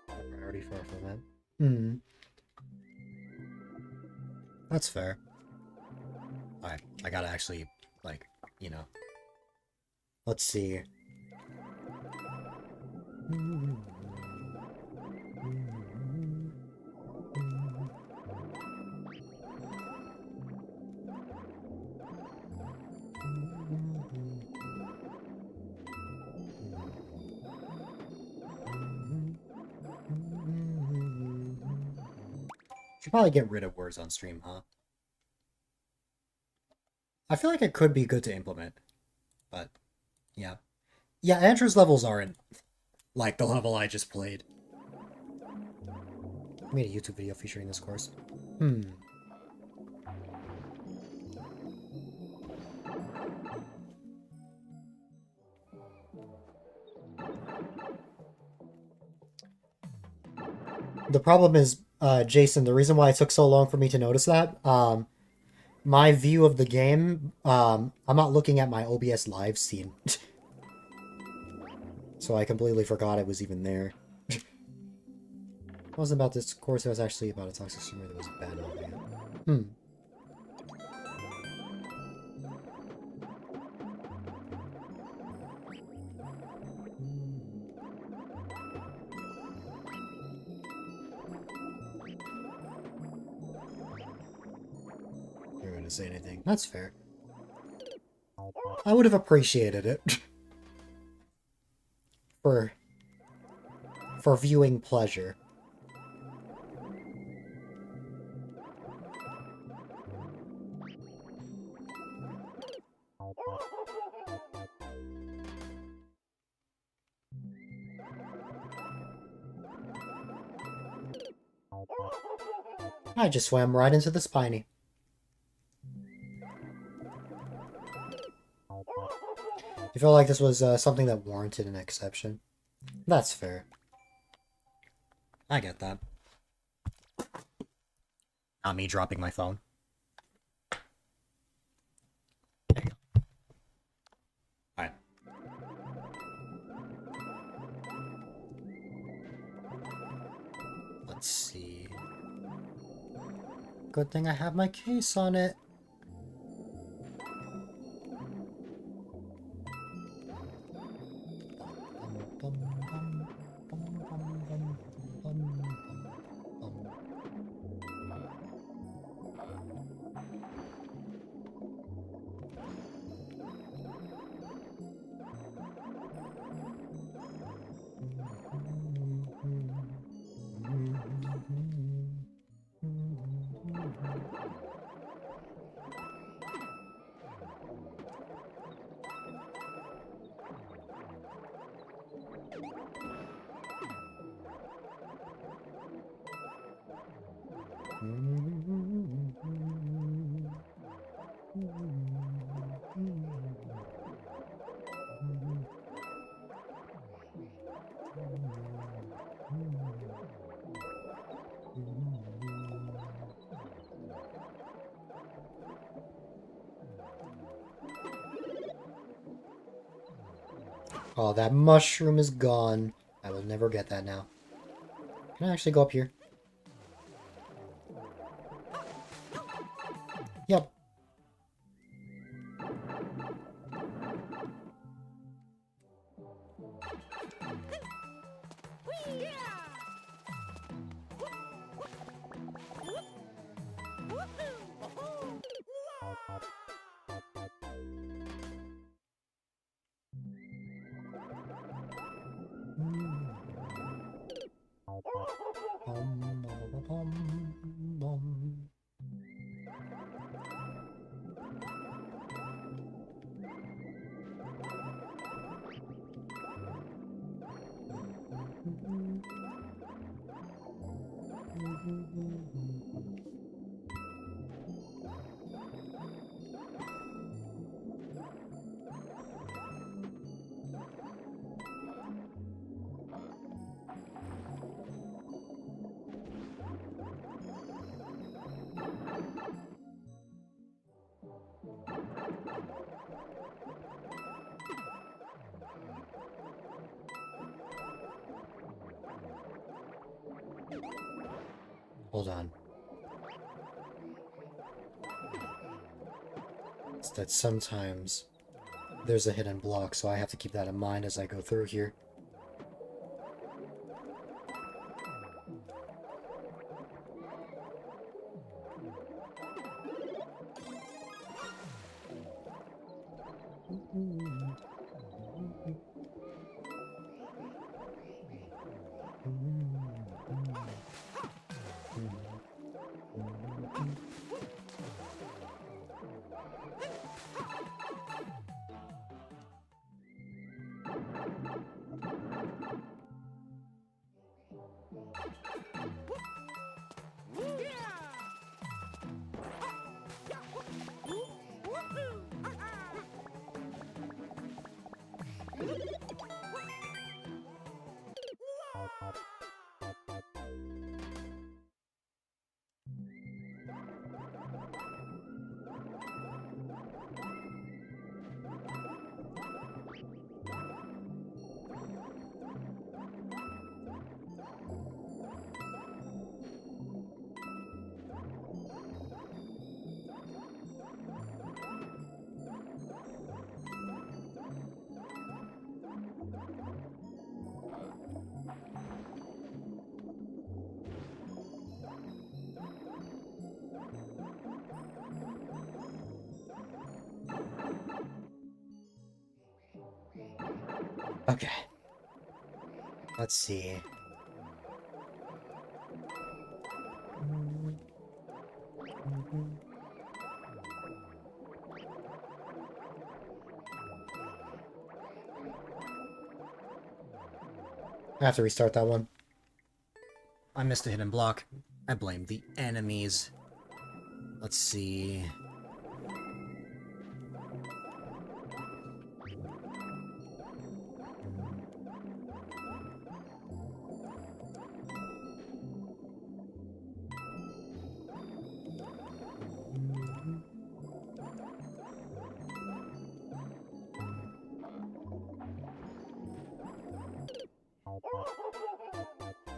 I already fell for that. That's fair. Alright, I gotta actually, like, you know. Let's see. Should probably get rid of words on stream, huh? I feel like it could be good to implement, but yeah. Yeah, Andrew's levels aren't like the level I just played. I made a YouTube video featuring this course. The problem is, Jason, the reason why it took so long for me to notice that, my view of the game, I'm not looking at my OBS live scene. So I completely forgot it was even there. It wasn't about this course, it was actually about a toxic streamer that was bad on it. You're gonna say anything. That's fair. I would have appreciated it. For viewing pleasure. I just swam right into the spiny. You felt like this was something that warranted an exception. That's fair. I get that. Not me dropping my phone. There you go. Alright. Let's see. Good thing I have my case on it. Oh, that mushroom is gone. I will never get that now. Can I actually go up here? Yep. Hold on. It's that sometimes there's a hidden block, so I have to keep that in mind as I go through here. Okay. Let's see. I have to restart that one. I missed a hidden block. I blame the enemies. Let's see.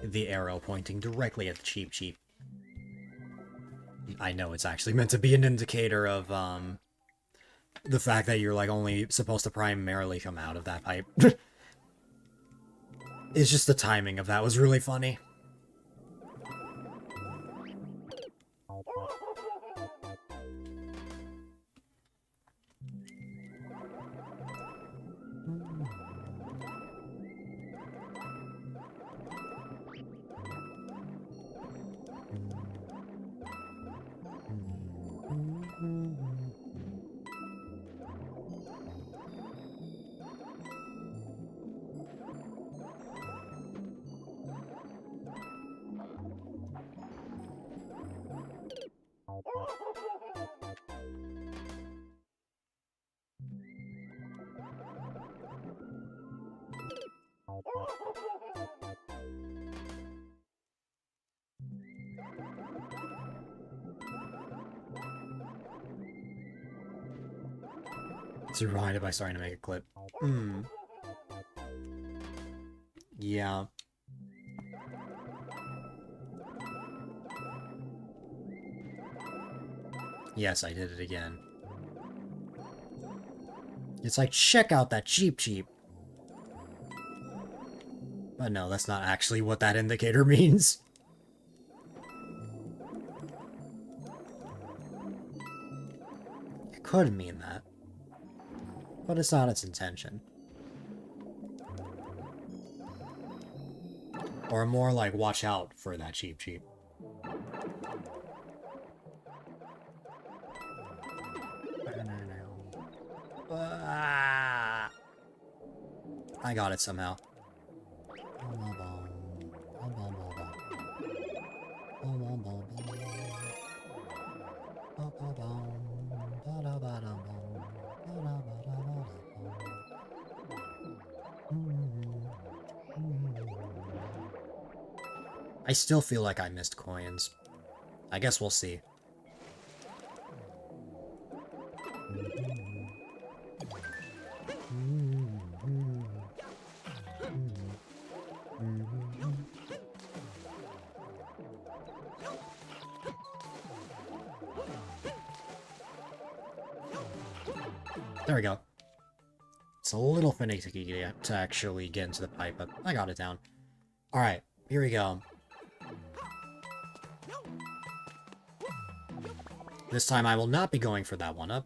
The arrow pointing directly at the Cheep Cheep. I know it's actually meant to be an indicator of, the fact that you're, like, only supposed to primarily come out of that pipe. It's just the timing of that was really funny. It's reminded by starting to make a clip. Yeah. Yes, I did it again. It's like, check out that Cheep Cheep. But no, that's not actually what that indicator means. It could mean that. But it's not its intention. Or more like, watch out for that Cheep Cheep. I got it somehow. I still feel like I missed coins. I guess we'll see. There we go. It's a little finicky to actually get into the pipe, but I got it down. Alright, here we go. This time I will not be going for that one-up.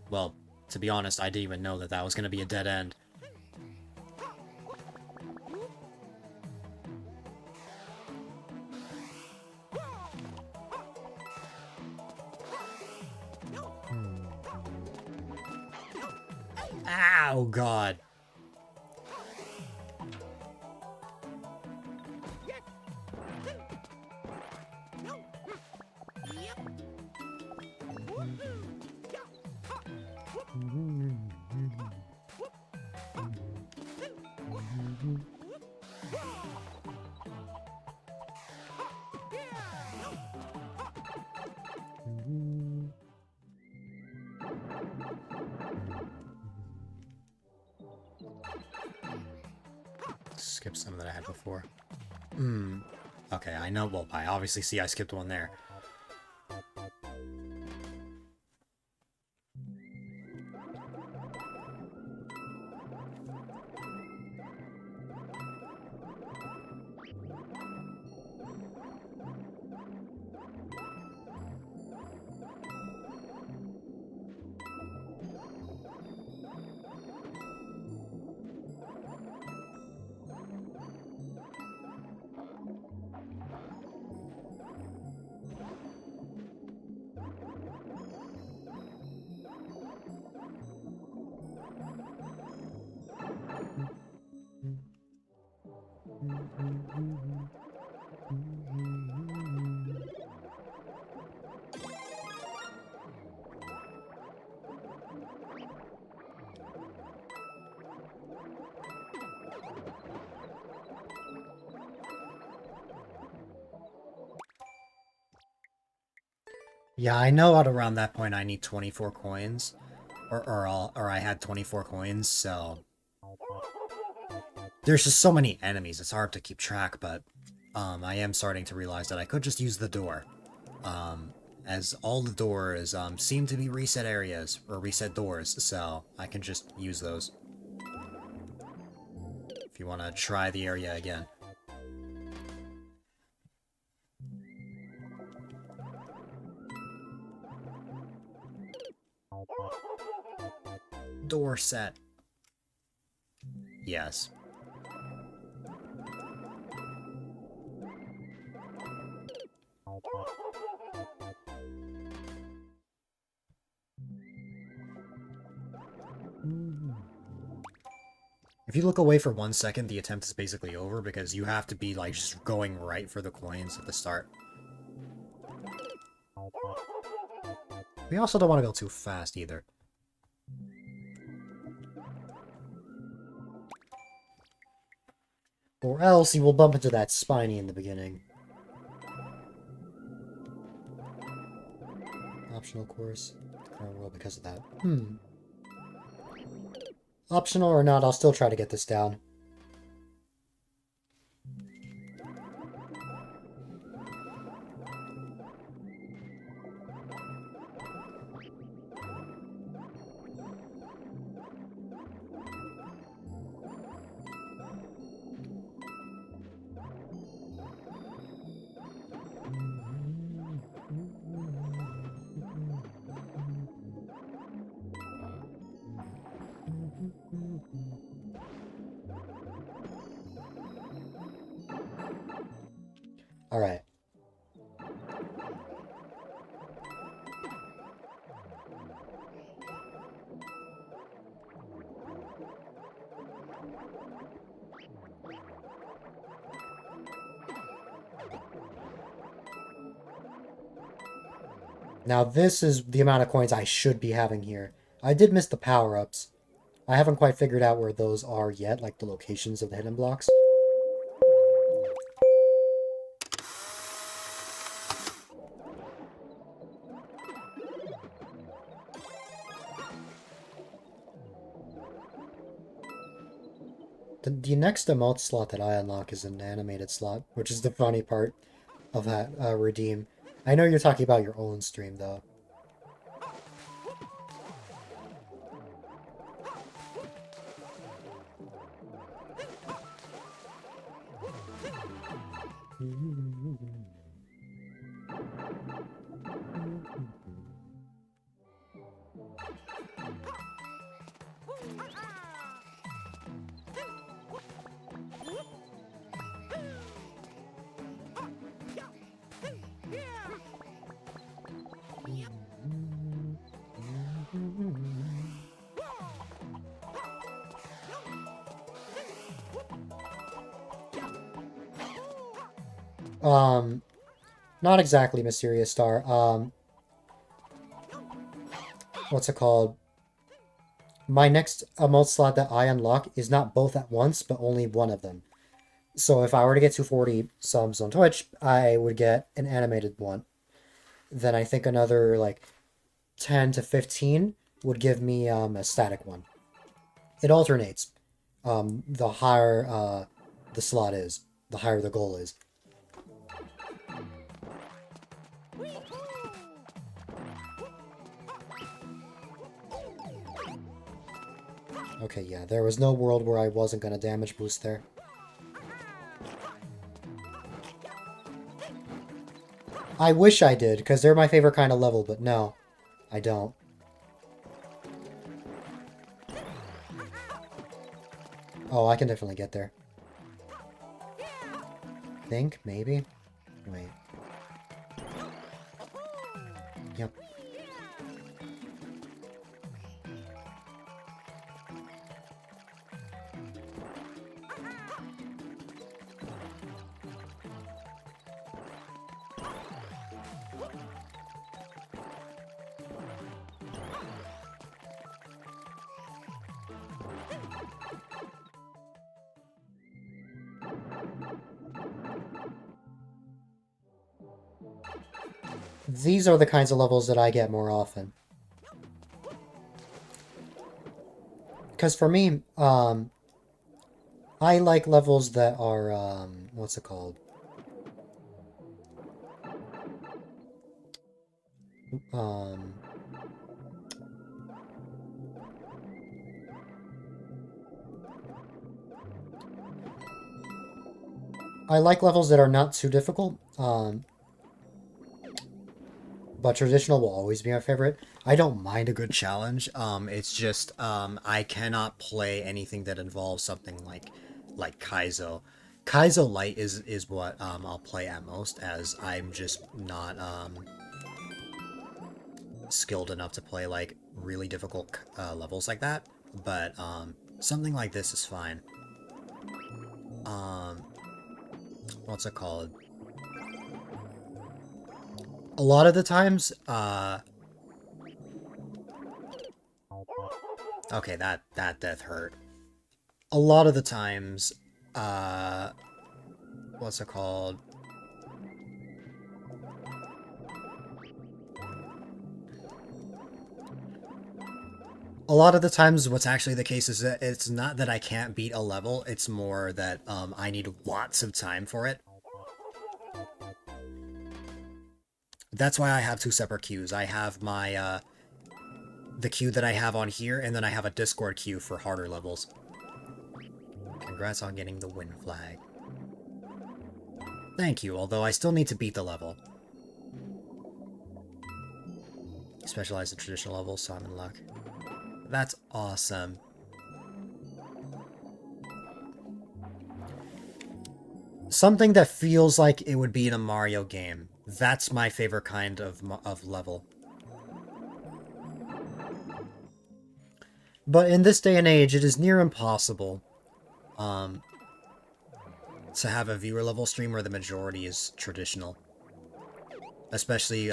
Well, to be honest, I didn't even know that that was going to be a dead end. Oh, God. Skip some that I had before. Okay, I know. Well, I obviously see I skipped one there. Yeah, I know at around that point I need 24 coins. Or I had 24 coins, so... There's just so many enemies, it's hard to keep track, but... I am starting to realize that I could just use the door. As all the doors, seem to be reset areas, or reset doors, so I can just use those. If you want to try the area again. Door set. Yes. If you look away for 1 second, the attempt is basically over because you have to be like just going right for the coins at the start. We also don't want to go too fast either. Or else you will bump into that spiny in the beginning. Optional course. Current world because of that. Optional or not, I'll still try to get this down. Alright. Now this is the amount of coins I should be having here. I did miss the power-ups. I haven't quite figured out where those are yet, like the locations of the hidden blocks. The next emote slot that I unlock is an animated slot, which is the funny part of that redeem. I know you're talking about your own stream, though. Not exactly Mysterious Star. What's it called? My next emote slot that I unlock is not both at once, but only one of them. So if I were to get 240 subs on Twitch, I would get an animated one. Then I think another, like, 10 to 15 would give me a static one. It alternates. The higher the slot is, the higher the goal is. Okay, yeah, there was no world where I wasn't gonna damage boost there. I wish I did, because they're my favorite kind of level, but no, I don't. Oh, I can definitely get there. Think, maybe? Wait. Yep. These are the kinds of levels that I get more often. Because for me, I like levels that are, what's it called? Um, I like levels that are not too difficult, but traditional will always be my favorite. I don't mind a good challenge. It's just, I cannot play anything that involves something like Kaizo. Kaizo Light is what, I'll play at most, as I'm just not, skilled enough to play, like, really difficult, levels like that. But, something like this is fine. Um, what's it called? A lot of the times, okay, that death hurt. A lot of the times, uh, what's it called? A lot of the times, what's actually the case is that it's not that I can't beat a level, it's more that, I need lots of time for it. That's why I have two separate queues. I have my, the queue that I have on here, and then I have a Discord queue for harder levels. Congrats on getting the win flag. Thank you, although I still need to beat the level. Specialize in traditional levels, so I'm in luck. That's awesome. Something that feels like it would be in a Mario game. That's my favorite kind of level. But in this day and age, it is near impossible to have a viewer level stream where the majority is traditional. Especially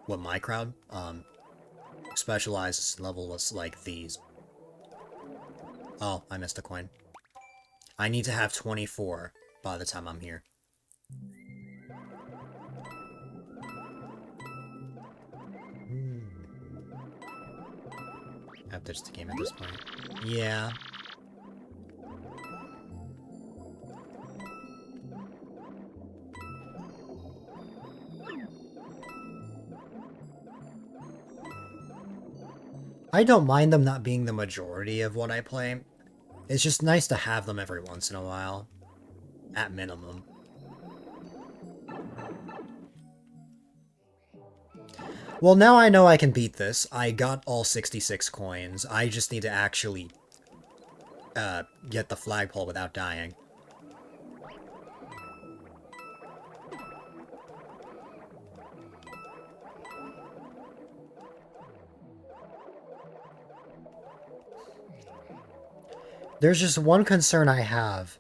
with my crowd. Specializes levels like these. Oh, I missed a coin. I need to have 24 by the time I'm here. I have to just the game at this point. Yeah. I don't mind them not being the majority of what I play. It's just nice to have them every once in a while. At minimum. Well, now I know I can beat this. I got all 66 coins. I just need to actually get the flagpole without dying. There's just one concern I have.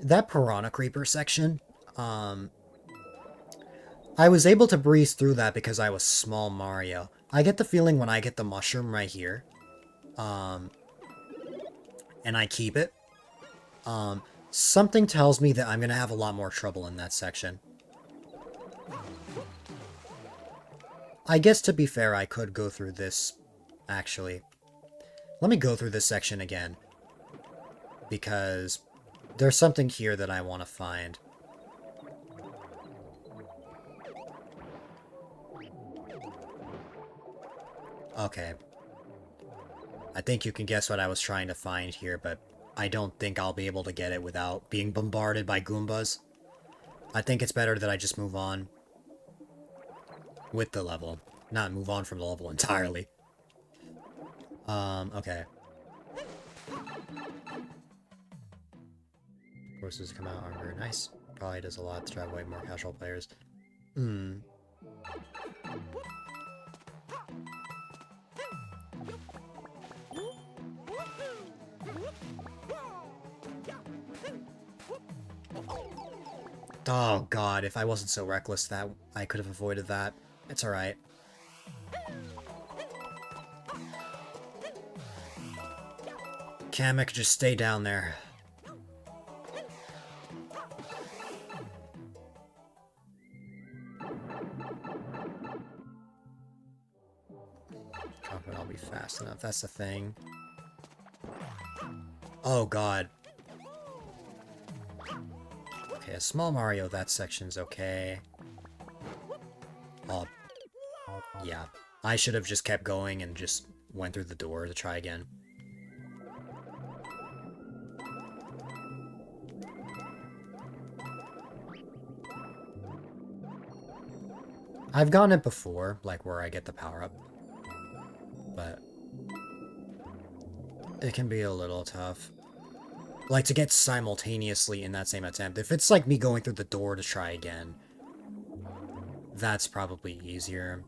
That Piranha Creeper section, I was able to breeze through that because I was small Mario. I get the feeling when I get the mushroom right here, and I keep it, something tells me that I'm gonna have a lot more trouble in that section. I guess to be fair, I could go through this, actually. Let me go through this section again, because there's something here that I want to find. Okay. I think you can guess what I was trying to find here, but I don't think I'll be able to get it without being bombarded by Goombas. I think it's better that I just move on with the level. Not move on from the level entirely. Okay. Courses come out are very nice. Probably does a lot to drive away more casual players. Oh god, if I wasn't so reckless that I could have avoided that. It's alright. Kamek, just stay down there. Confident I'll be fast enough. That's the thing. Oh god. Okay, a small Mario, that section's okay. Oh, yeah. I should have just kept going and just went through the door to try again. I've gotten it before, like where I get the power-up. But it can be a little tough. Like, to get simultaneously in that same attempt. If it's like me going through the door to try again, that's probably easier.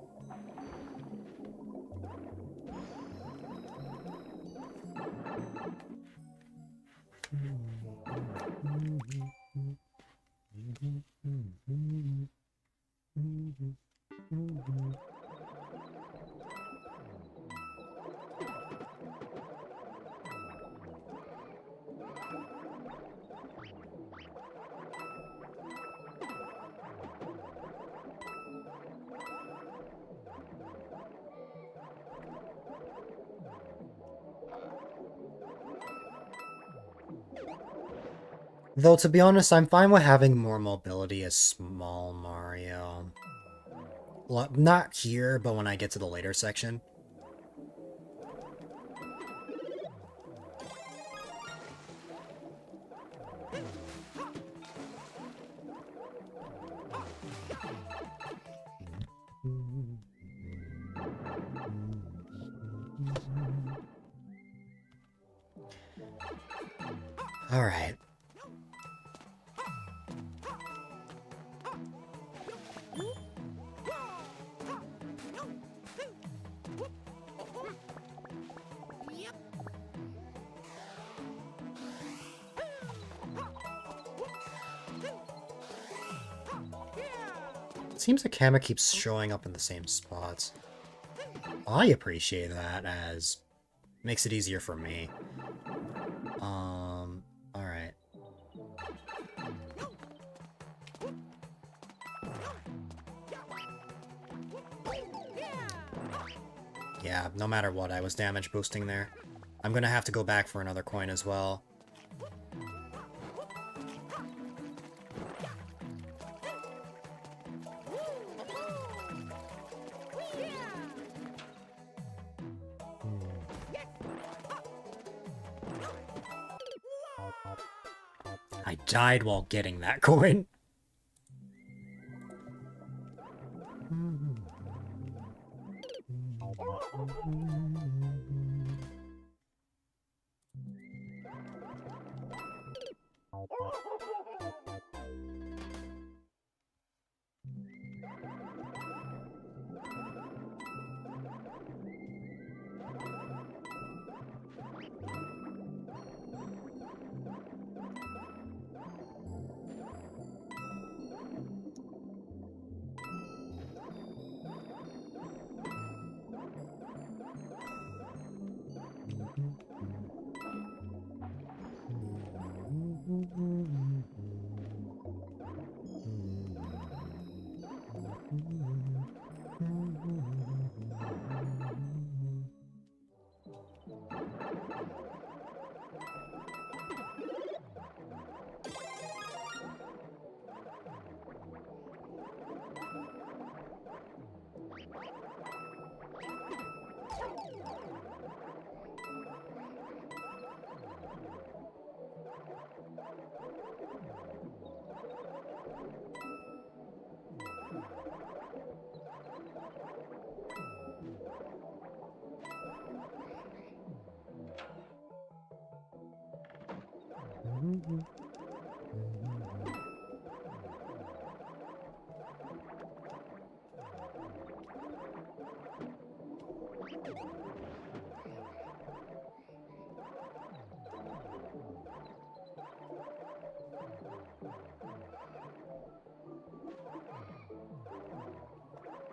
Though, to be honest, I'm fine with having more mobility as small Mario. Well, not here, but when I get to the later section. Alright. It seems the camera keeps showing up in the same spots. I appreciate that, as makes it easier for me. Alright. Yeah, no matter what, I was damage boosting there. I'm gonna have to go back for another coin as well. I died while getting that coin.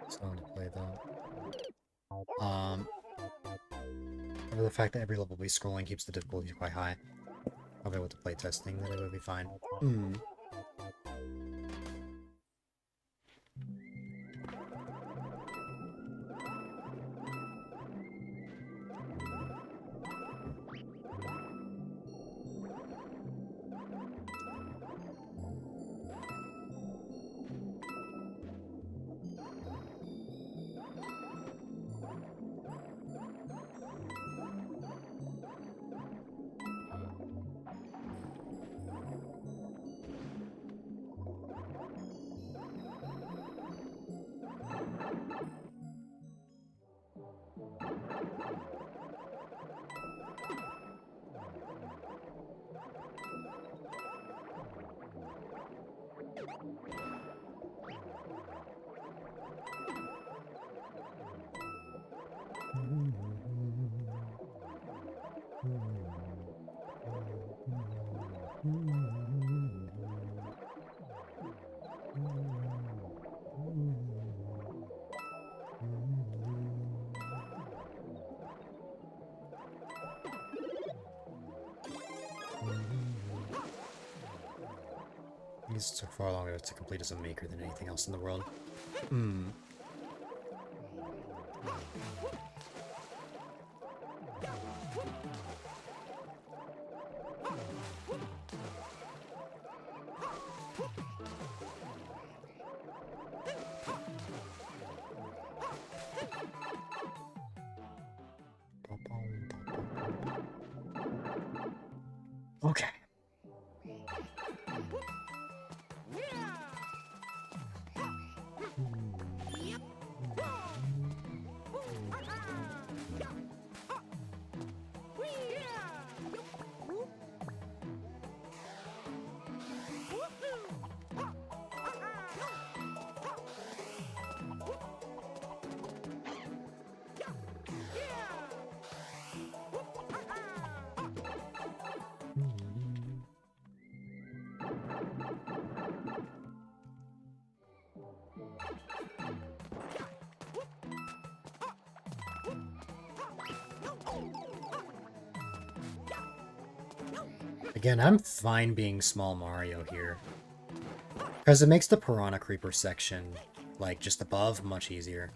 Someone to play though. Over the fact that every level will be scrolling keeps the difficulty quite high. Okay, with the playtest thing, that it would be fine. This took far longer to complete as a maker than anything else in the world. Hmm. Okay. Again, I'm fine being small Mario here. Because it makes the Piranha Creeper section, like, just above, much easier.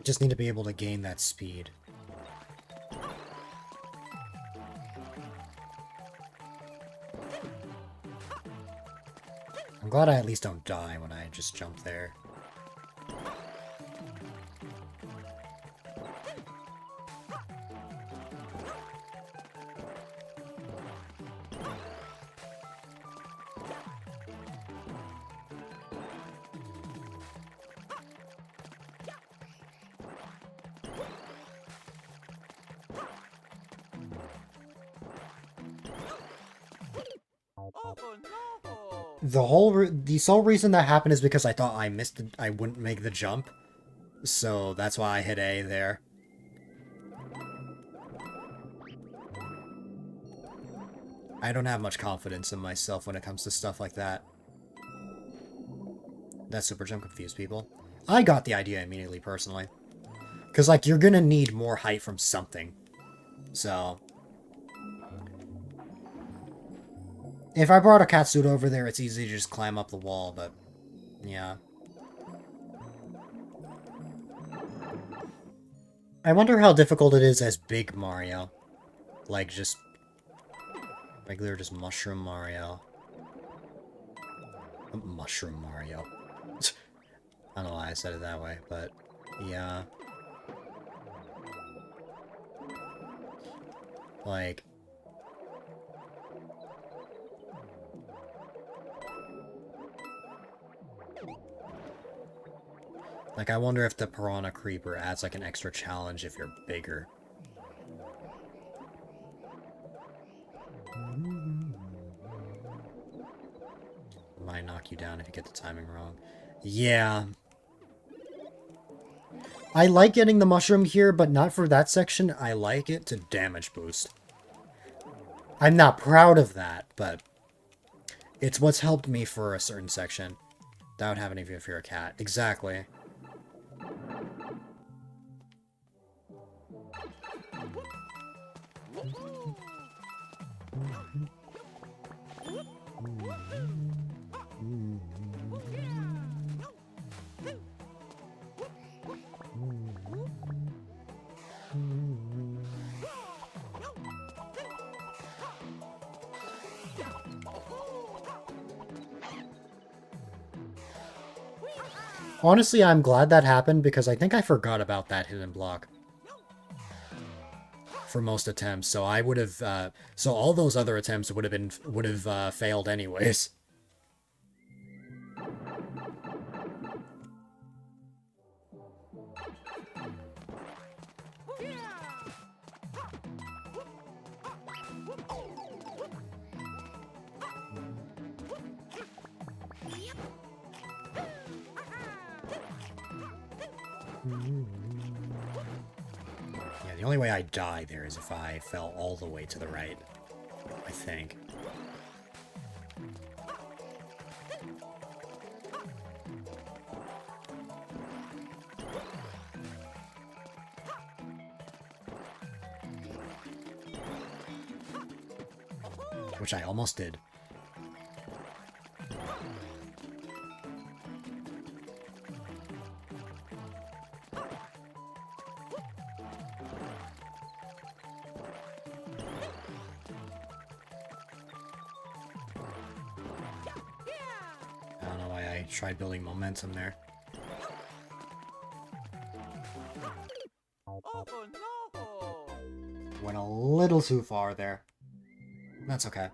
Just need to be able to gain that speed. I'm glad I at least don't die when I just jump there. The sole reason that happened is because I thought I wouldn't make the jump. So that's why I hit A there. I don't have much confidence in myself when it comes to stuff like that. That super jump confused people. I got the idea immediately, personally. Because, like, you're gonna need more height from something. So... if I brought a catsuit over there, it's easy to just climb up the wall, but... yeah. I wonder how difficult it is as Big Mario. Like, just... regular, just Mushroom Mario. Mushroom Mario. I don't know why I said it that way, but... yeah. Like... like, I wonder if the Piranha Creeper adds, like, an extra challenge if you're bigger. Might knock you down if you get the timing wrong. Yeah. I like getting the mushroom here, but not for that section. I like it to damage boost. I'm not proud of that, but it's what's helped me for a certain section. That would happen if you're a cat. Exactly. Honestly, I'm glad that happened because I think I forgot about that hidden block for most attempts. So I would have, so all those other attempts would have failed anyways. Yeah, the only way I die there is if I fell all the way to the right, I think. Which I almost did. I don't know why I tried building momentum there. Went a little too far there. That's okay.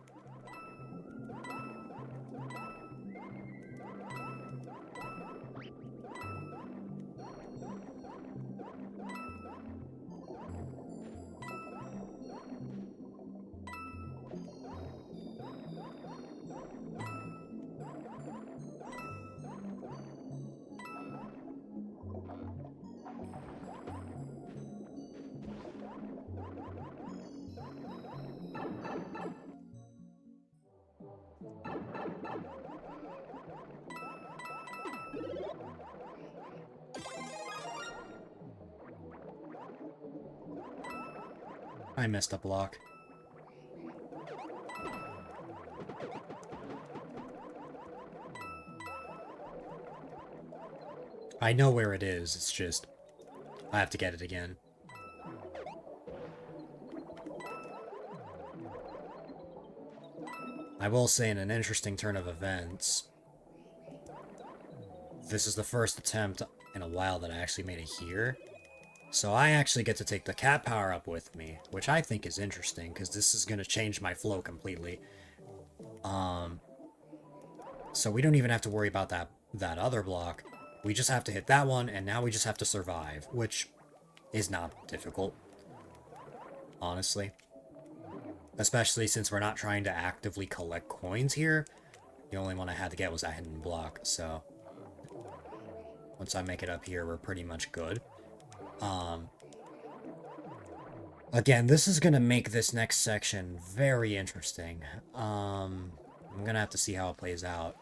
I missed a block. I know where it is, it's just I have to get it again. I will say, in an interesting turn of events, this is the first attempt in a while that I actually made it here. So I actually get to take the cat power-up with me, which I think is interesting, because this is going to change my flow completely. So we don't even have to worry about that other block. We just have to hit that one, and now we just have to survive, which is not difficult, honestly. Especially since we're not trying to actively collect coins here. The only one I had to get was that hidden block, so once I make it up here, we're pretty much good. Again, this is gonna make this next section very interesting. I'm gonna have to see how it plays out.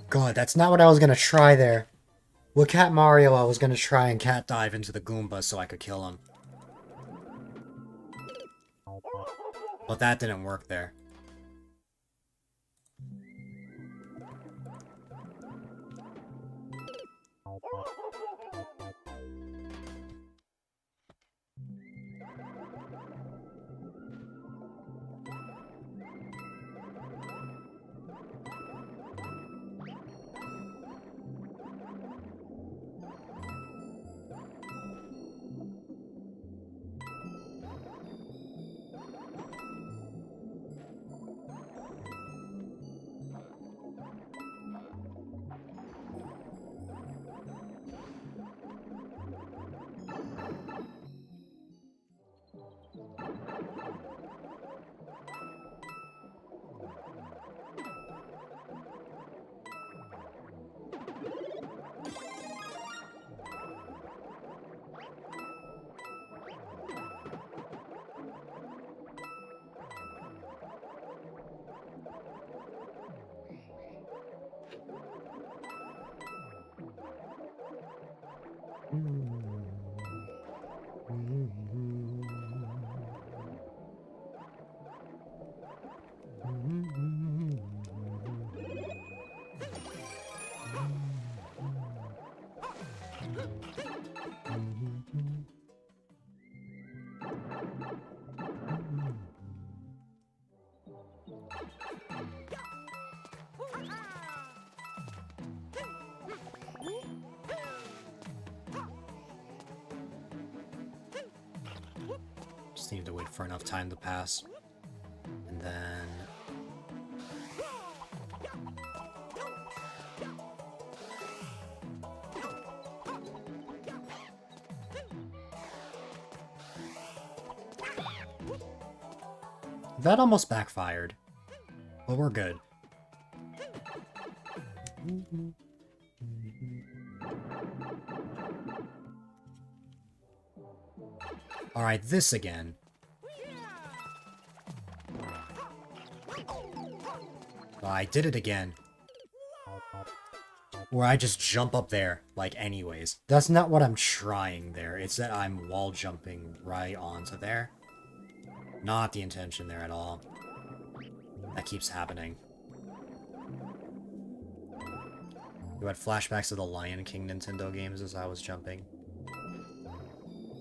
God, that's not what I was gonna try there. With Cat Mario, I was gonna try and cat dive into the Goomba so I could kill him. But that didn't work there. Just need to wait for enough time to pass. And then... that almost backfired. But we're good. Alright, this again. I did it again. Where I just jump up there, like anyways. That's not what I'm trying there. It's that I'm wall jumping right onto there. Not the intention there at all. That keeps happening. You had flashbacks of the Lion King Nintendo games as I was jumping.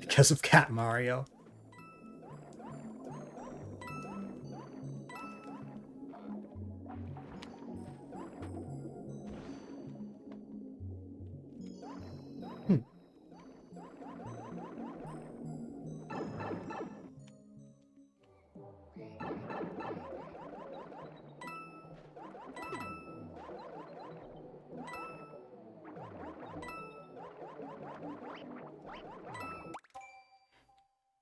Because of Cat Mario.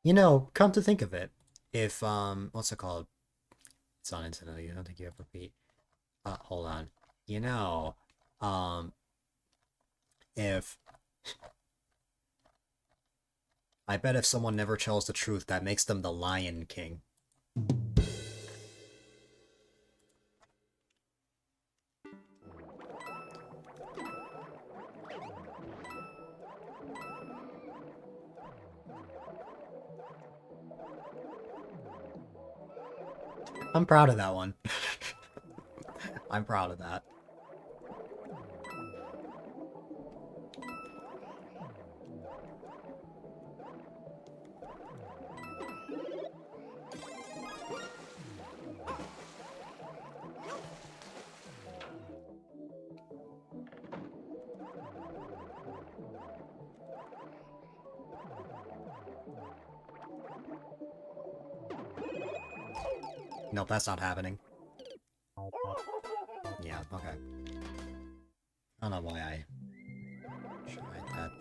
You know, come to think of it, if, what's it called? It's on Nintendo, I don't think you ever beat. Hold on. You know, if... I bet if someone never tells the truth, that makes them the Lion King. I'm proud of that one. I'm proud of that. Nope, that's not happening. Yeah, okay. I don't know why I tried that.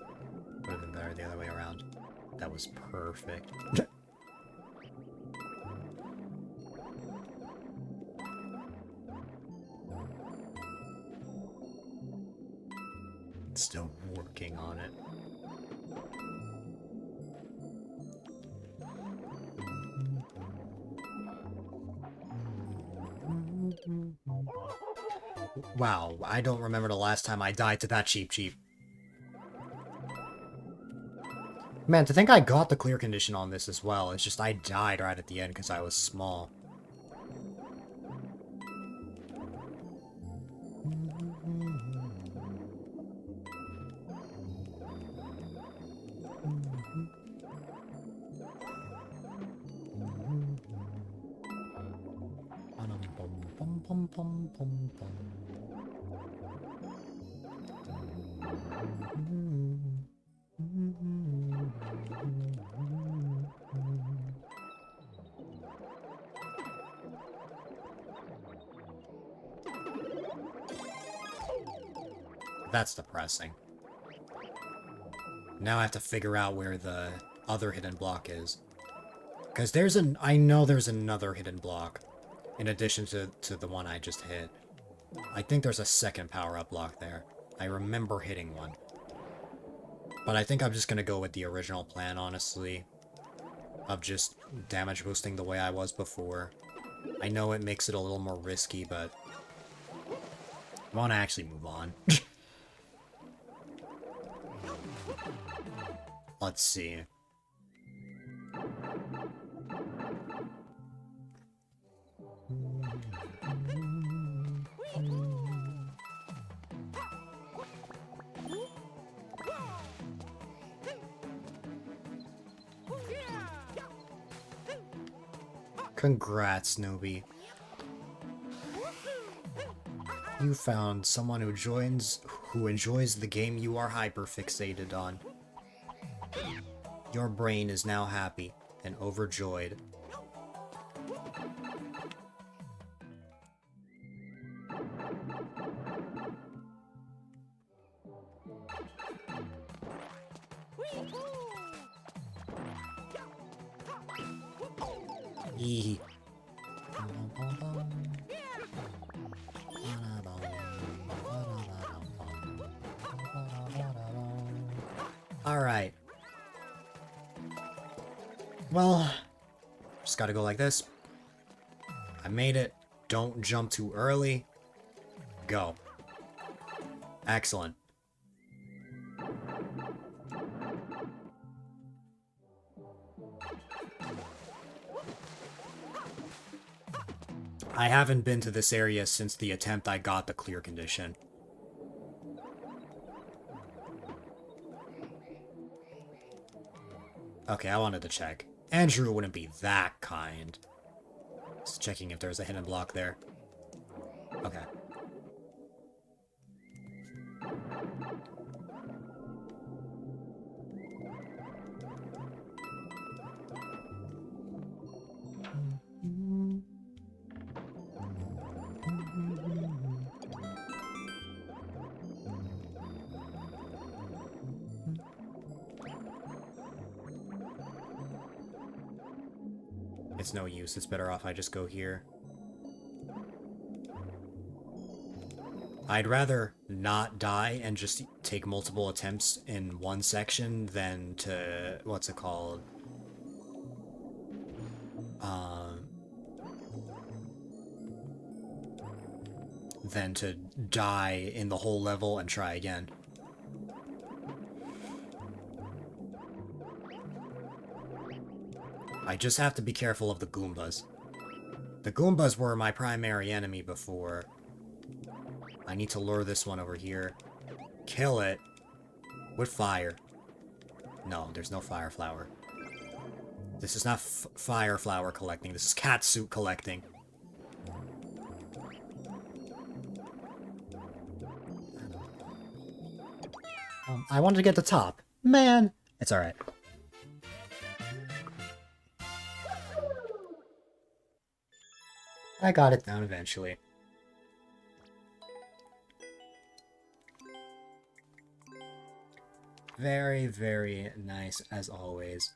Would have been better the other way around. That was perfect. Still working on it. Wow, I don't remember the last time I died to that cheap. Man, to think I got the clear condition on this as well, it's just I died right at the end because I was small. That's depressing. Now I have to figure out where the other hidden block is. Because I know there's another hidden block. In addition to the one I just hit. I think there's a second power-up block there. I remember hitting one. But I think I'm just gonna go with the original plan, honestly. Of just damage boosting the way I was before. I know it makes it a little more risky, but... I want to actually move on. Let's see. Congrats, newbie. You found someone who enjoys the game you are hyperfixated on. Your brain is now happy and overjoyed. Yee. Alright. Well, just gotta go like this. I made it. Don't jump too early. Go. Excellent. I haven't been to this area since the attempt I got the clear condition. Okay, I wanted to check. Andrew wouldn't be that kind. Just checking if there's a hidden block there. Okay. It's no use, it's better off I just go here. I'd rather not die and just take multiple attempts in one section than to, what's it called? Than to die in the whole level and try again. I just have to be careful of the Goombas. The Goombas were my primary enemy before. I need to lure this one over here. Kill it. With fire. No, there's no fire flower. This is not fire flower collecting. This is cat suit collecting. I wanted to get the top. Man! It's alright. I got it down eventually. Very, very nice as always.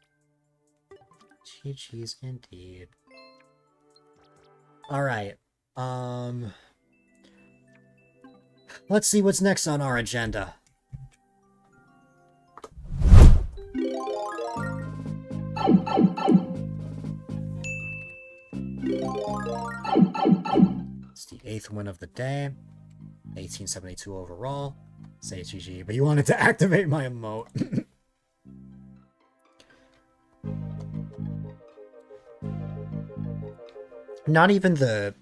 GG's indeed. Alright. Let's see what's next on our agenda. It's the 8th win of the day. 1872 overall. Say GG, but you wanted to activate my emote. Not even the...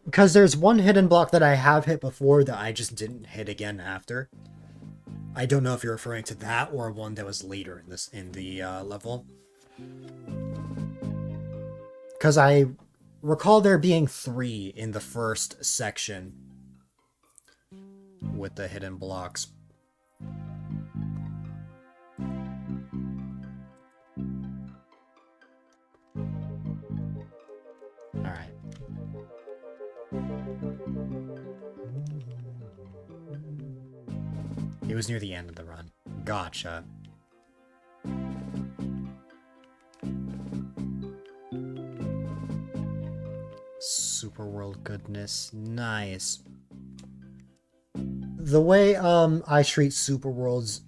Because there's one hidden block that I have hit before that I just didn't hit again after. I don't know if you're referring to that or one that was later in the level. Because I recall there being 3 in the first section with the hidden blocks. Alright. It was near the end of the run. Gotcha. Super World goodness. Nice. The way I treat Super Worlds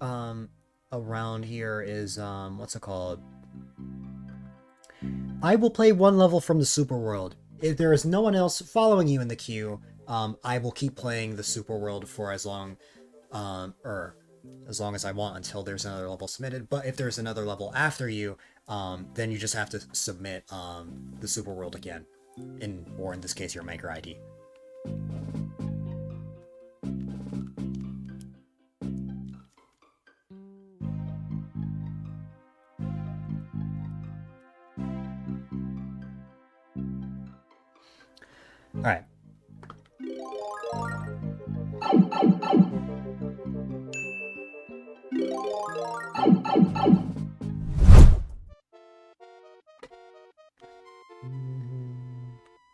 around here is what's it called? I will play one level from the Super World. If there is no one else following you in the queue, I will keep playing the Super World for as long as long as I want until there's another level submitted. But if there's another level after you, then you just have to submit the super world again, or in this case, your maker ID. All right.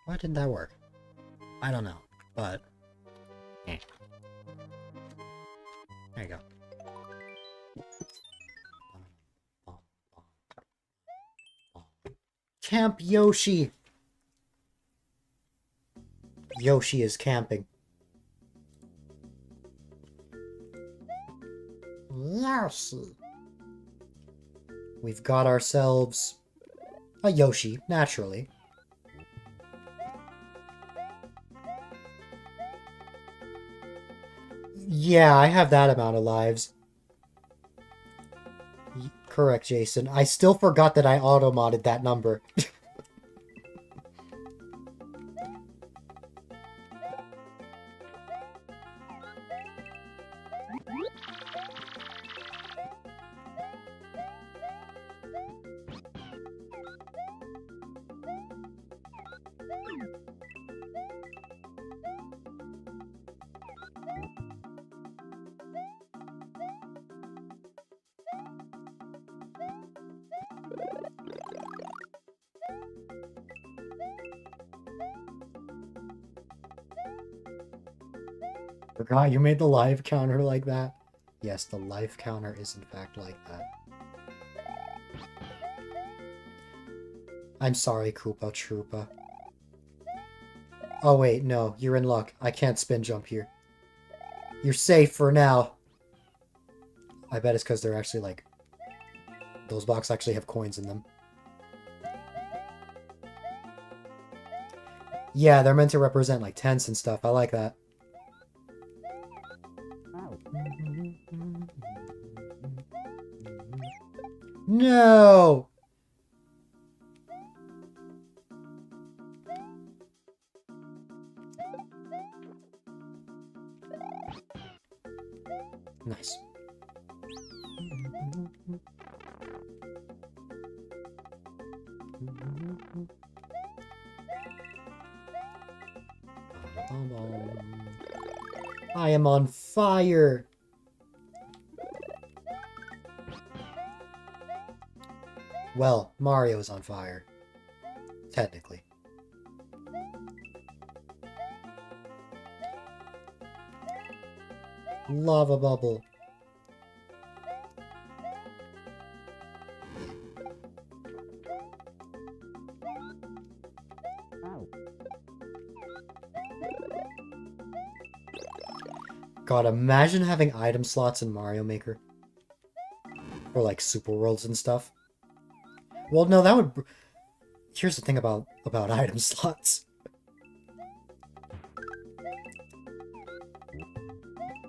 Why didn't that work? I don't know, but there you go. Camp Yoshi! Yoshi is camping. Yoshi. We've got ourselves a Yoshi, naturally. Yeah, I have that amount of lives. Correct, Jason. I still forgot that I auto-modded that number. Forgot you made the life counter like that? Yes, the life counter is in fact like that. I'm sorry, Koopa Troopa. Oh wait, no, you're in luck. I can't spin jump here. You're safe for now. I bet it's because they're actually like... Those blocks actually have coins in them. Yeah, they're meant to represent like tents and stuff. I like that. No! Nice. I am on fire! Well, Mario's on fire. Technically. Lava bubble. God, imagine having item slots in Mario Maker. Or like Super Worlds and stuff. Well, no, that would... Here's the thing about item slots.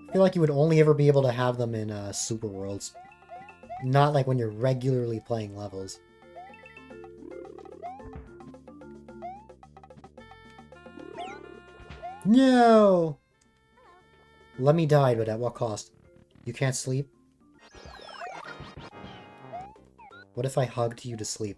I feel like you would only ever be able to have them in Super Worlds. Not like when you're regularly playing levels. No! Let me die, but at what cost? You can't sleep? What if I hugged you to sleep?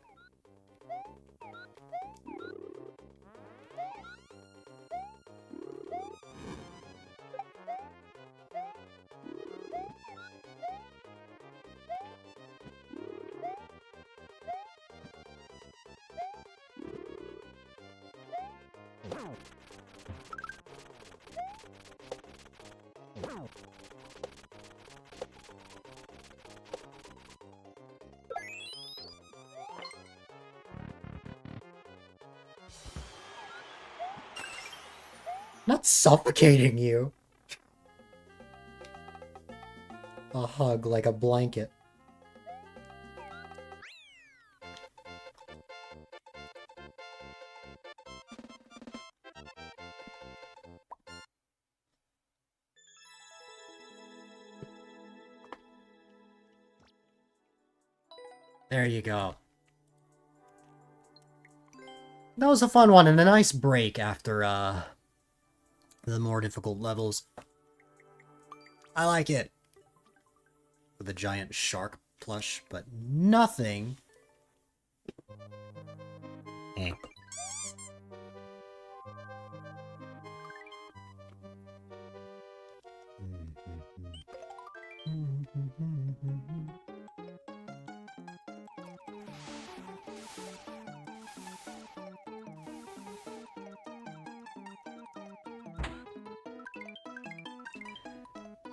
Not suffocating you. A hug like a blanket. There you go. That was a fun one and a nice break after, the more difficult levels. I like it. With a giant shark plush, but nothing. Eh.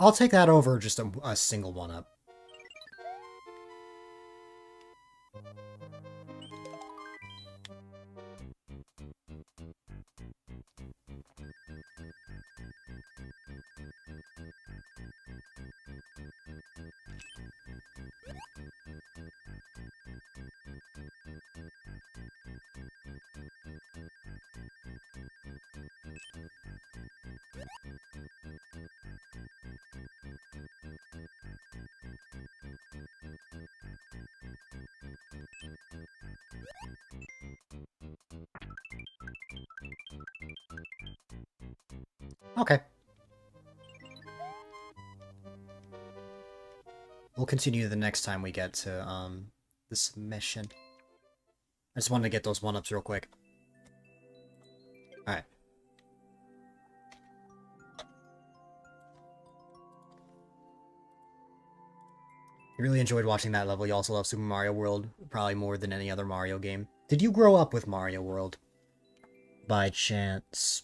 I'll take that over just a single one-up. Okay. We'll continue the next time we get to, this mission. I just wanted to get those one-ups real quick. Alright. You really enjoyed watching that level. You also love Super Mario World, probably more than any other Mario game. Did you grow up with Mario World? By chance?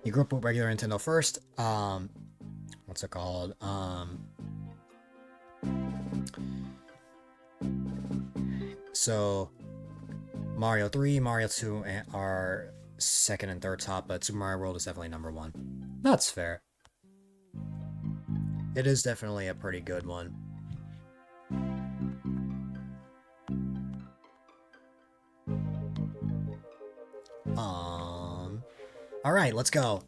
You grew up with regular Nintendo first. What's it called? So Mario 3, Mario 2 are second and third top, but Super Mario World is definitely number one. That's fair. It is definitely a pretty good one. Alright, let's go.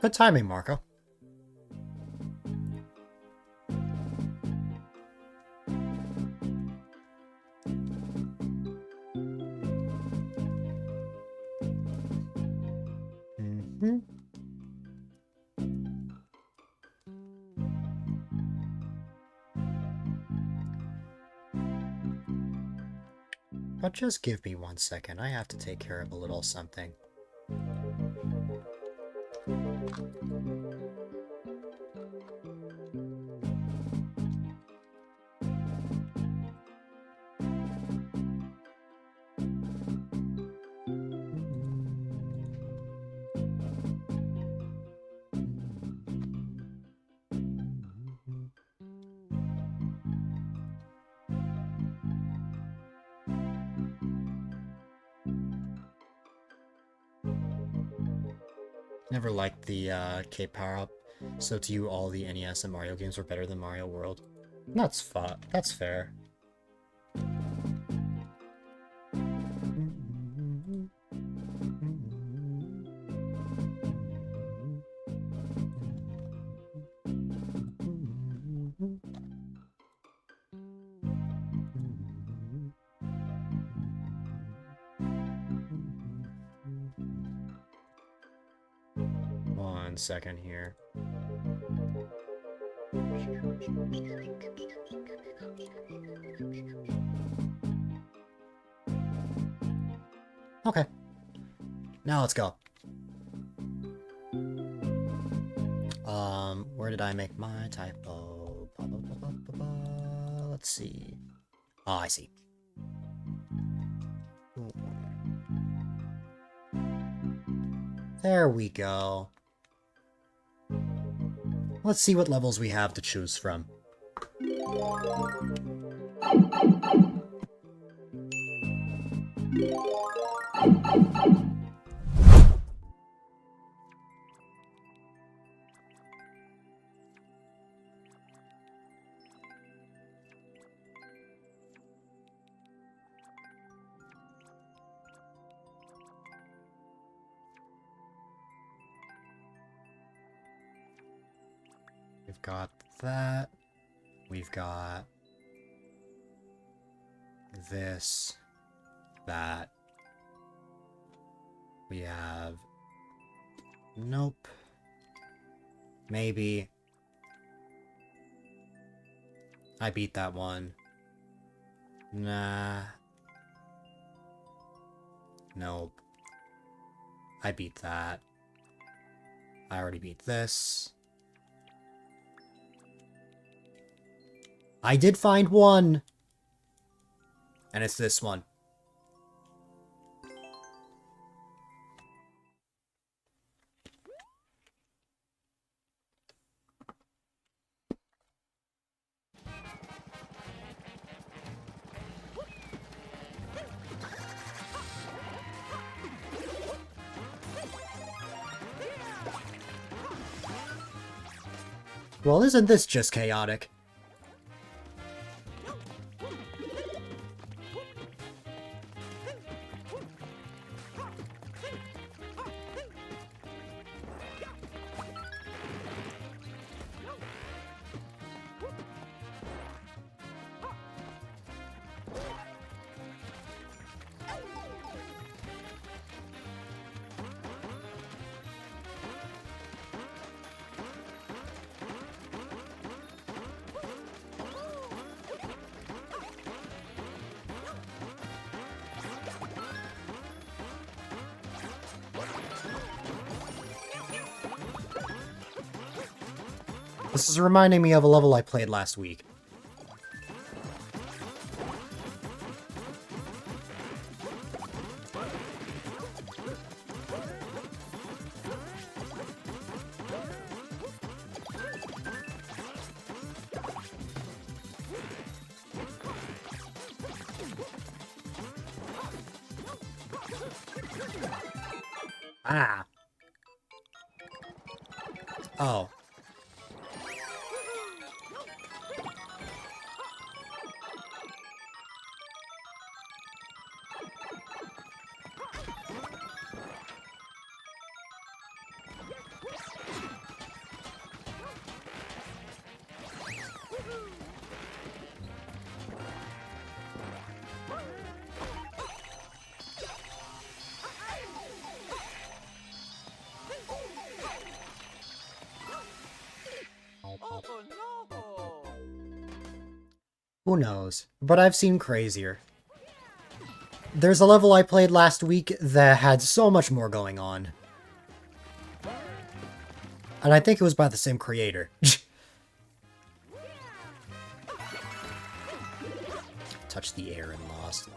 Good timing, Marco. But just give me 1 second. I have to take care of a little something. Never liked the cape power-up, so to you all the NES and Mario games were better than Mario World. That's fair. One second here. Okay. Now let's go. Where did I make my typo? Let's see. Oh, I see. There we go. Let's see what levels we have to choose from. We've got that. We've got this, that. We have... Nope. Maybe. I beat that one. Nah. Nope. I beat that. I already beat this. I did find one! And it's this one. Well, isn't this just chaotic? This is reminding me of a level I played last week. Ah. Oh. Who knows? But I've seen crazier. There's a level I played last week that had so much more going on. And I think it was by the same creator. Touch the air and lost.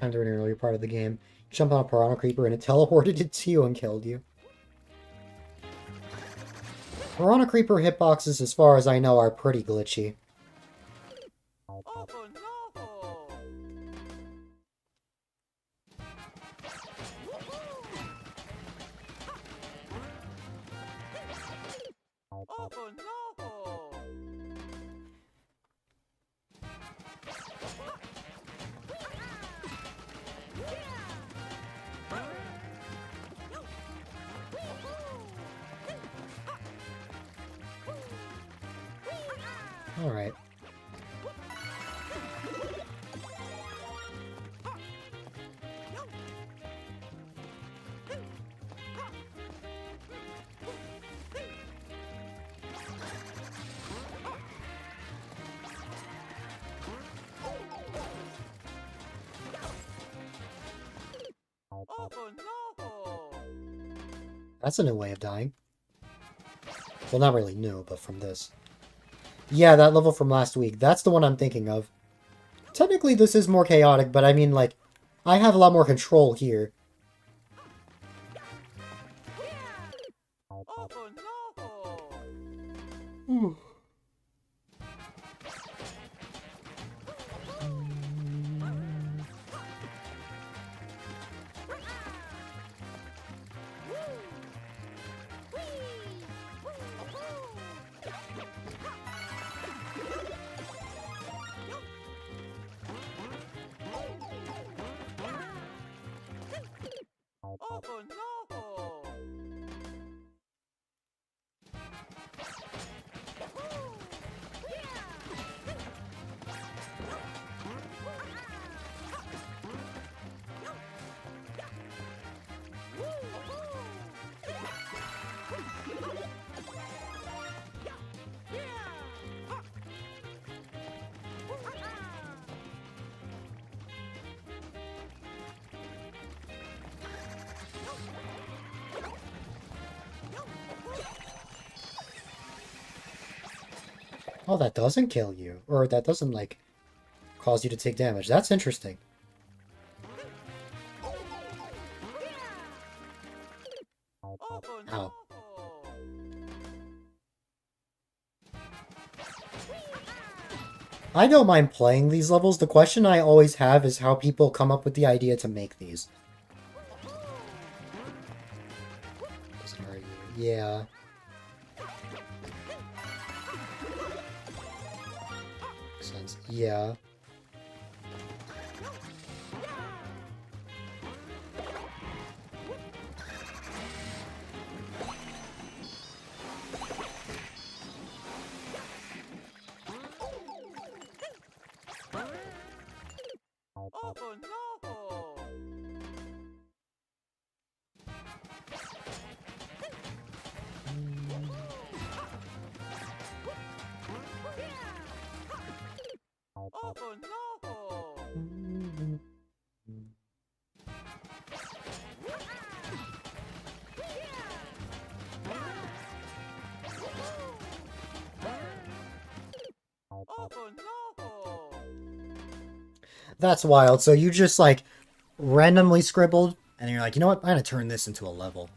During an earlier part of the game, jumped on a piranha creeper and it teleported it to you and killed you. Piranha creeper hitboxes, as far as I know, are pretty glitchy. Alright. That's a new way of dying. Well, not really new, but from this. Yeah, that level from last week. That's the one I'm thinking of. Technically, this is more chaotic, but I mean, like, I have a lot more control here. Ooh. Oh, that doesn't kill you. Or that doesn't, like, cause you to take damage. That's interesting. Ow. I don't mind playing these levels. The question I always have is how people come up with the idea to make these. Doesn't hurt you. Yeah. Makes sense. Yeah. That's wild. So you just, like, randomly scribbled, and you're like, you know what? I'm gonna turn this into a level.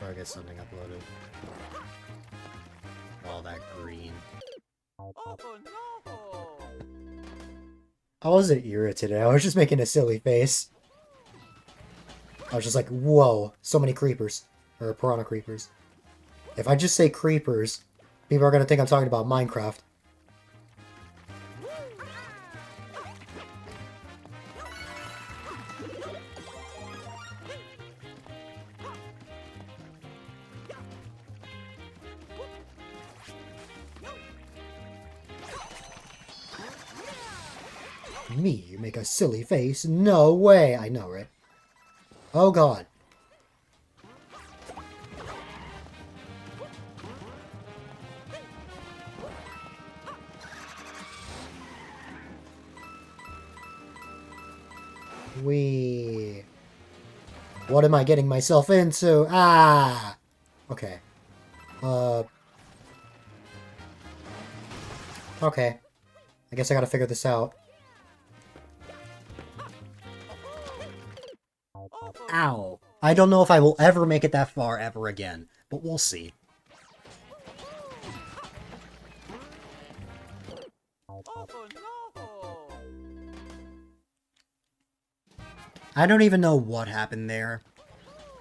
Or get something uploaded. All that green. I wasn't irritated, I was just making a silly face. I was just like, whoa, so many creepers. Or piranha creepers. If I just say creepers, people are gonna think I'm talking about Minecraft. Me, you make a silly face? No way! I know, right? Oh god. Wee. What am I getting myself into? Ah! Okay. Okay. I guess I gotta figure this out. Ow. I don't know if I will ever make it that far ever again, but we'll see. I don't even know what happened there.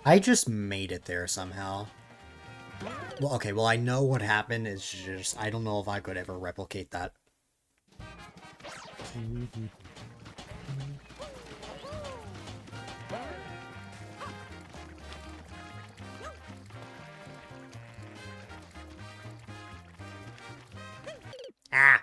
I just made it there somehow. Well, okay, well I know what happened, it's just, I don't know if I could ever replicate that. Ah!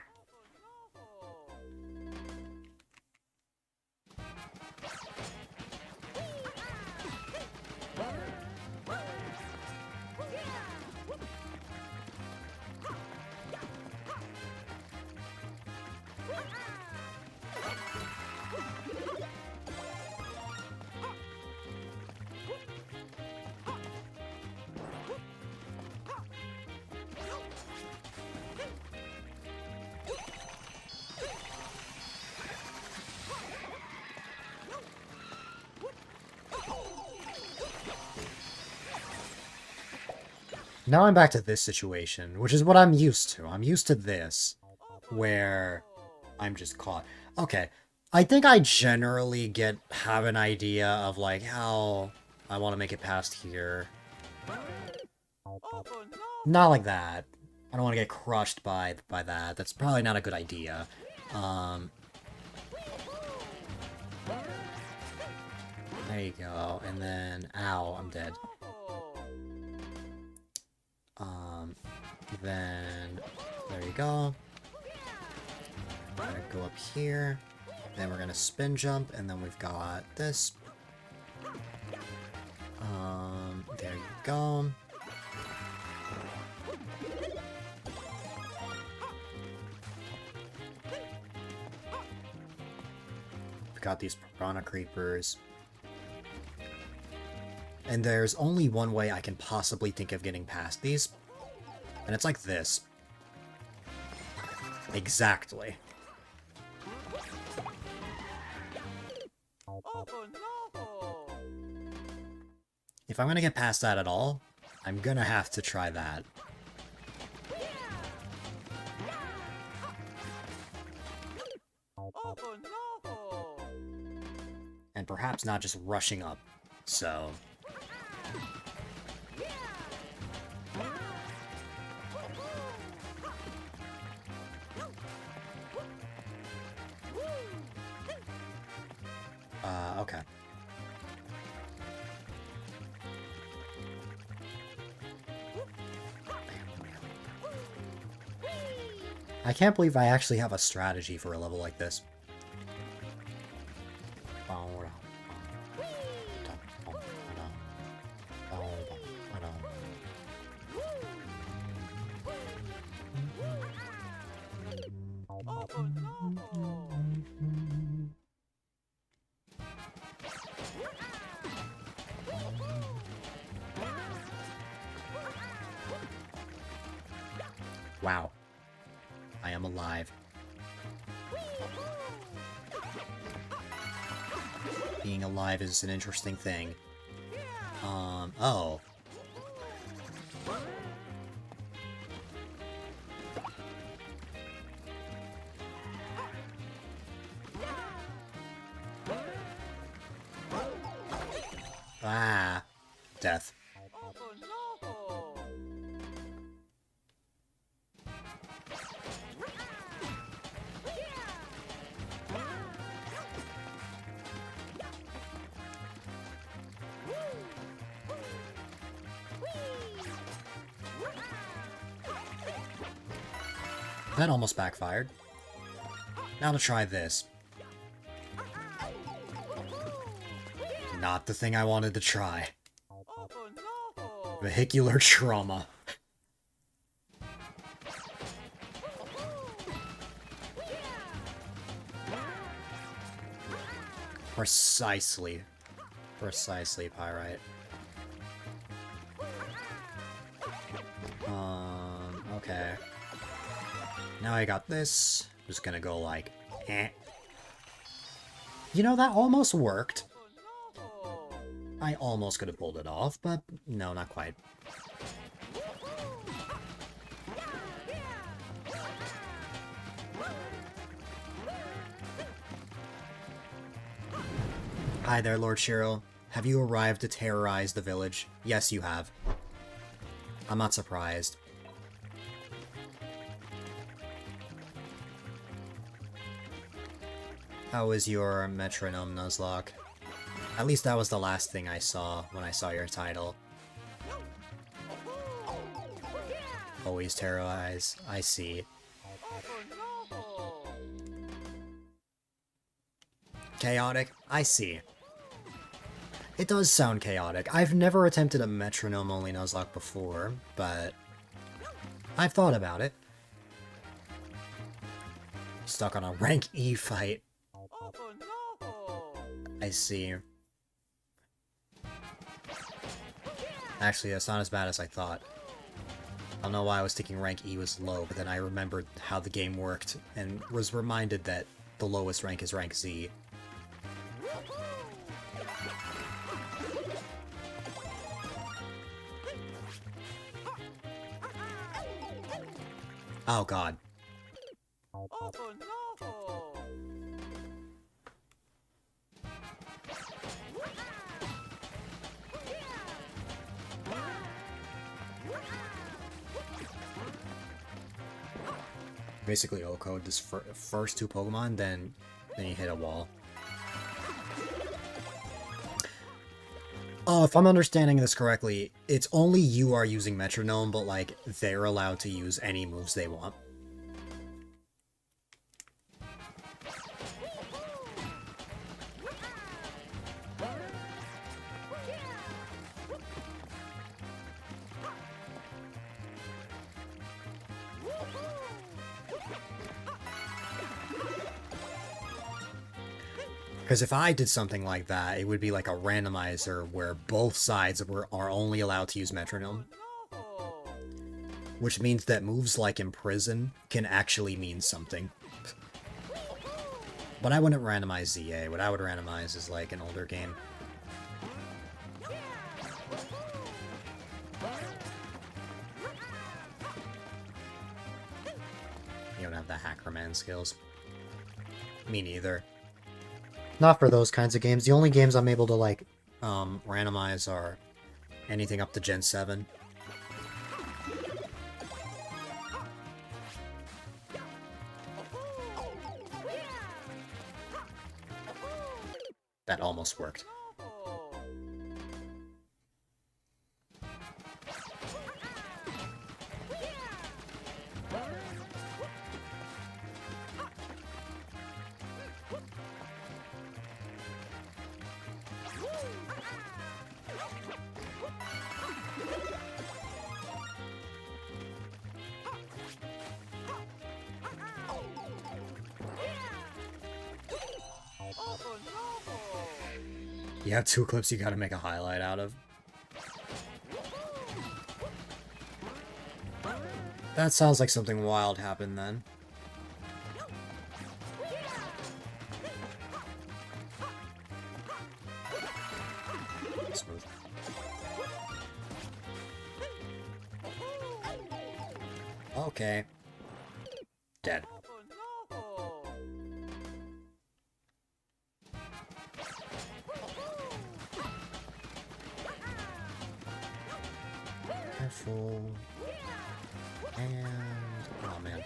Now I'm back to this situation, which is what I'm used to. I'm used to this, where I'm just caught. Okay, I think I generally have an idea of, like, how I want to make it past here. Not like that. I don't want to get crushed by that. That's probably not a good idea. There you go, and then... Ow, I'm dead. Then, there you go. We're gonna go up here, then we're gonna spin jump, and then we've got this. There you go. We've got these piranha creepers. And there's only one way I can possibly think of getting past these. And it's like this. Exactly. If I'm gonna get past that at all, I'm gonna have to try that. And perhaps not just rushing up, so... okay. I can't believe I actually have a strategy for a level like this. Wow. I am alive. Being alive is an interesting thing. Oh. Ah. Death. That almost backfired. Now to try this. Not the thing I wanted to try. Vehicular trauma. Precisely. Precisely, Pyrite. Okay. Now I got this. Just gonna go like, eh. You know, that almost worked. I almost could have pulled it off, but no, not quite. Hi there, Lord Shiro. Have you arrived to terrorize the village? Yes, you have. I'm not surprised. How is your metronome, Nuzlocke? At least that was the last thing I saw when I saw your title. Always terrorize. I see. Chaotic? I see. It does sound chaotic. I've never attempted a metronome-only Nuzlocke before, but I've thought about it. Stuck on a rank E fight. I see. Actually, that's not as bad as I thought. I don't know why I was thinking rank E was low, but then I remembered how the game worked, and was reminded that the lowest rank is rank Z. Oh god. Basically O-code this first two Pokemon, then you hit a wall. Oh, if I'm understanding this correctly, it's only you are using Metronome, but like, they're allowed to use any moves they want. Because if I did something like that, it would be like a randomizer where both sides are only allowed to use Metronome. Which means that moves like Imprison can actually mean something. But I wouldn't randomize ZA. What I would randomize is like an older game. You don't have the Hackerman skills. Me neither. Not for those kinds of games. The only games I'm able to, like, randomize are anything up to Gen 7. That almost worked. You have two clips you gotta make a highlight out of. That sounds like something wild happened then. Smooth. Okay. Dead. Careful. And... oh man.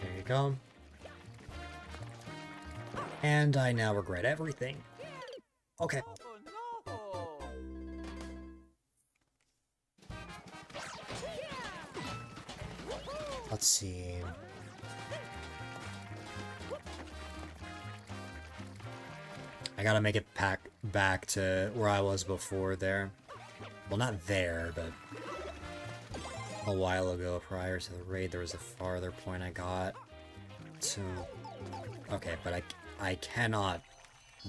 There you go. And I now regret everything. Okay. Let's see. I gotta make it back to where I was before there. Well, not there, but a while ago, prior to the raid, there was a farther point I got to. Okay, but I cannot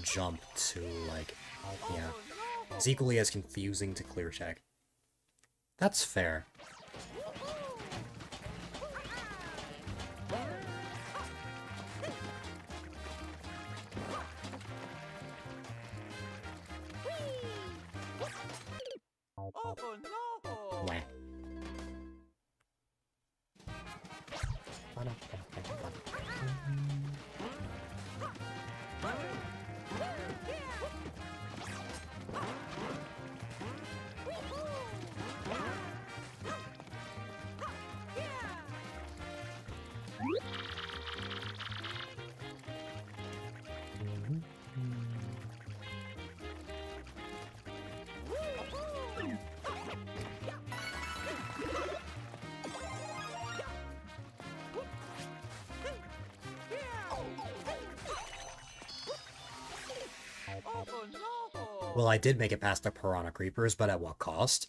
jump to, like, yeah. It's equally as confusing to clear check. That's fair. Wah. Well, I did make it past the Piranha Creepers, but at what cost?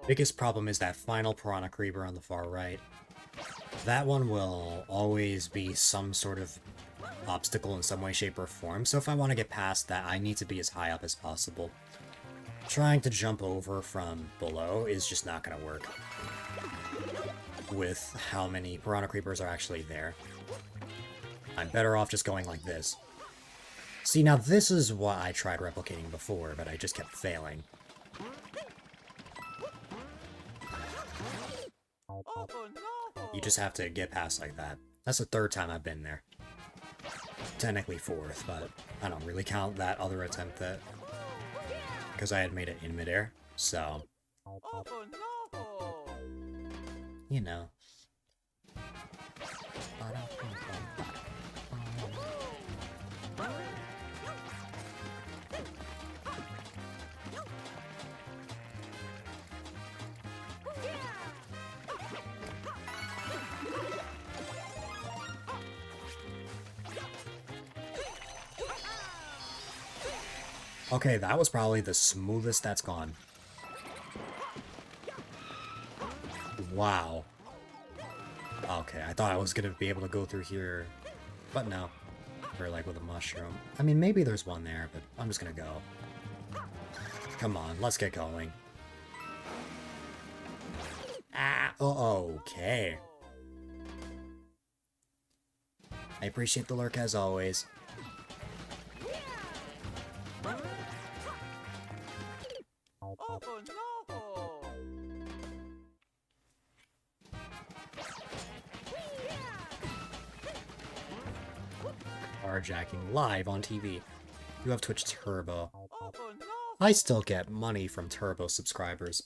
Biggest problem is that final Piranha Creeper on the far right. That one will always be some sort of obstacle in some way, shape, or form, so if I want to get past that, I need to be as high up as possible. Trying to jump over from below is just not going to work with how many Piranha Creepers are actually there. I'm better off just going like this. See, now this is what I tried replicating before, but I just kept failing. You just have to get past like that. That's the third time I've been there. Technically fourth, but I don't really count that other attempt that... because I had made it in midair, so... you know. Okay, that was probably the smoothest that's gone. Wow. Okay, I thought I was gonna be able to go through here, but no. Or like with a mushroom. I mean, maybe there's one there, but I'm just gonna go. Come on, let's get going. Ah, okay. I appreciate the lurk as always. Carjacking live on TV. You have Twitch Turbo. I still get money from Turbo subscribers.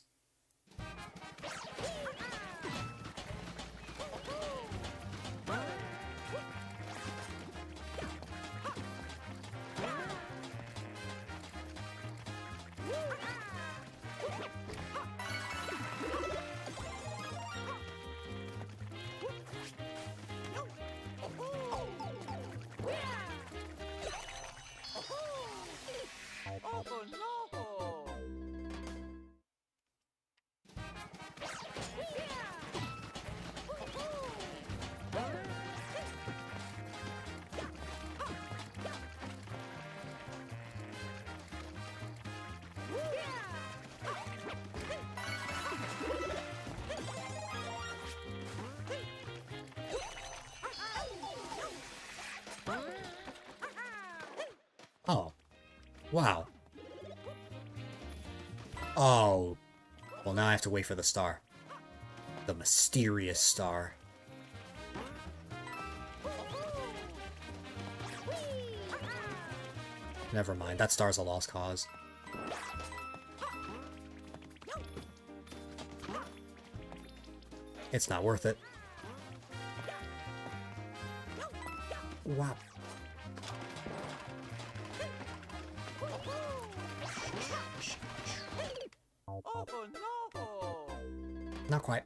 Oh. Wow. Oh. Well, now I have to wait for the star. The mysterious star. Never mind, that star's a lost cause. It's not worth it. Wow. Not quite.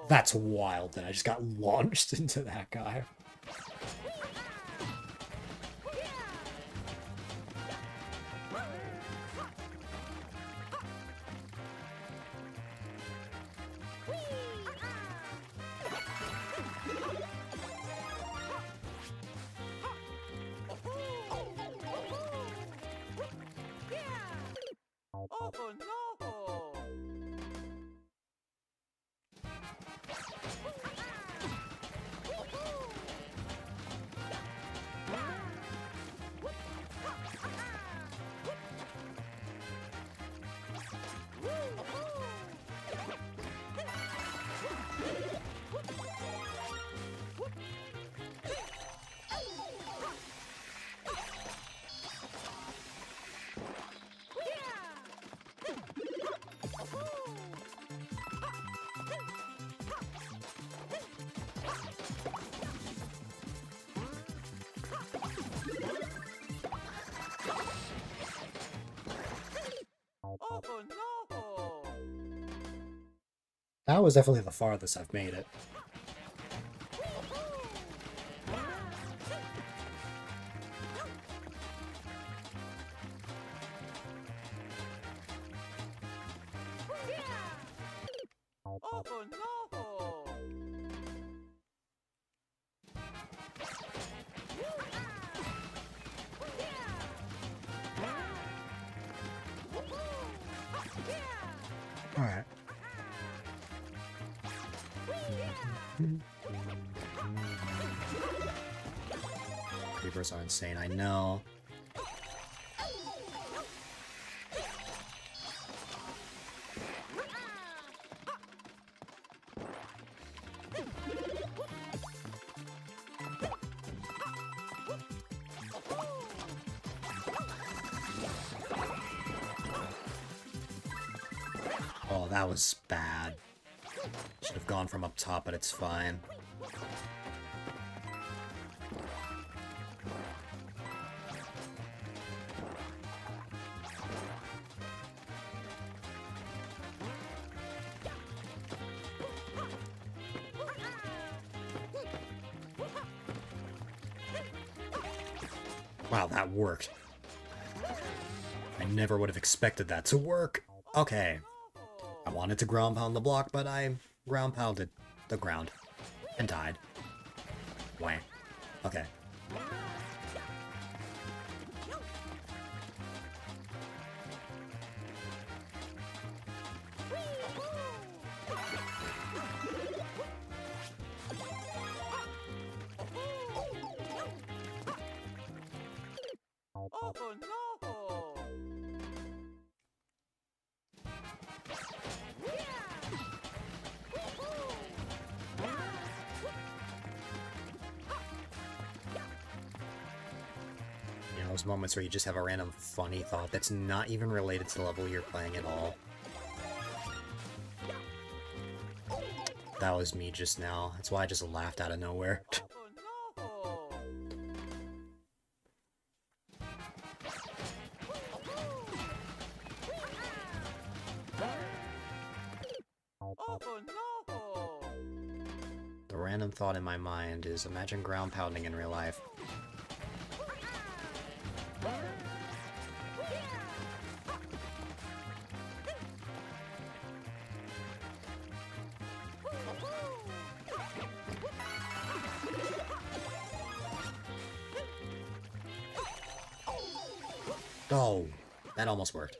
That's wild that I just got launched into that guy. That was definitely the farthest I've made it. Alright. Creepers are insane, I know. Oh, that was bad. Should have gone from up top, but it's fine. Wow, that worked. never would have expected that to work. Okay. I wanted to ground pound the block, but I ground pounded the ground. And died. Wah. Okay. You know, those moments where you just have a random funny thought that's not even related to the level you're playing at all. That was me just now. That's why I just laughed out of nowhere. The random thought in my mind is, imagine ground pounding in real life. Oh, that almost worked.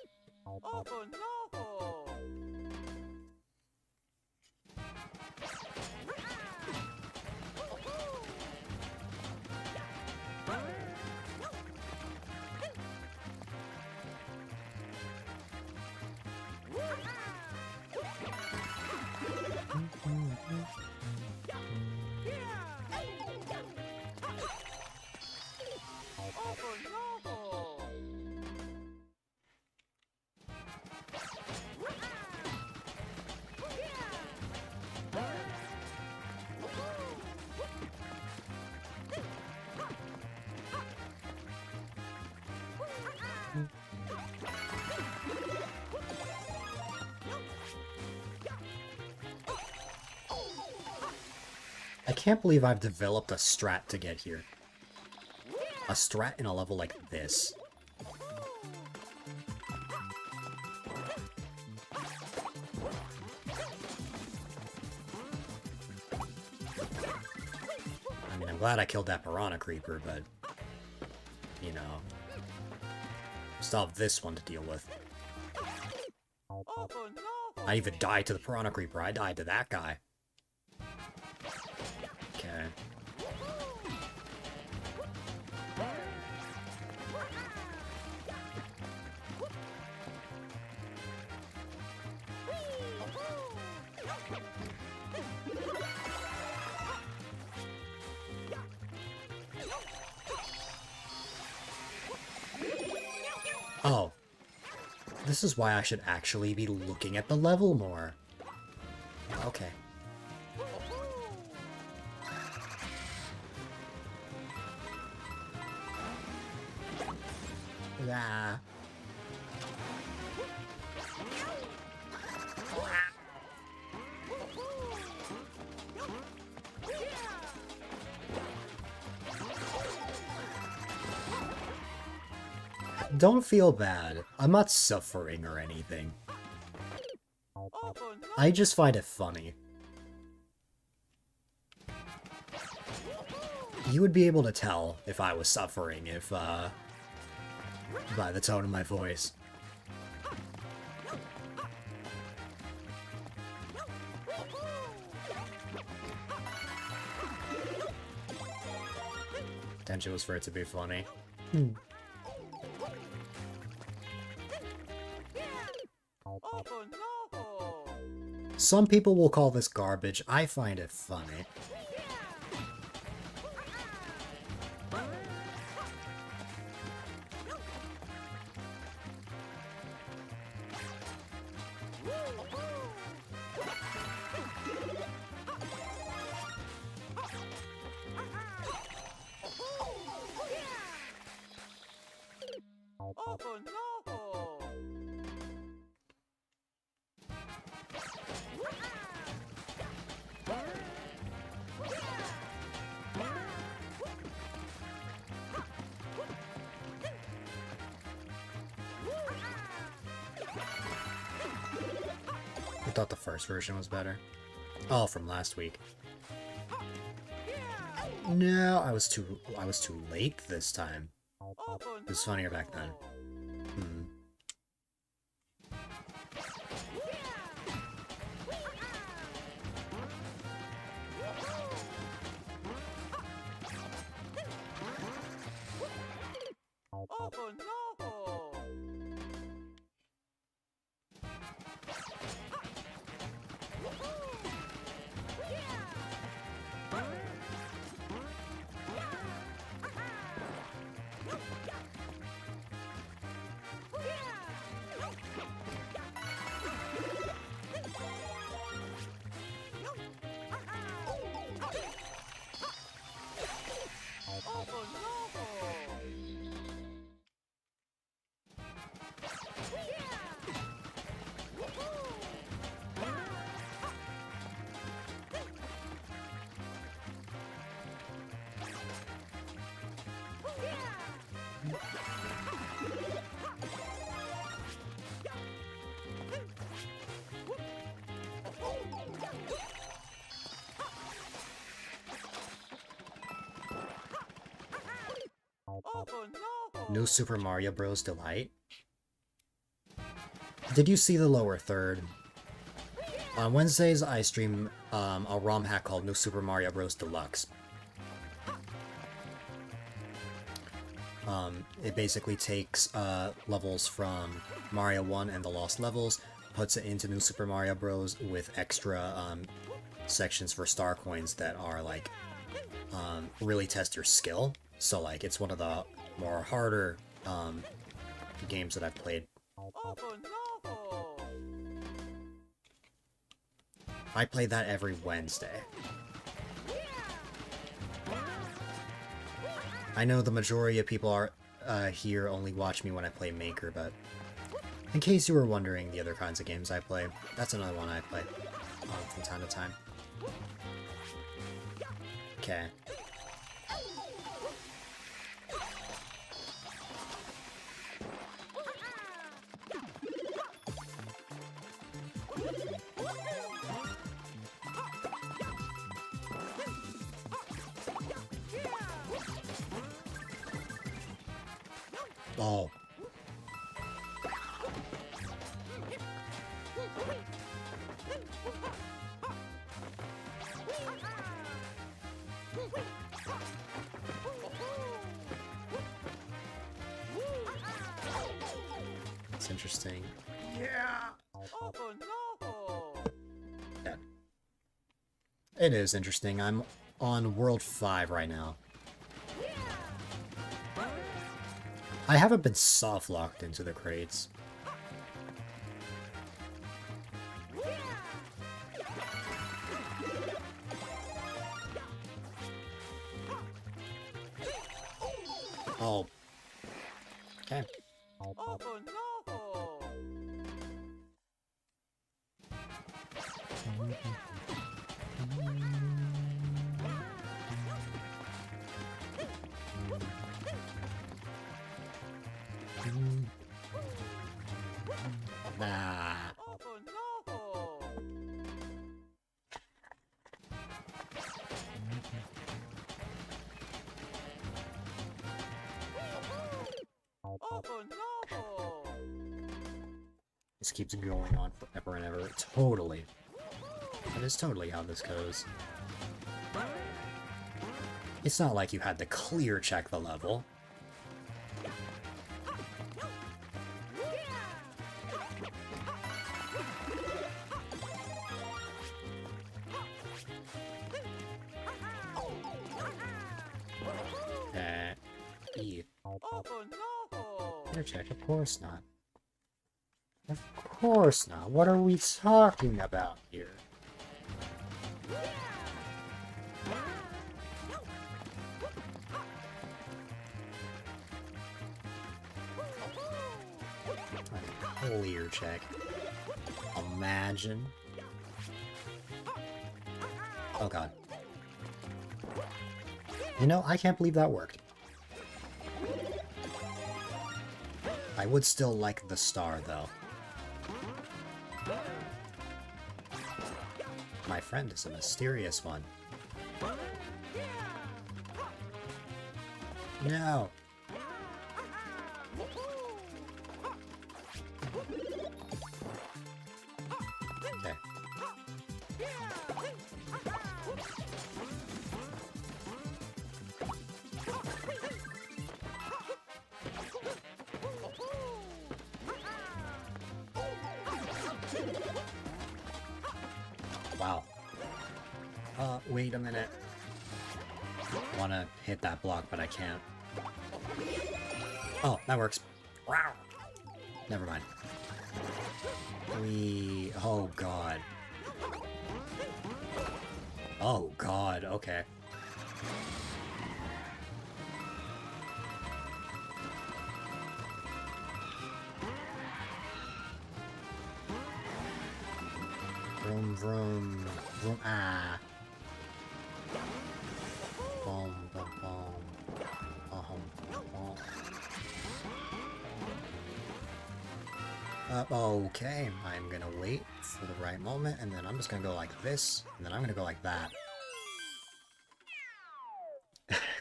I can't believe I've developed a strat to get here. A strat in a level like this. I mean, I'm glad I killed that piranha creeper, but... you know... still have this one to deal with. I even died to the piranha creeper, I died to that guy. Okay. Oh. This is why I should actually be looking at the level more. Okay. Ah. Don't feel bad. I'm not suffering or anything. I just find it funny. You would be able to tell if I was suffering if, by the tone of my voice. Intention was for it to be funny. Some people will call this garbage. I find it funny. I thought the first version was better. Oh, from last week. No, I was too late this time. It was funnier back then. Hmm. New Super Mario Bros. Delight. Did you see the lower third? On Wednesdays, I stream a ROM hack called New Super Mario Bros. Deluxe. It basically takes levels from Mario 1 and the Lost Levels, puts it into New Super Mario Bros. With extra sections for star coins that are like really test your skill. So like it's one of the more harder games that I've played. I play that every Wednesday. I know the majority of people are here only watch me when I play Maker, but in case you were wondering the other kinds of games I play, that's another one I play from time to time. Okay. Oh. It's interesting. Yeah. Yeah. It is interesting. I'm on World 5 right now. I haven't been soft-locked into the crates. Oh. Okay. Nah. This keeps going on forever and ever. Totally. That is totally how this goes. It's not like you had to clear check the level. Clear check? Of course not. Of course not. What are we talking about here? Clear check. Imagine. Oh god. You know, I can't believe that worked. I would still like the star, though. My friend is a mysterious one. No! Okay. Wow. Wait a minute. I wanna hit that block, but I can't. Oh, that works. Wow. Never mind. Oh god. Oh god, okay. Vroom, vroom, vroom, ah. Boom, boom, boom. Boom. Okay, I'm gonna wait for the right moment, and then I'm just gonna go like this, and then I'm gonna go like that.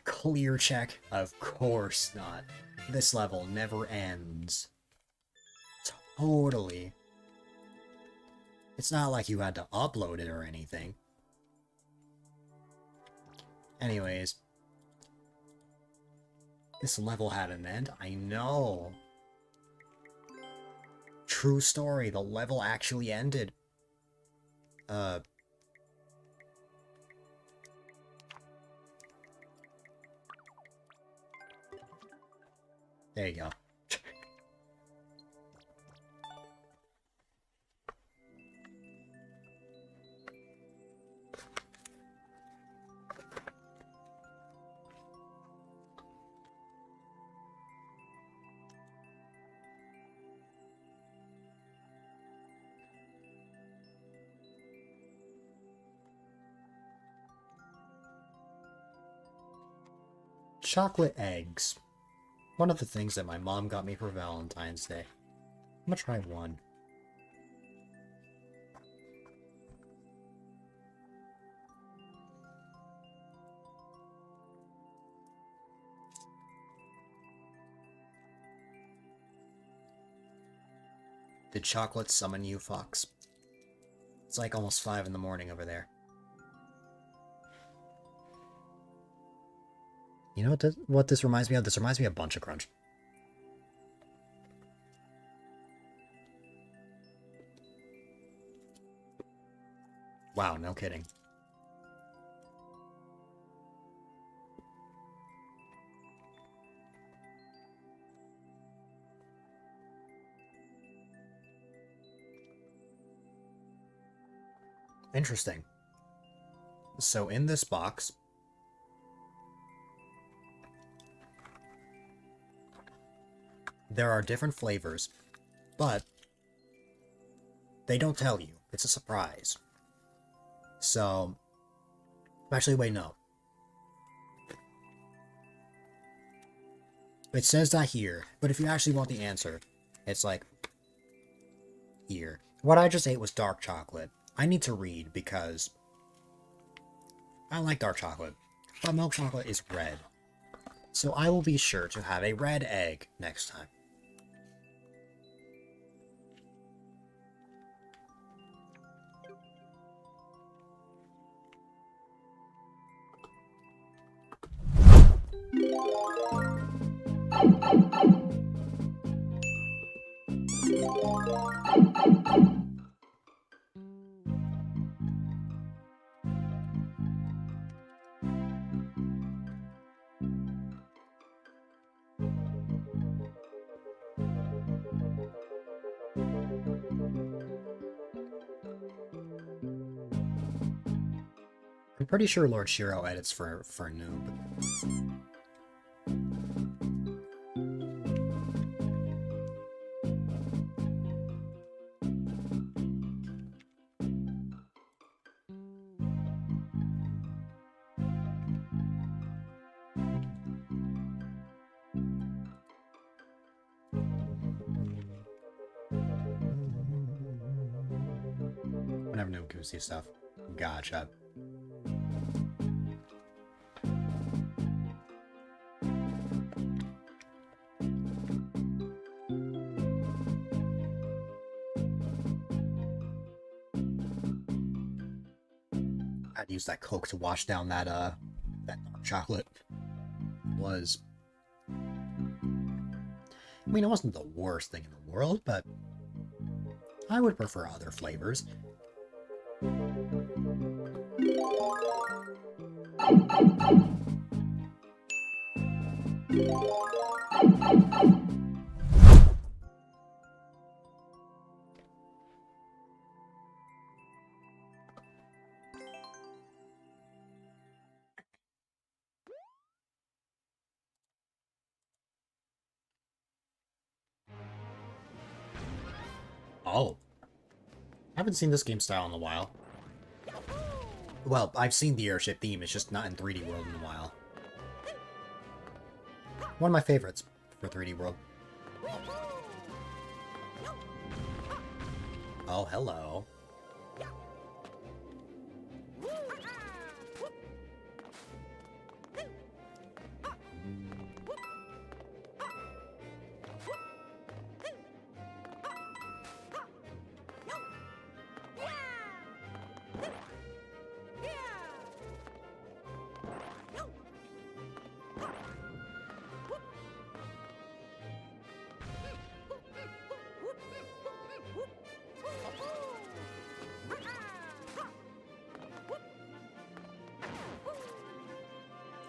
Clear check? Of course not. This level never ends. Totally. It's not like you had to upload it or anything. Anyways. This level had an end? I know. True story, the level actually ended. There you go. Chocolate eggs. One of the things that my mom got me for Valentine's Day. I'm gonna try one. Did chocolate summon you, Fox? It's like almost 5 in the morning over there. You know what this reminds me of? This reminds me of Bunch of Crunch. Wow, no kidding. Interesting. So in this box, there are different flavors, but they don't tell you. It's a surprise. So, actually, wait, no. It says that here, but if you actually want the answer, it's like here. What I just ate was dark chocolate. I need to read because I like dark chocolate, but milk chocolate is red. So I will be sure to have a red egg next time. I'm pretty sure Lord Shiro edits for Noob. Whenever Noob gives you stuff. Gotcha. I'd use that Coke to wash down that dark chocolate. Was, I mean, it wasn't the worst thing in the world, but I would prefer other flavors. Oh. I haven't seen this game style in a while. Well, I've seen the airship theme, it's just not in 3D World in a while. One of my favorites for 3D World. Oh, hello.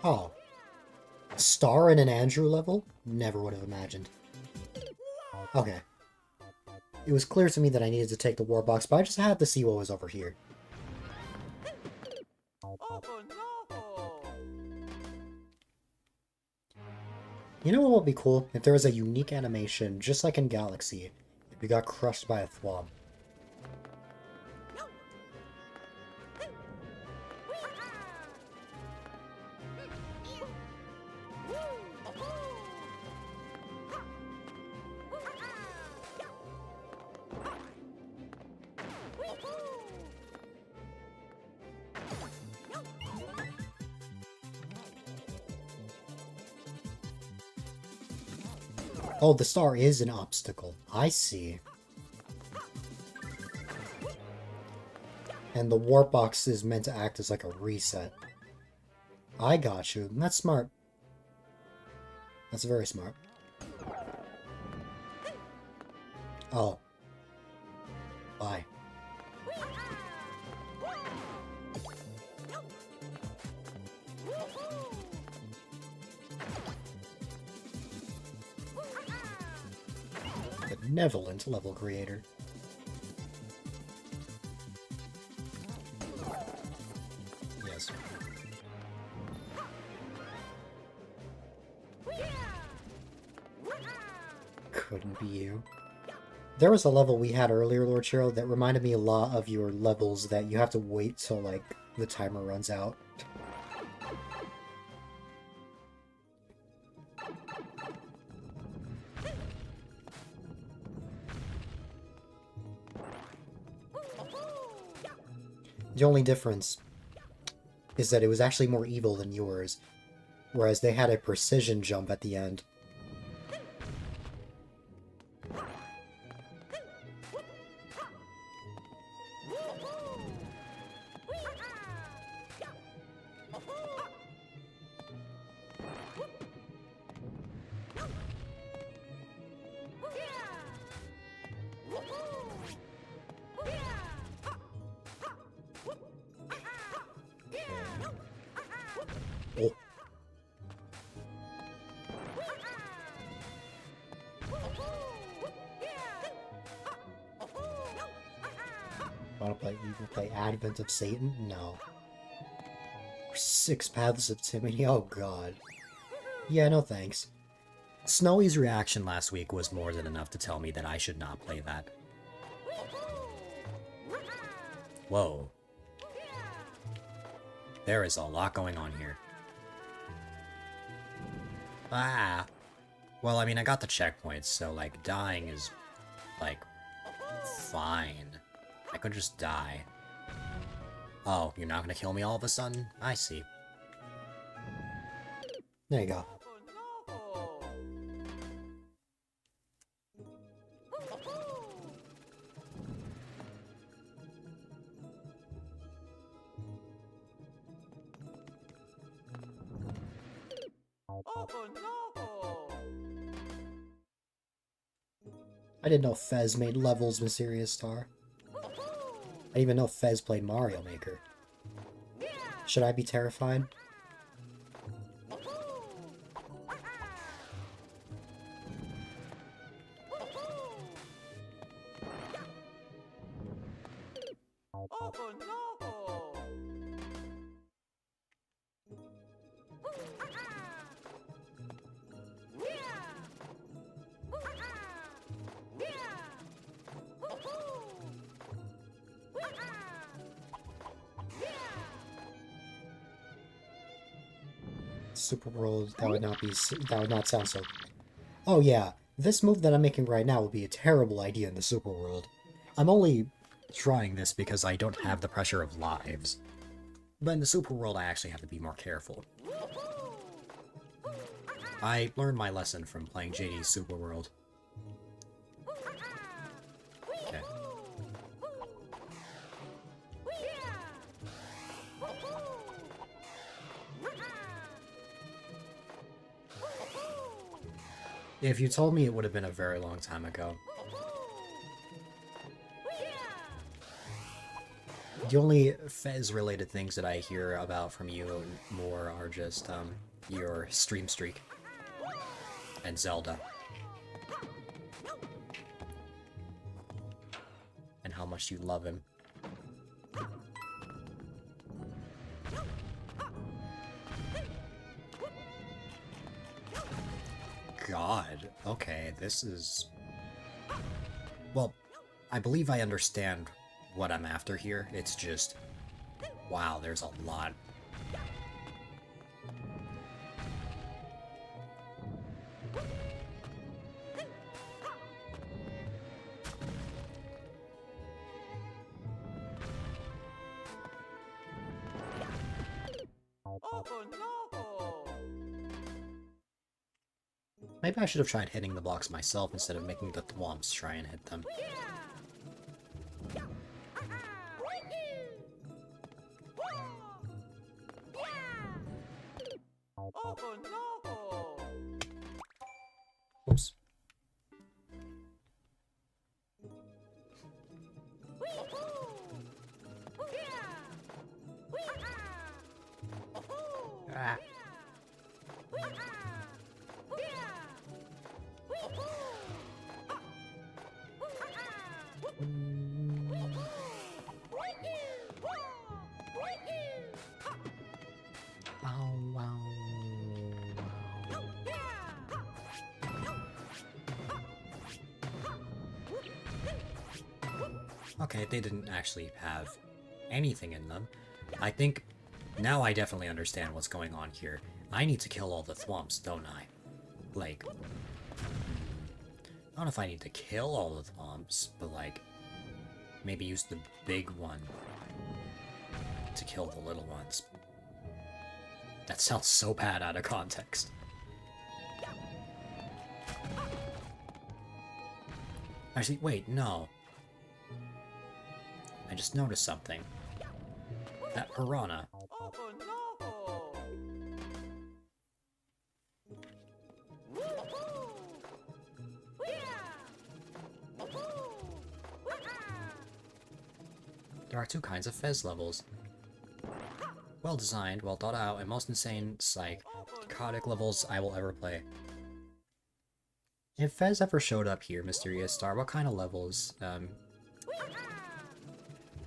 Oh. Star in an Andrew level? Never would have imagined. Okay. It was clear to me that I needed to take the war box, but I just had to see what was over here. You know what would be cool? If there was a unique animation, just like in Galaxy, if you got crushed by a thwomp. Oh, the star is an obstacle. I see. And the warp box is meant to act as like a reset. I got you. That's smart. That's very smart. Oh. Bye. Benevolent level creator. Yes. Couldn't be you. There was a level we had earlier, Lord Cheryl, that reminded me a lot of your levels that you have to wait till, like, the timer runs out. The only difference is that it was actually more evil than yours, whereas they had a precision jump at the end. Oh. Wanna play Evil Play Advent of Satan? No. Or Six Paths of Timothy? Oh god. Yeah, no thanks. Snowy's reaction last week was more than enough to tell me that I should not play that. Whoa. There is a lot going on here. Ah. Well, I mean, I got the checkpoints, so, like, dying is, like, fine. I could just die. Oh, you're not gonna kill me all of a sudden? I see. There you go. I didn't know Fez made levels, Mysterious Star. I didn't even know Fez played Mario Maker. Should I be terrified? Super World, that would not sound so. Oh yeah, this move that I'm making right now would be a terrible idea in the Super World. I'm only trying this because I don't have the pressure of lives. But in the Super World, I actually have to be more careful. I learned my lesson from playing JD's Super World. Okay. If you told me it would have been a very long time ago. The only Fez-related things that I hear about from you more are just, your stream streak. And Zelda. And how much you love him. God. Okay, this is... Well, I believe I understand what I'm after here. It's just... Wow, there's a lot. Maybe I should have tried hitting the blocks myself instead of making the thwomps try and hit them. Oops. Ah. Okay, they didn't actually have anything in them. I think now I definitely understand what's going on here. I need to kill all the thwomps, don't I? Like, I don't know if I need to kill all the thwomps, but like, maybe use the big one to kill the little ones. That sounds so bad out of context. Actually, wait, no. I just noticed something. That piranha. There are two kinds of Fez levels. Well designed, well thought out, and most insane, psychotic levels I will ever play. If Fez ever showed up here, Mysterious Star, what kind of levels,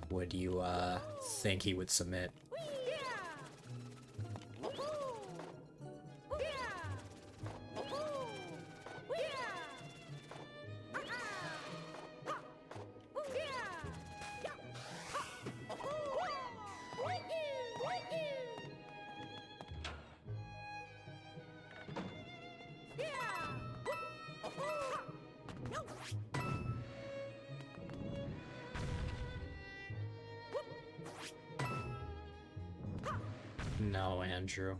would you, think he would submit? No, Andrew.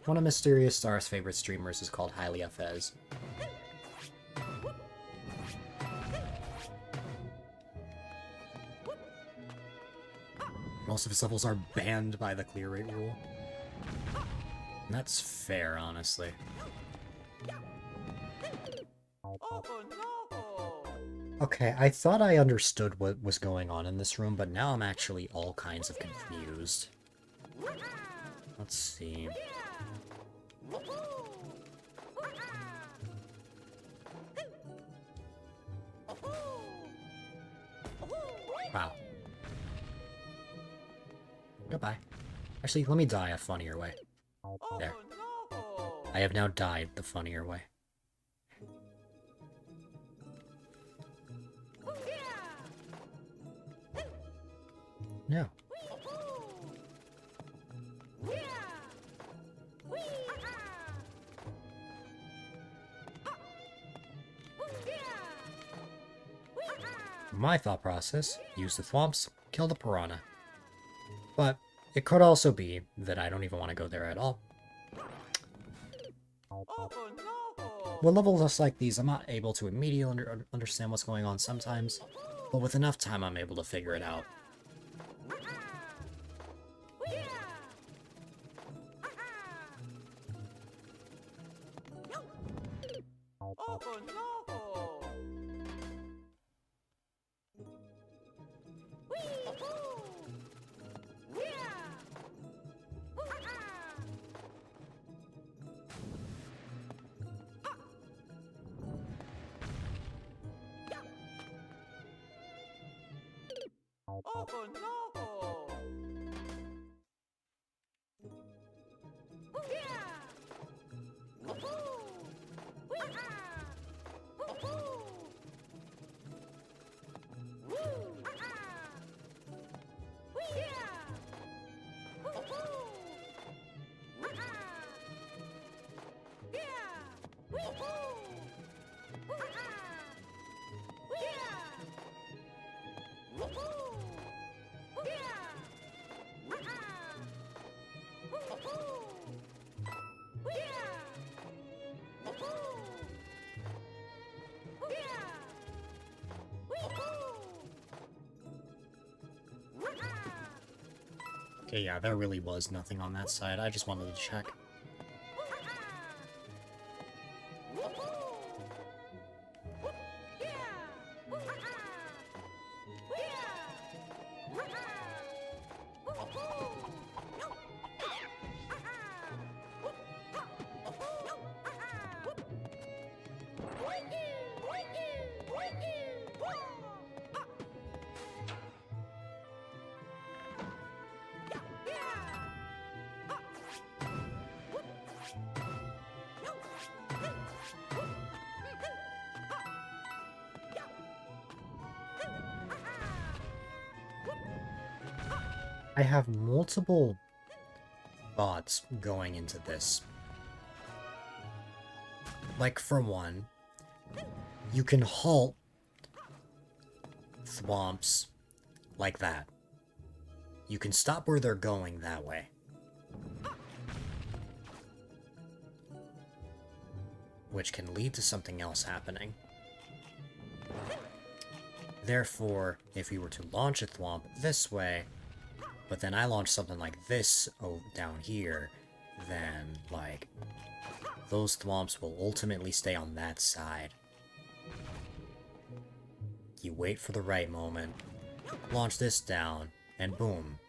One of Mysterious Star's favorite streamers is called Highly Fez. Most of his levels are banned by the clear rate rule. And that's fair, honestly. Okay, I thought I understood what was going on in this room, but now I'm actually all kinds of confused. Let's see. Wow. Goodbye. Actually, let me die a funnier way. There. I have now died the funnier way. No. My thought process, use the thwomps, kill the piranha. But it could also be that I don't even want to go there at all. With levels like these, I'm not able to immediately understand what's going on sometimes, but with enough time I'm able to figure it out. Okay, yeah, there really was nothing on that side. I just wanted to check. I have multiple thoughts going into this. Like, for one, you can halt thwomps like that. You can stop where they're going that way. Which can lead to something else happening. Therefore, if you were to launch a thwomp this way, but then I launch something like this down here, then, like, those thwomps will ultimately stay on that side. You wait for the right moment, launch this down, and boom,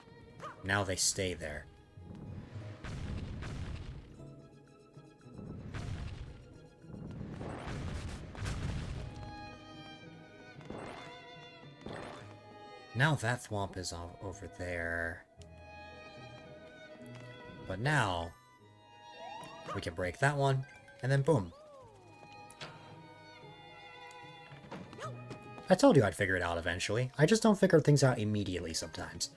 now they stay there. Now that thwomp is over there. But now, we can break that one, and then boom. I told you I'd figure it out eventually. I just don't figure things out immediately sometimes.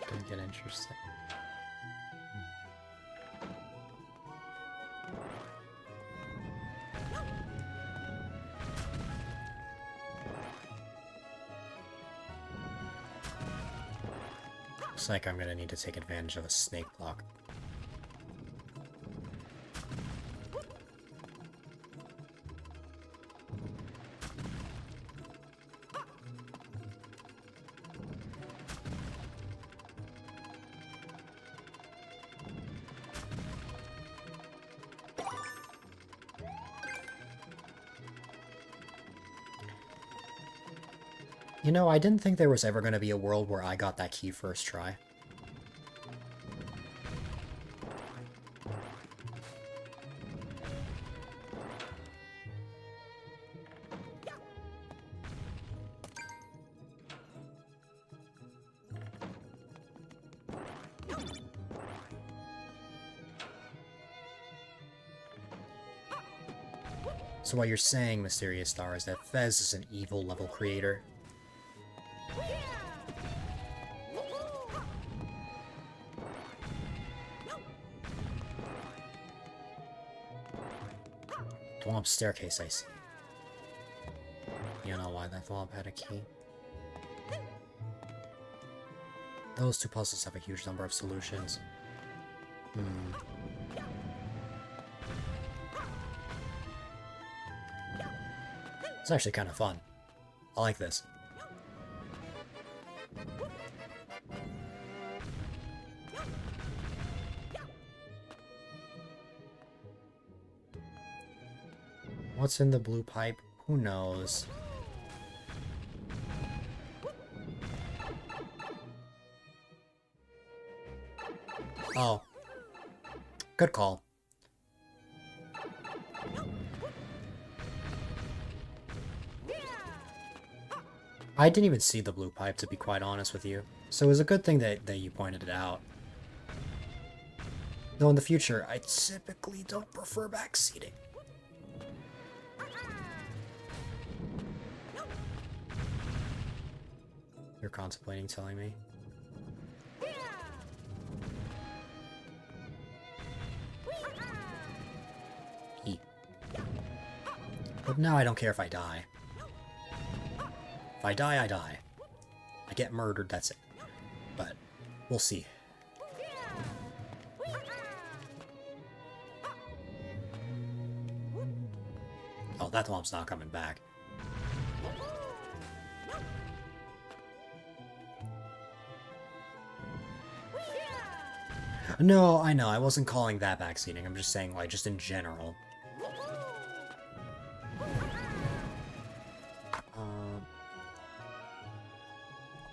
Gonna get interesting. Looks like I'm gonna need to take advantage of a snake block. You know, I didn't think there was ever going to be a world where I got that key first try. So what you're saying, Mysterious Star, is that Fez is an evil level creator? Thwomp staircase, I see. You know why that Thwomp had a key? Those two puzzles have a huge number of solutions. It's actually kind of fun. I like this. What's in the blue pipe? Who knows? Oh. Good call. I didn't even see the blue pipe, to be quite honest with you. So it was a good thing that you pointed it out. Though in the future, I typically don't prefer backseating. You're contemplating telling me? E. But now I don't care if I die. If I die, I die. I get murdered, that's it. But, we'll see. Oh, that Thwomp's not coming back. No, I know, I wasn't calling that backseating. I'm just saying, like, just in general.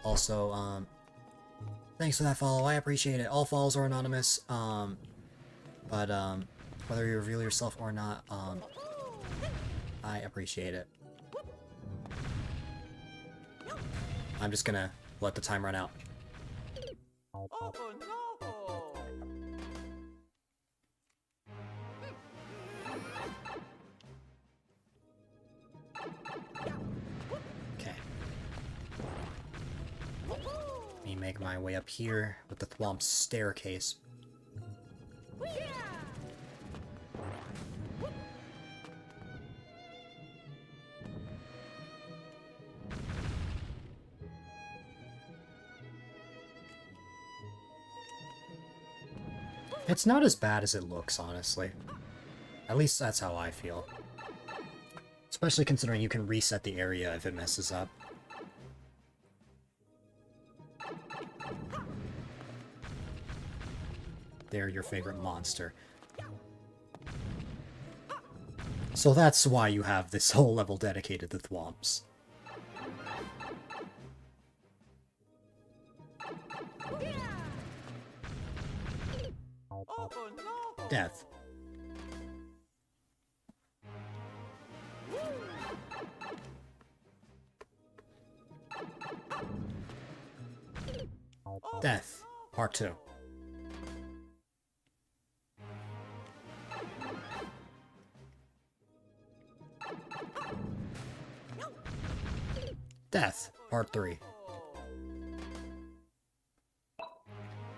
Also, thanks for that follow. I appreciate it. All follows are anonymous. But whether you reveal yourself or not, I appreciate it. I'm just gonna let the time run out. Oh no! Okay. Let me make my way up here with the Thwomp staircase. It's not as bad as it looks, honestly. At least that's how I feel. Especially considering you can reset the area if it messes up. They're your favorite monster. So that's why you have this whole level dedicated to Thwomps. Oh no! Death. Death. Part 2. Death. Part 3.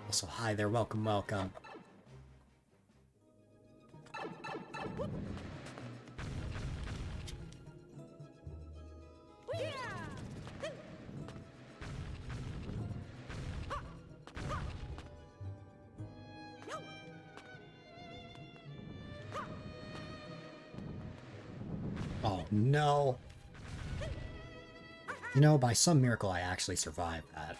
Also, hi there. Welcome, welcome. Oh, no. You know, by some miracle, I actually survived that.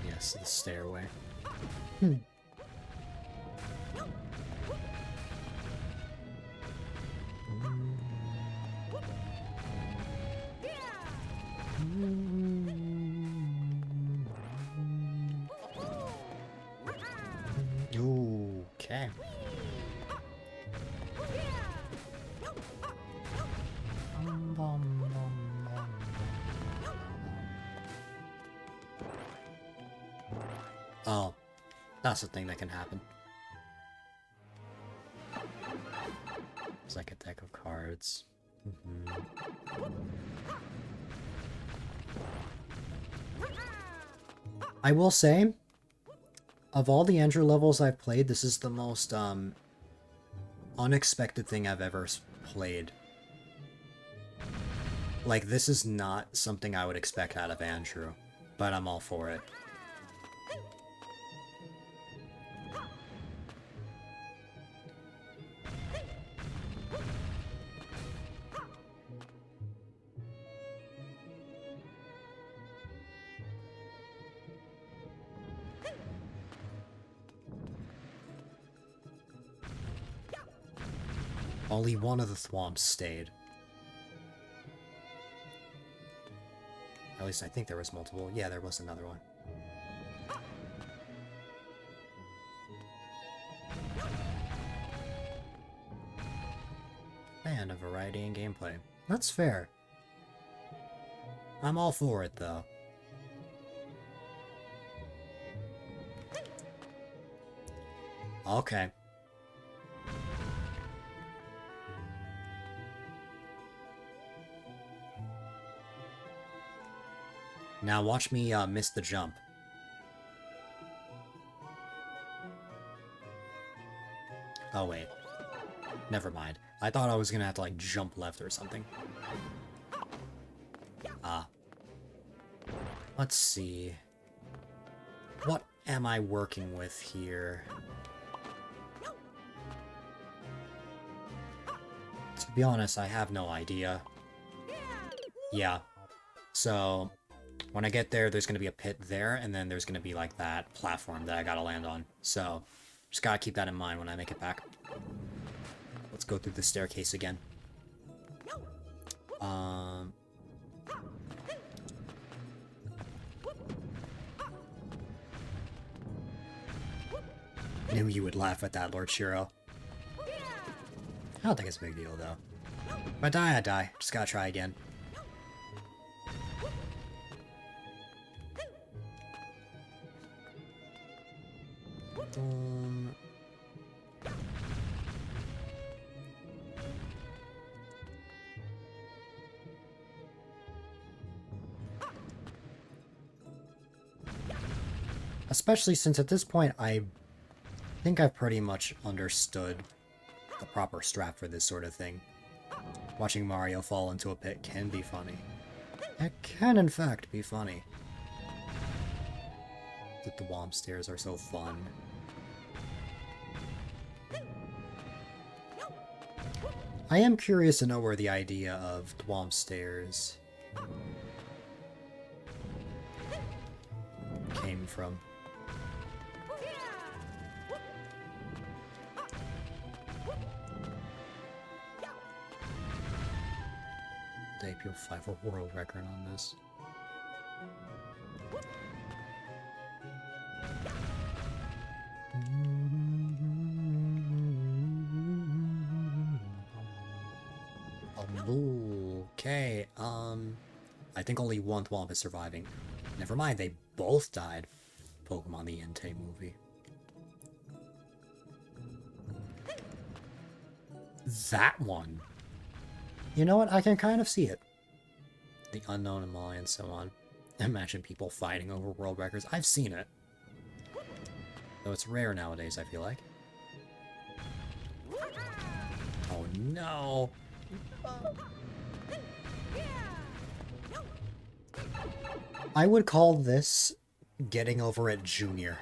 Yes, the stairway. Okay. Oh, that's the thing that can happen. It's like a deck of cards. I will say, of all the Andrew levels I've played, this is the most unexpected thing I've ever played. Like, this is not something I would expect out of Andrew, but I'm all for it. Only one of the thwomps stayed. At least I think there was multiple. Yeah, there was another one. And a variety in gameplay. That's fair. I'm all for it, though. Okay. Now watch me miss the jump. Oh wait. Never mind. I thought I was gonna have to like jump left or something. Let's see. What am I working with here? To be honest, I have no idea. Yeah. So, when I get there, there's going to be a pit there, and then there's going to be, like, that platform that I gotta land on. So, just gotta keep that in mind when I make it back. Let's go through the staircase again. Knew you would laugh at that, Lord Shiro. I don't think it's a big deal, though. If I die, I die. Just gotta try again. Especially since at this point, I think I've pretty much understood the proper strat for this sort of thing. Watching Mario fall into a pit can be funny. It can, in fact, be funny. The Thwomp stairs are so fun. I am curious to know where the idea of Thwomp stairs came from. You'll fight for world record on this. Okay, I think only one Thwomp is surviving. Never mind, they both died. Pokemon the Entei movie. That one. You know what? I can kind of see it. The Unknown Amalia and so on. Imagine people fighting over world records. I've seen it. Though it's rare nowadays, I feel like. Oh no! I would call this getting over it junior.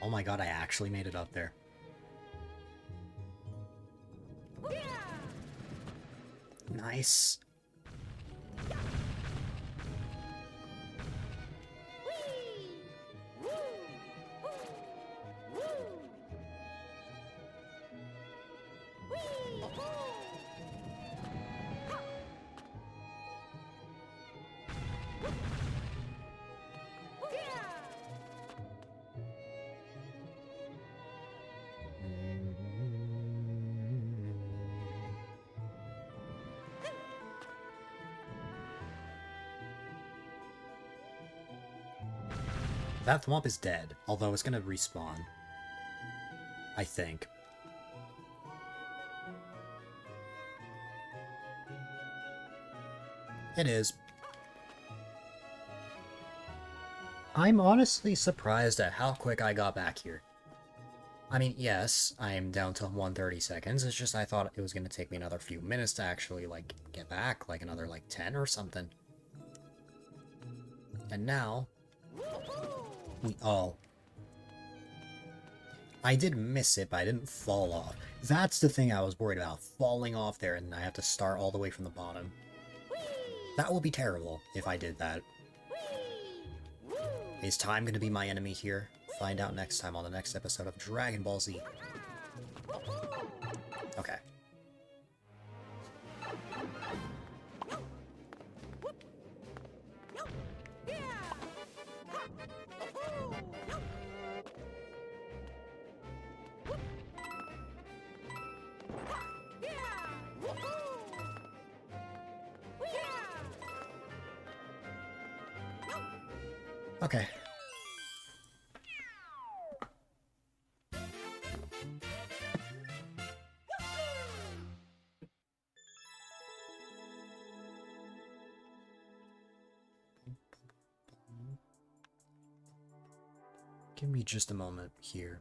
Oh my god, I actually made it up there. Nice. That Thwomp is dead, although it's gonna respawn. I think. It is. I'm honestly surprised at how quick I got back here. I mean, yes, I'm down to 130 seconds, it's just I thought it was gonna take me another few minutes to actually, like, get back, like another, like, 10 or something. And now... Oh. I did miss it, but I didn't fall off. That's the thing I was worried about, falling off there and I have to start all the way from the bottom. That would be terrible if I did that. Is time going to be my enemy here? Find out next time on the next episode of Dragon Ball Z. Okay. Okay. Give me just a moment here.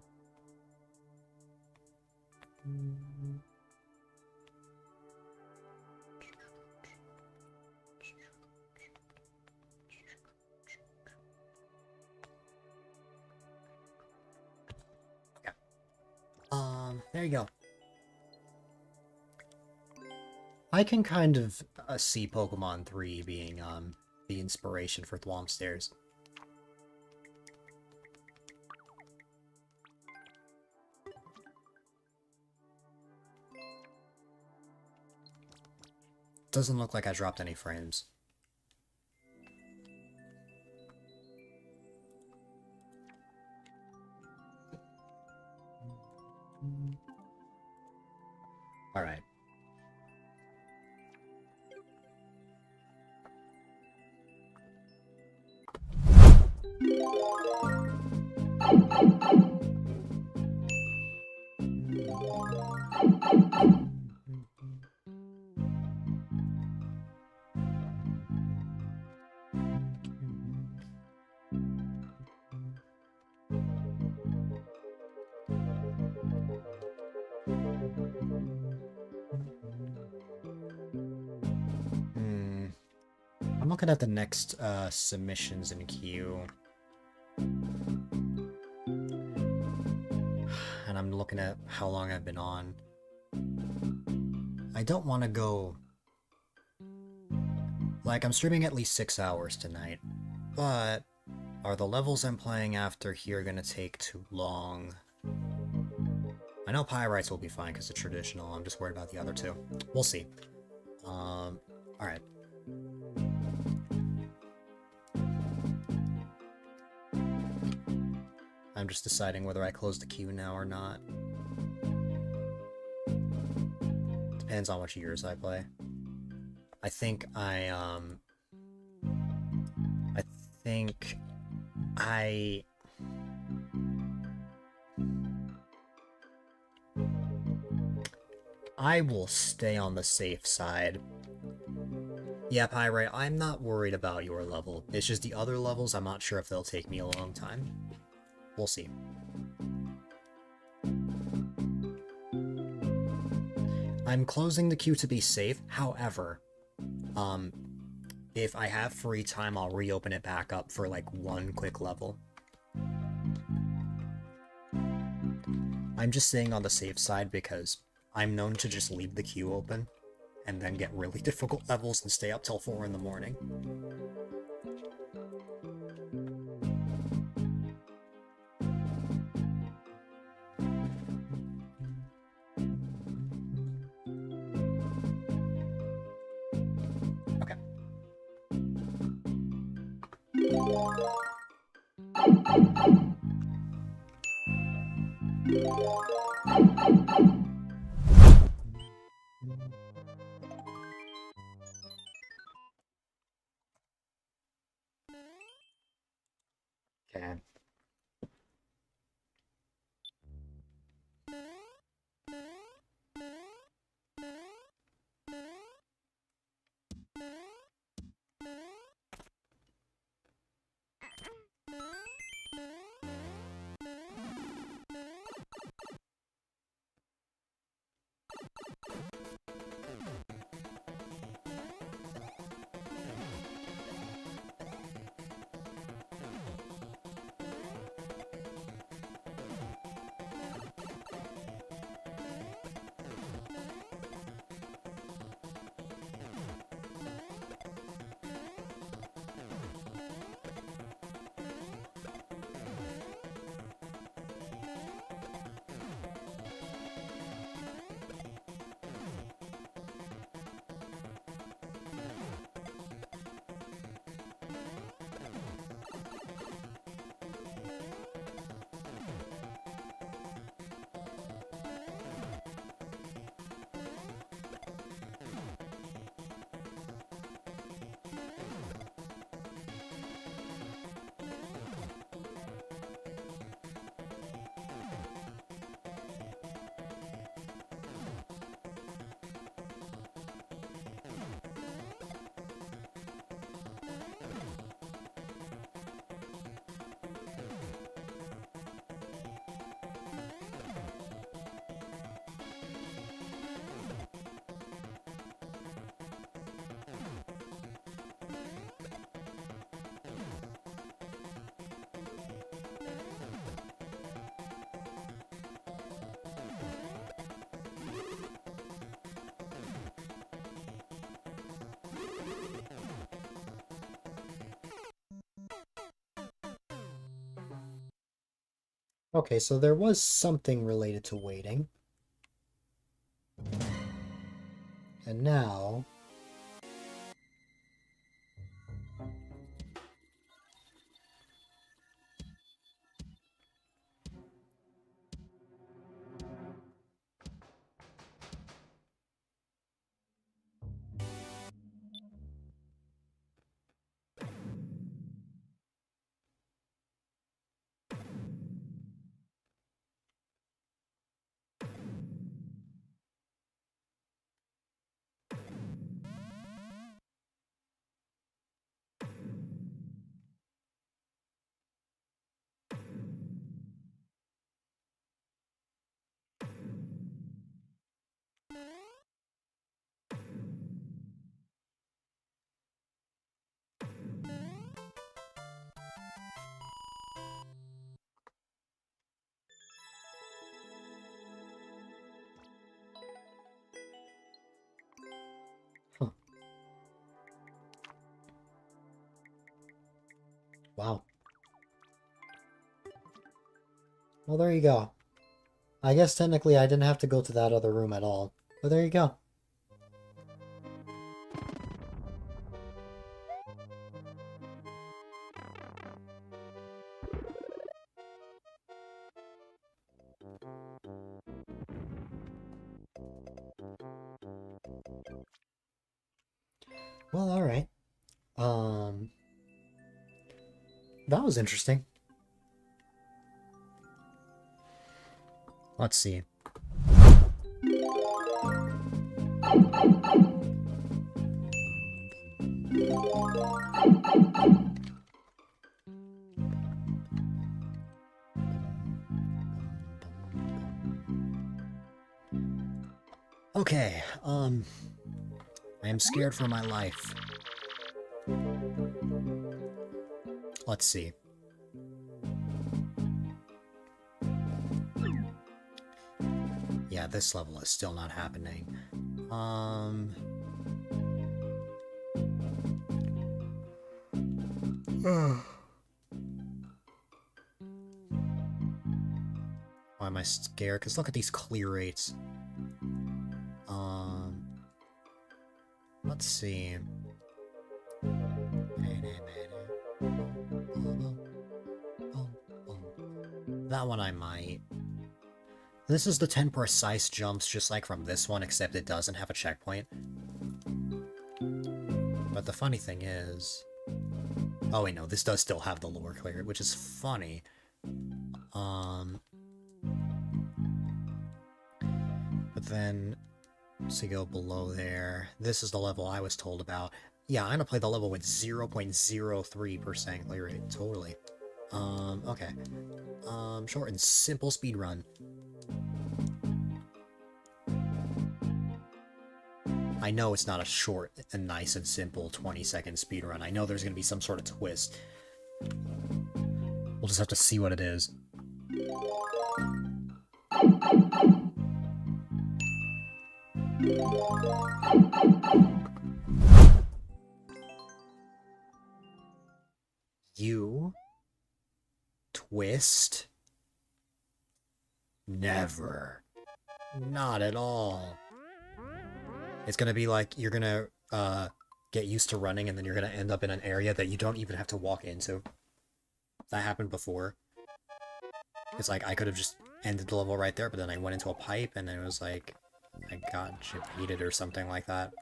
There you go. I can kind of see Pokemon 3 being, the inspiration for Thwomp Stairs. Doesn't look like I dropped any frames. Alright. I'm looking at the next submissions in queue. And I'm looking at how long I've been on. I don't want to go... Like, I'm streaming at least 6 hours tonight. But, are the levels I'm playing after here going to take too long? I know Pyrites will be fine because it's traditional. I'm just worried about the other two. We'll see. Alright. I'm just deciding whether I close the queue now or not. Depends on which years I play. I think I will stay on the safe side. Yeah, Pyrite, I'm not worried about your level. It's just the other levels, I'm not sure if they'll take me a long time. We'll see. I'm closing the queue to be safe, however, if I have free time, I'll reopen it back up for, like, one quick level. I'm just staying on the safe side because I'm known to just leave the queue open and then get really difficult levels and stay up till 4 in the morning. Okay. Okay. Okay, so there was something related to waiting. And now... Huh. Wow. Well, there you go. I guess technically I didn't have to go to that other room at all. But there you go. Well, alright. Um, that was interesting. Let's see. Okay, I am scared for my life. Let's see. Yeah, this level is still not happening. Why am I scared? Because look at these clear rates. Let's see. That one I might. This is the 10 precise jumps, just like from this one, except it doesn't have a checkpoint. But the funny thing is... Oh wait, no, this does still have the lower clear, which is funny. But then, to go below there, this is the level I was told about. Yeah, I'm gonna play the level with 0.03% clear rate, totally. Okay. Short and simple speed run. I know it's not a short and nice and simple 20-second speed run. I know there's gonna be some sort of twist. We'll just have to see what it is. You twist? Never. Not at all. It's gonna be like you're gonna get used to running and then you're gonna end up in an area that you don't even have to walk into. That happened before. It's like I could have just ended the level right there, but then I went into a pipe and then it was like I got cheated or something like that.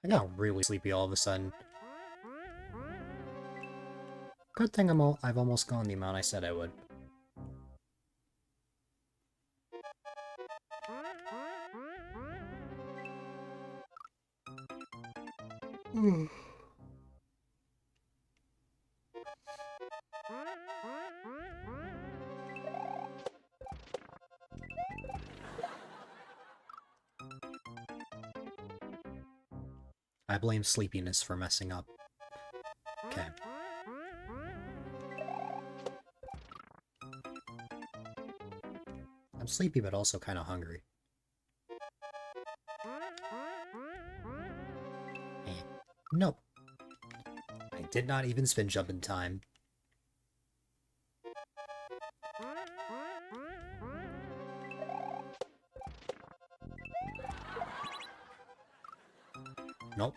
I got really sleepy all of a sudden. Good thing I've almost gone the amount I said I would. I blame sleepiness for messing up. Okay. I'm sleepy, but also kind of hungry. Nope. I did not even spin jump in time. Nope.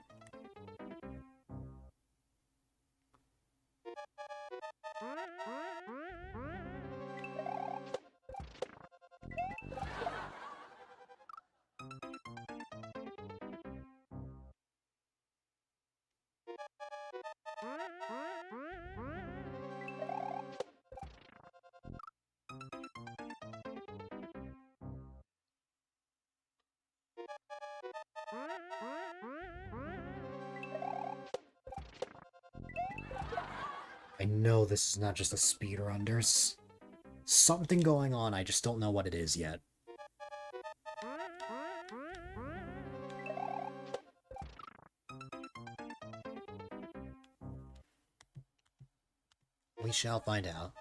I know this is not just a speedrun. There's something going on. I just don't know what it is yet. We shall find out.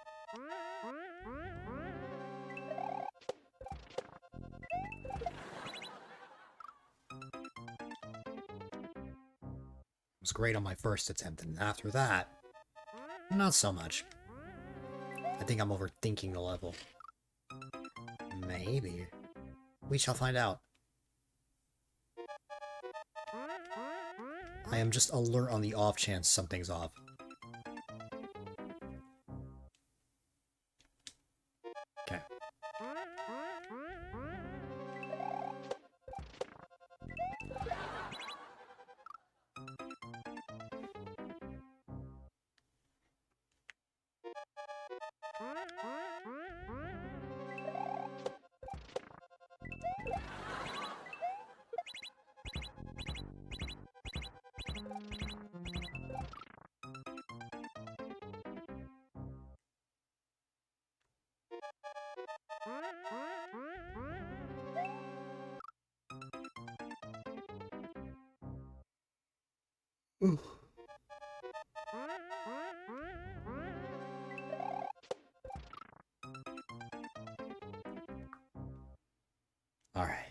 It was great on my first attempt, and after that, not so much. I think I'm overthinking the level. Maybe. We shall find out. I am just alert on the off chance something's off. Okay. Ooh. All right.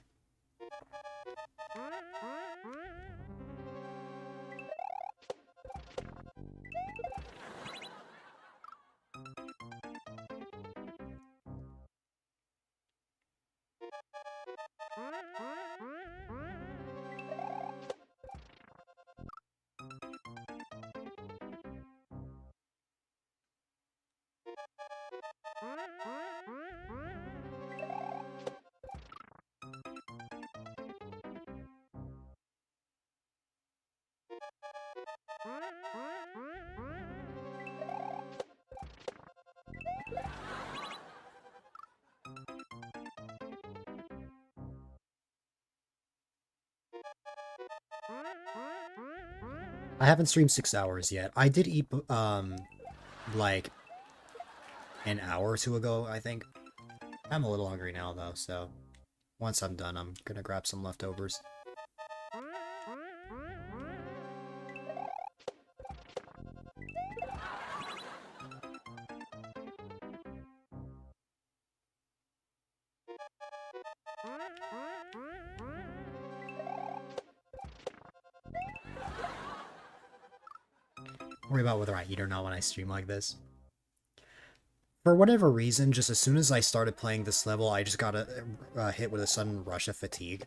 I haven't streamed 6 hours yet. I did eat, like, an hour or two ago, I think. I'm a little hungry now, though, so once I'm done, I'm gonna grab some leftovers. Worry about whether I eat or not when I stream like this. For whatever reason, just as soon as I started playing this level, I just got hit with a sudden rush of fatigue.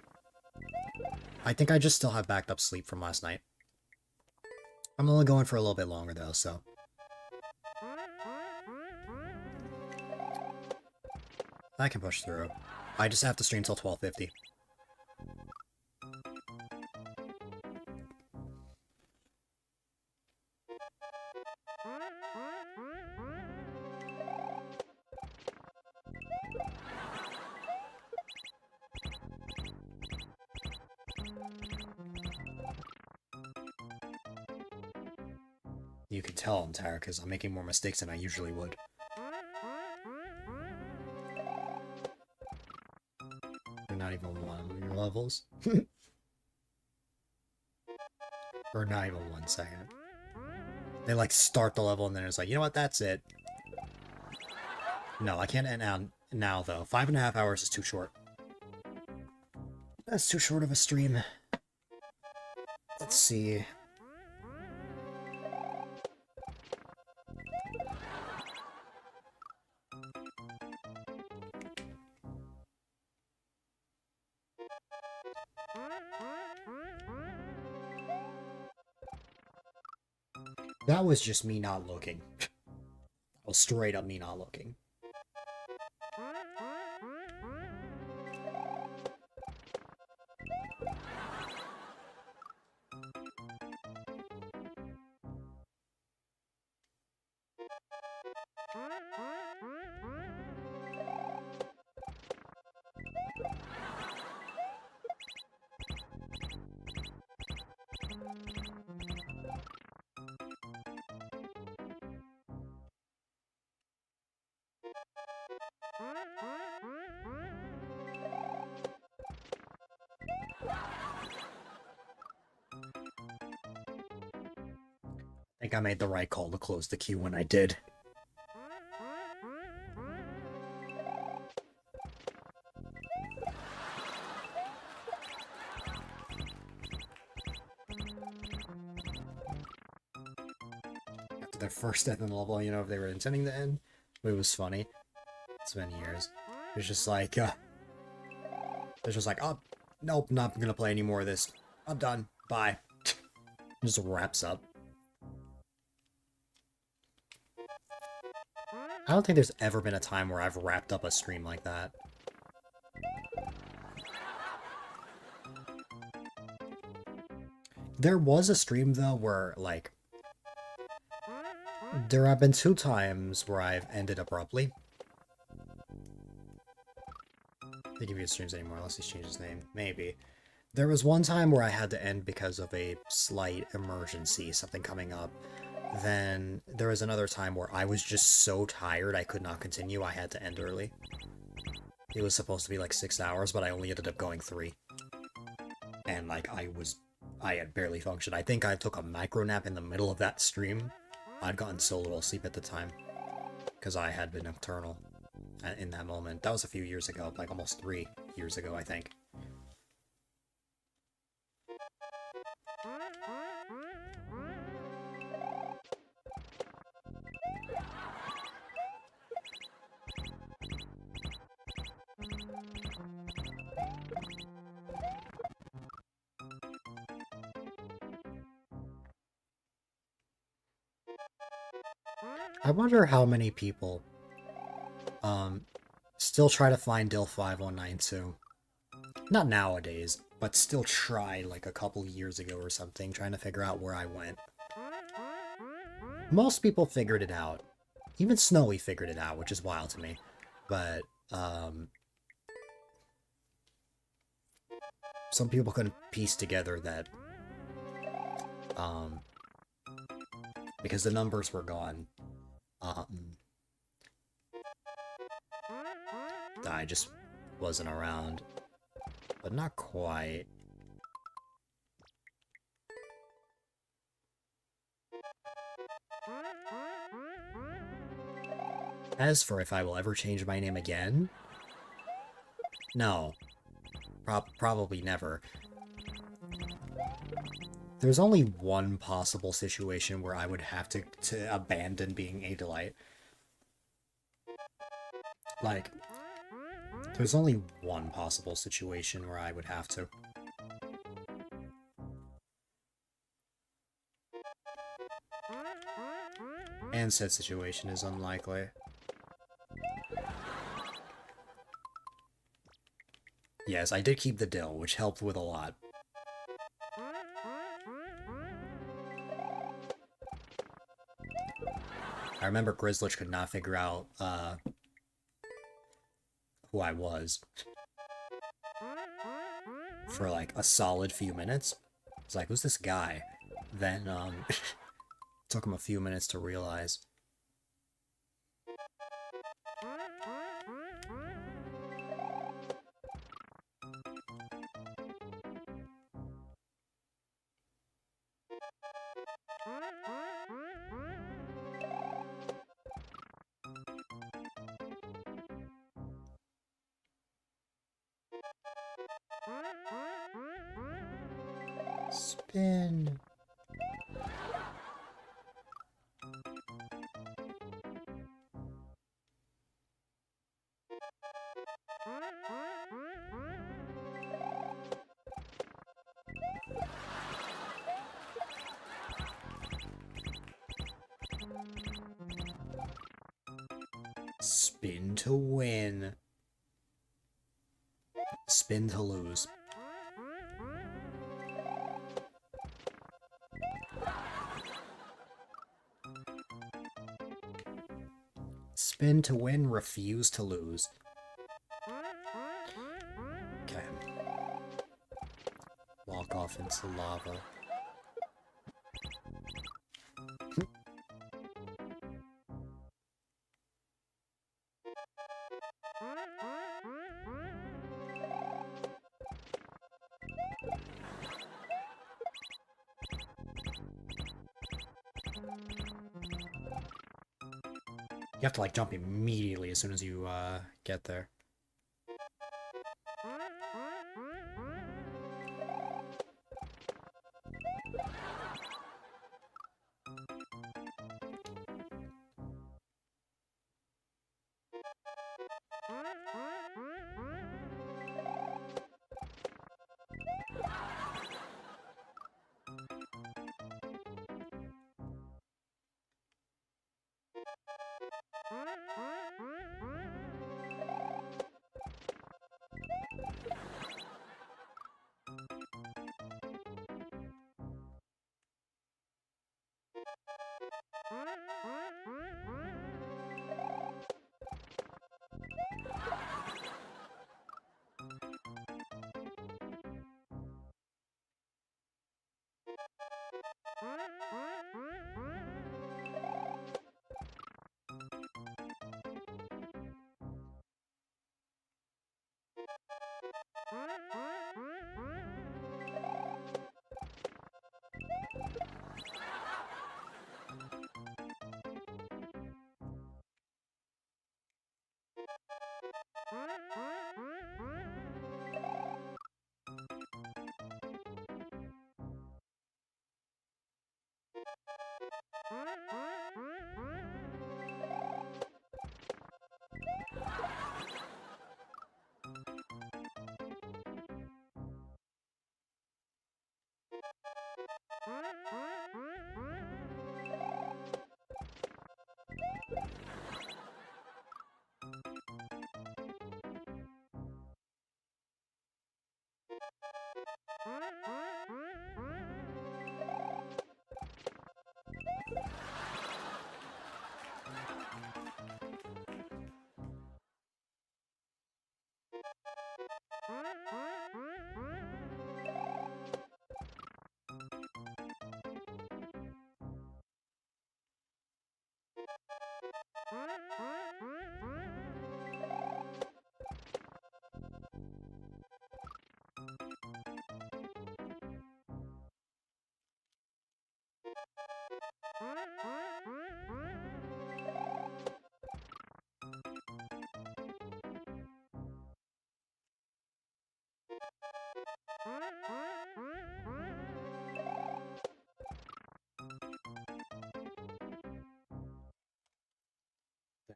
I think I just still have backed up sleep from last night. I'm only going for a little bit longer though, so. I can push through. I just have to stream till 12:50. You can tell I'm tired because I'm making more mistakes than I usually would. They're not even one of your levels. Or not even 1 second. They like start the level and then it's like, you know what, that's it. No, I can't end now though. 5.5 hours is too short. That's too short of a stream. Let's see. That was just me not looking. That was straight up me not looking. I think I made the right call to close the queue when I did. After their first death in the level, you know, if they were intending to end, it was funny. It's been years. It's just like, oh, nope, not gonna play any more of this. I'm done. Bye. It just wraps up. I don't think there's ever been a time where I've wrapped up a stream like that. There was a stream, though, where, like, there have been 2 times where I've ended abruptly. I think if he streams anymore, unless he's changed his name. Maybe. There was one time where I had to end because of a slight emergency, something coming up. Then there was another time where I was just so tired I could not continue, I had to end early. It was supposed to be like 6 hours, but I only ended up going 3. And like, I had barely functioned. I think I took a micro nap in the middle of that stream. I'd gotten so little sleep at the time, because I had been nocturnal in that moment. That was a few years ago, like almost 3 years ago, I think. I wonder how many people still try to find Dill 5192. Not nowadays, but still tried like a couple years ago or something, trying to figure out where I went. Most people figured it out. Even Snowy figured it out, which is wild to me. But, some people couldn't piece together that, because the numbers were gone, I just wasn't around. But not quite. As for if I will ever change my name again? No. Probably never. There's only one possible situation where I would have to abandon being A-Dylite. Like, there's only one possible situation where I would have to. And said situation is unlikely. Yes, I did keep the dill, which helped with a lot. I remember Grizzlich could not figure out, who I was. For, like, a solid few minutes. It's like, who's this guy? Then, took him a few minutes to realize. Spin. Spin to win. Spin to lose. Spin to win, refuse to lose. Okay. Walk off into lava. You have to, like, jump immediately as soon as you, get there.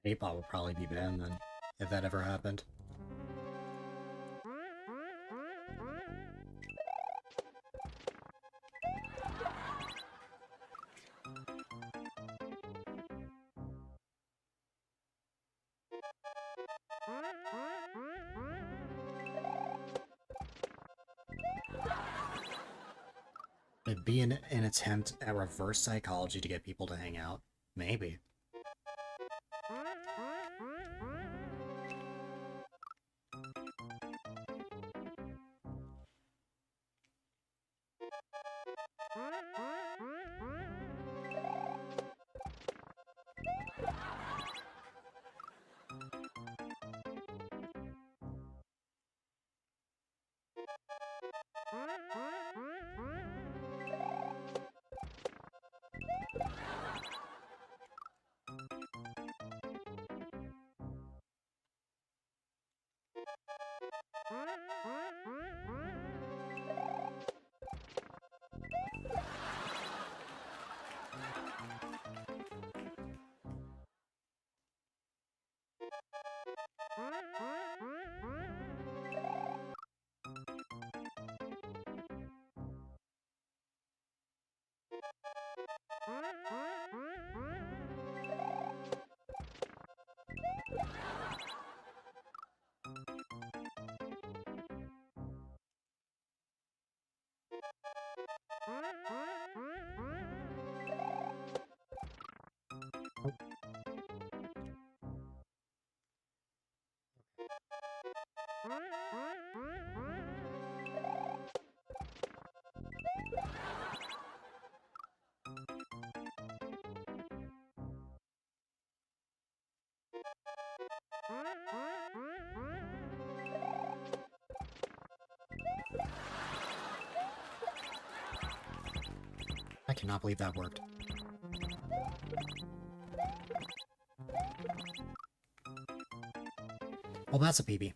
The 8-bot would probably be banned then, if that ever happened. It'd be an attempt at reverse psychology to get people to hang out. Maybe. I cannot believe that worked. Well, that's a PB.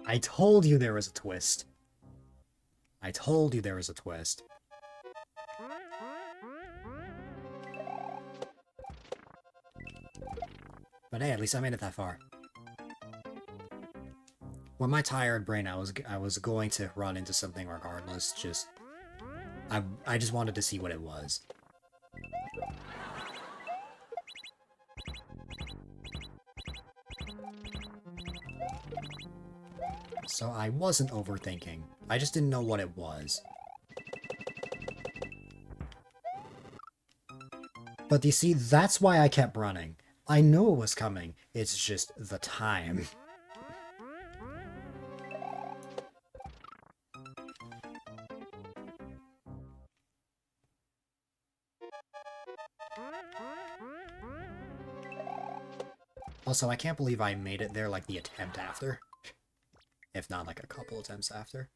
I told you there was a twist. I told you there was a twist. But hey, at least I made it that far. With my tired brain, I was going to run into something regardless. I just wanted to see what it was. So I wasn't overthinking. I just didn't know what it was. But you see, that's why I kept running. I knew it was coming. It's just the time. Also, I can't believe I made it there like the attempt after. If not like a couple attempts after.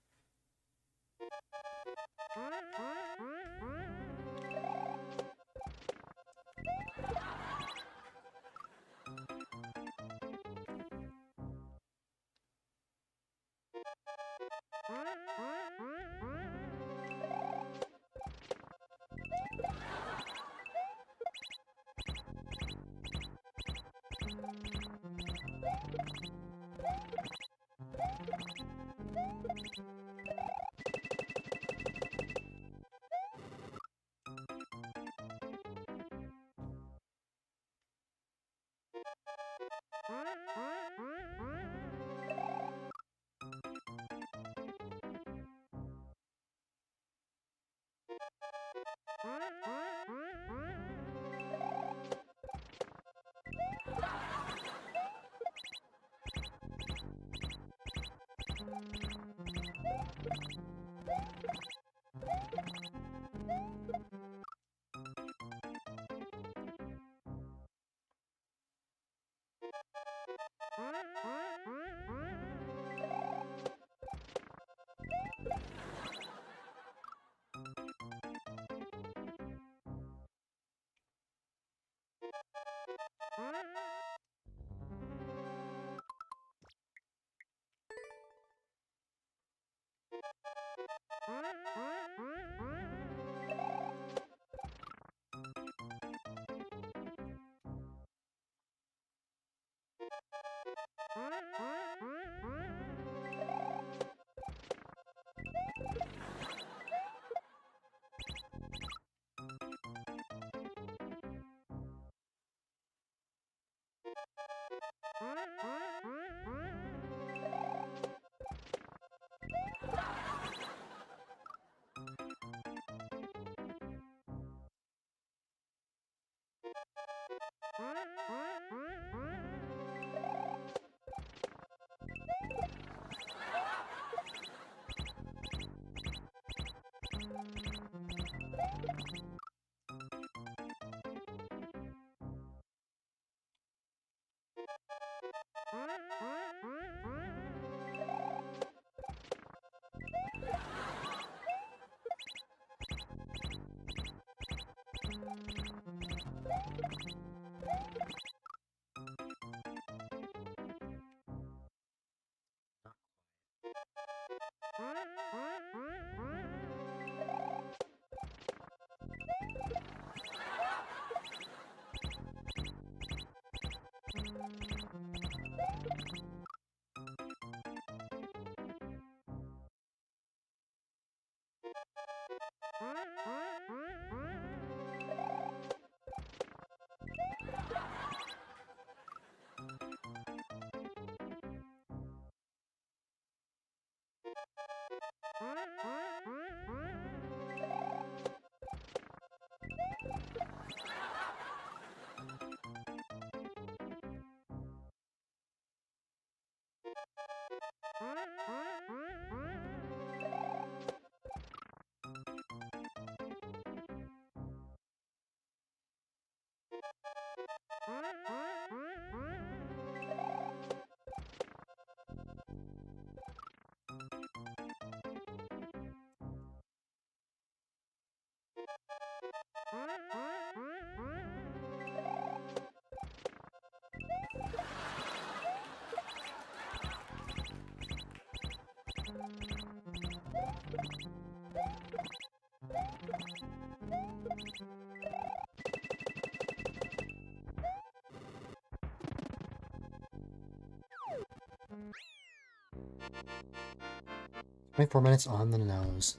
24 minutes on the nose.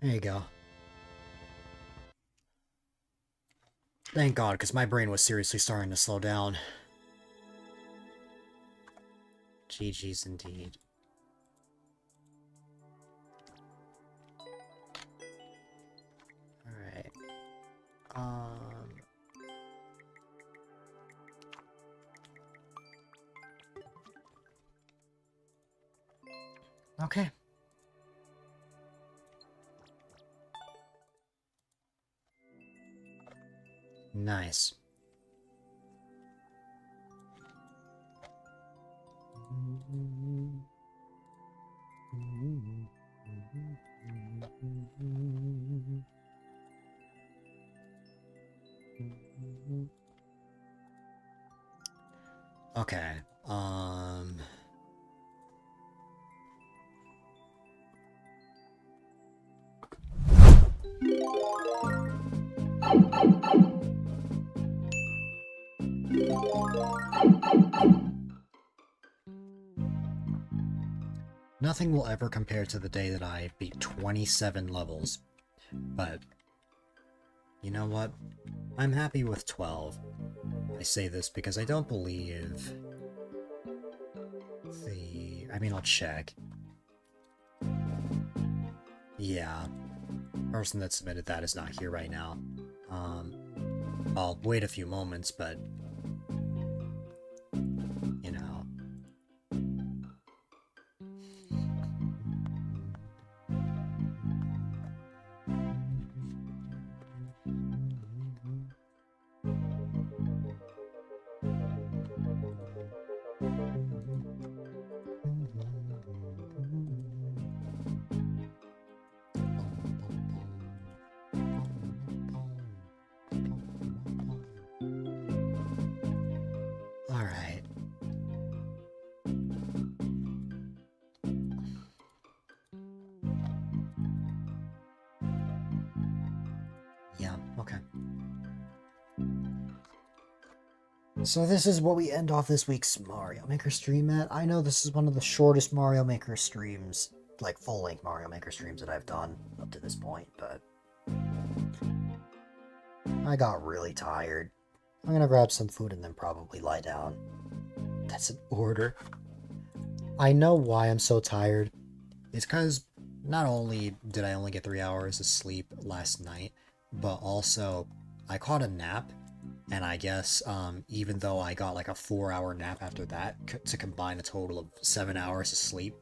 There you go. Thank God, because my brain was seriously starting to slow down. GG's indeed. Alright. Okay. Nice. Okay. Nothing will ever compare to the day that I beat 27 levels, but you know what? I'm happy with 12. I say this because I don't believe I mean, I'll check. Yeah. Person that submitted that is not here right now. I'll wait a few moments, but you know. All right. Yeah, okay. So this is what we end off this week's Mario Maker stream at. I know this is one of the shortest Mario Maker streams, like full-length Mario Maker streams that I've done up to this point, but I got really tired. I'm gonna grab some food and then probably lie down. That's an order. I know why I'm so tired. It's because not only did I only get 3 hours of sleep last night, but also I caught a nap, and I guess even though I got like a 4-hour nap after that to combine a total of 7 hours of sleep,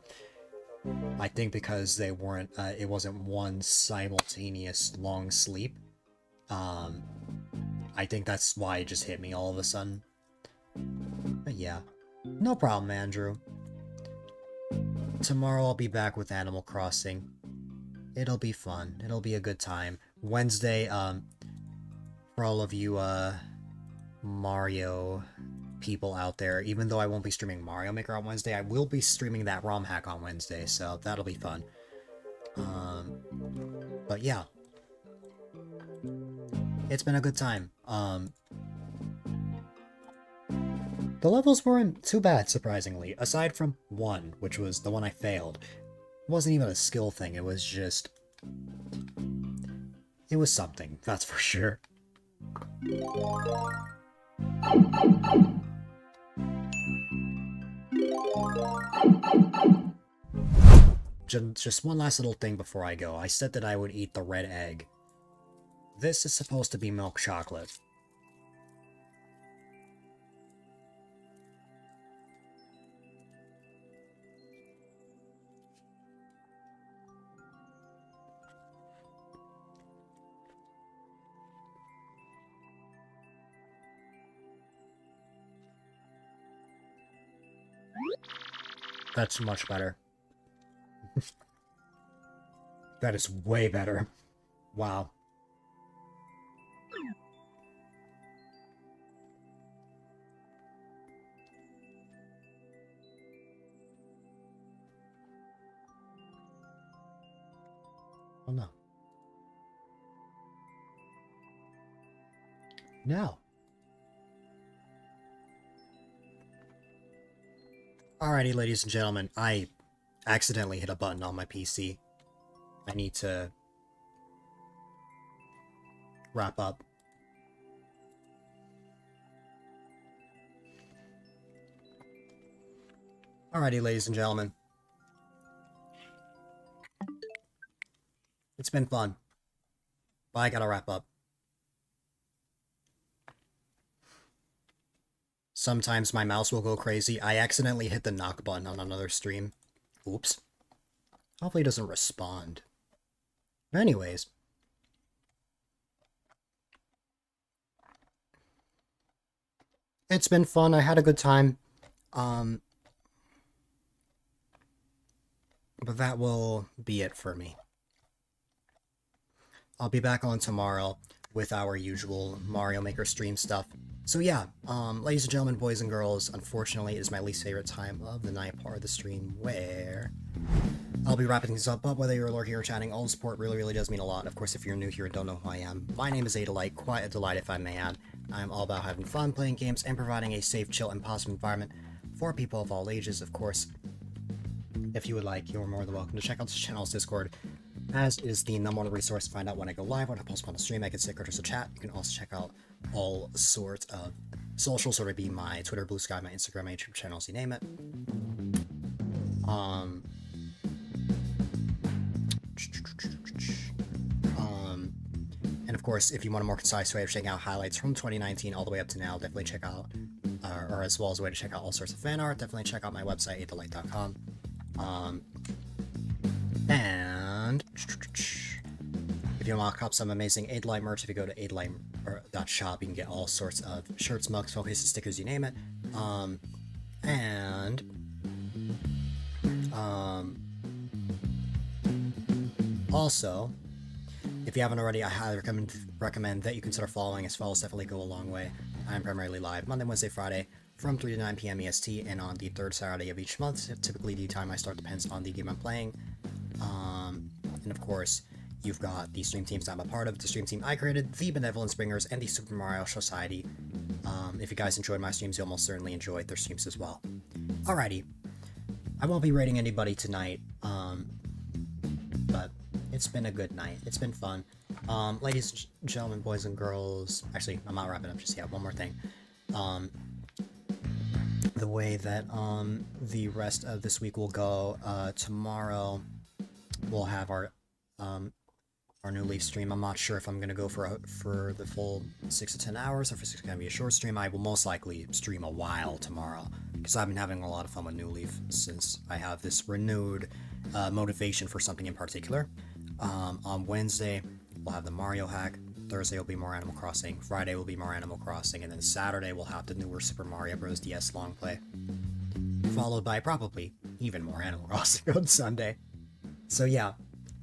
I think because they weren't, it wasn't one simultaneous long sleep. I think that's why it just hit me all of a sudden. But yeah, no problem, Andrew. Tomorrow I'll be back with Animal Crossing. It'll be fun. It'll be a good time. Wednesday, for all of you, Mario people out there, even though I won't be streaming Mario Maker on Wednesday, I will be streaming that ROM hack on Wednesday, so that'll be fun. But yeah. It's been a good time. The levels weren't too bad, surprisingly, aside from one, which was the one I failed. It wasn't even a skill thing, it was just... It was something, that's for sure. Just one last little thing before I go. I said that I would eat the red egg. This is supposed to be milk chocolate. That's much better. That is way better. Wow. Oh no. No. Alrighty, ladies and gentlemen, I accidentally hit a button on my PC. I need to wrap up. Alrighty, ladies and gentlemen. It's been fun. But I gotta wrap up. Sometimes my mouse will go crazy. I accidentally hit the knock button on another stream. Oops. Hopefully it doesn't respond. Anyways. It's been fun. I had a good time. But that will be it for me. I'll be back on tomorrow with our usual Mario Maker stream stuff. So yeah, ladies and gentlemen, boys and girls, unfortunately it is my least favorite time of the night part of the stream where I'll be wrapping things up, but whether you're lurking or chatting, all the support really does mean a lot. Of course, if you're new here and don't know who I am, my name is A-Dylite, quite a delight if I may add. I'm all about having fun, playing games, and providing a safe, chill, and positive environment for people of all ages, of course. If you would like, you're more than welcome to check out this channel's Discord, as is the #1 resource to find out when I go live, when I post on a stream. I can sit critters to chat. You can also check out all sorts of socials, whether it be my Twitter, Blue Sky, my Instagram, my YouTube channels, you name it. And of course, if you want a more concise way of checking out highlights from 2019 all the way up to now, definitely check out, or as well as a way to check out all sorts of fan art, definitely check out my website, A-Dylite.com. And if you want to cop some amazing A-Dylite merch, if you go to A-Dylite.shop, you can get all sorts of shirts, mugs, phone cases, stickers, you name it. Also, if you haven't already, I highly recommend that you consider following, as follows definitely go a long way. I am primarily live Monday, Wednesday, Friday from 3 to 9 p.m. EST, and on the third Saturday of each month. Typically, the time I start depends on the game I'm playing. And of course, you've got the stream teams that I'm a part of, the stream team I created, the Benevolence Bringers, and the Super Mario Society. If you guys enjoyed my streams, you'll most certainly enjoy their streams as well. Alrighty. I won't be rating anybody tonight, but it's been a good night. It's been fun. Ladies and gentlemen, boys and girls, actually, I'm not wrapping up just yet. One more thing. The way that the rest of this week will go, tomorrow we'll have our New Leaf stream. I'm not sure if I'm gonna go for the full 6 to 10 hours, or if it's gonna be a short stream. I will most likely stream a while tomorrow, because I've been having a lot of fun with New Leaf since I have this renewed motivation for something in particular. On Wednesday, we'll have the Mario hack. Thursday will be more Animal Crossing. Friday will be more Animal Crossing. And then Saturday, we'll have the newer Super Mario Bros. DS long play. Followed by probably even more Animal Crossing on Sunday. So yeah,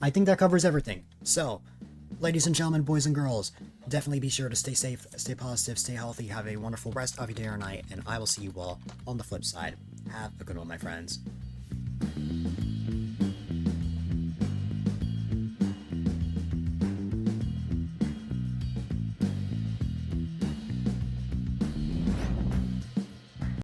I think that covers everything. So, ladies and gentlemen, boys and girls, definitely be sure to stay safe, stay positive, stay healthy, have a wonderful rest of your day or night, and I will see you all on the flip side. Have a good one, my friends.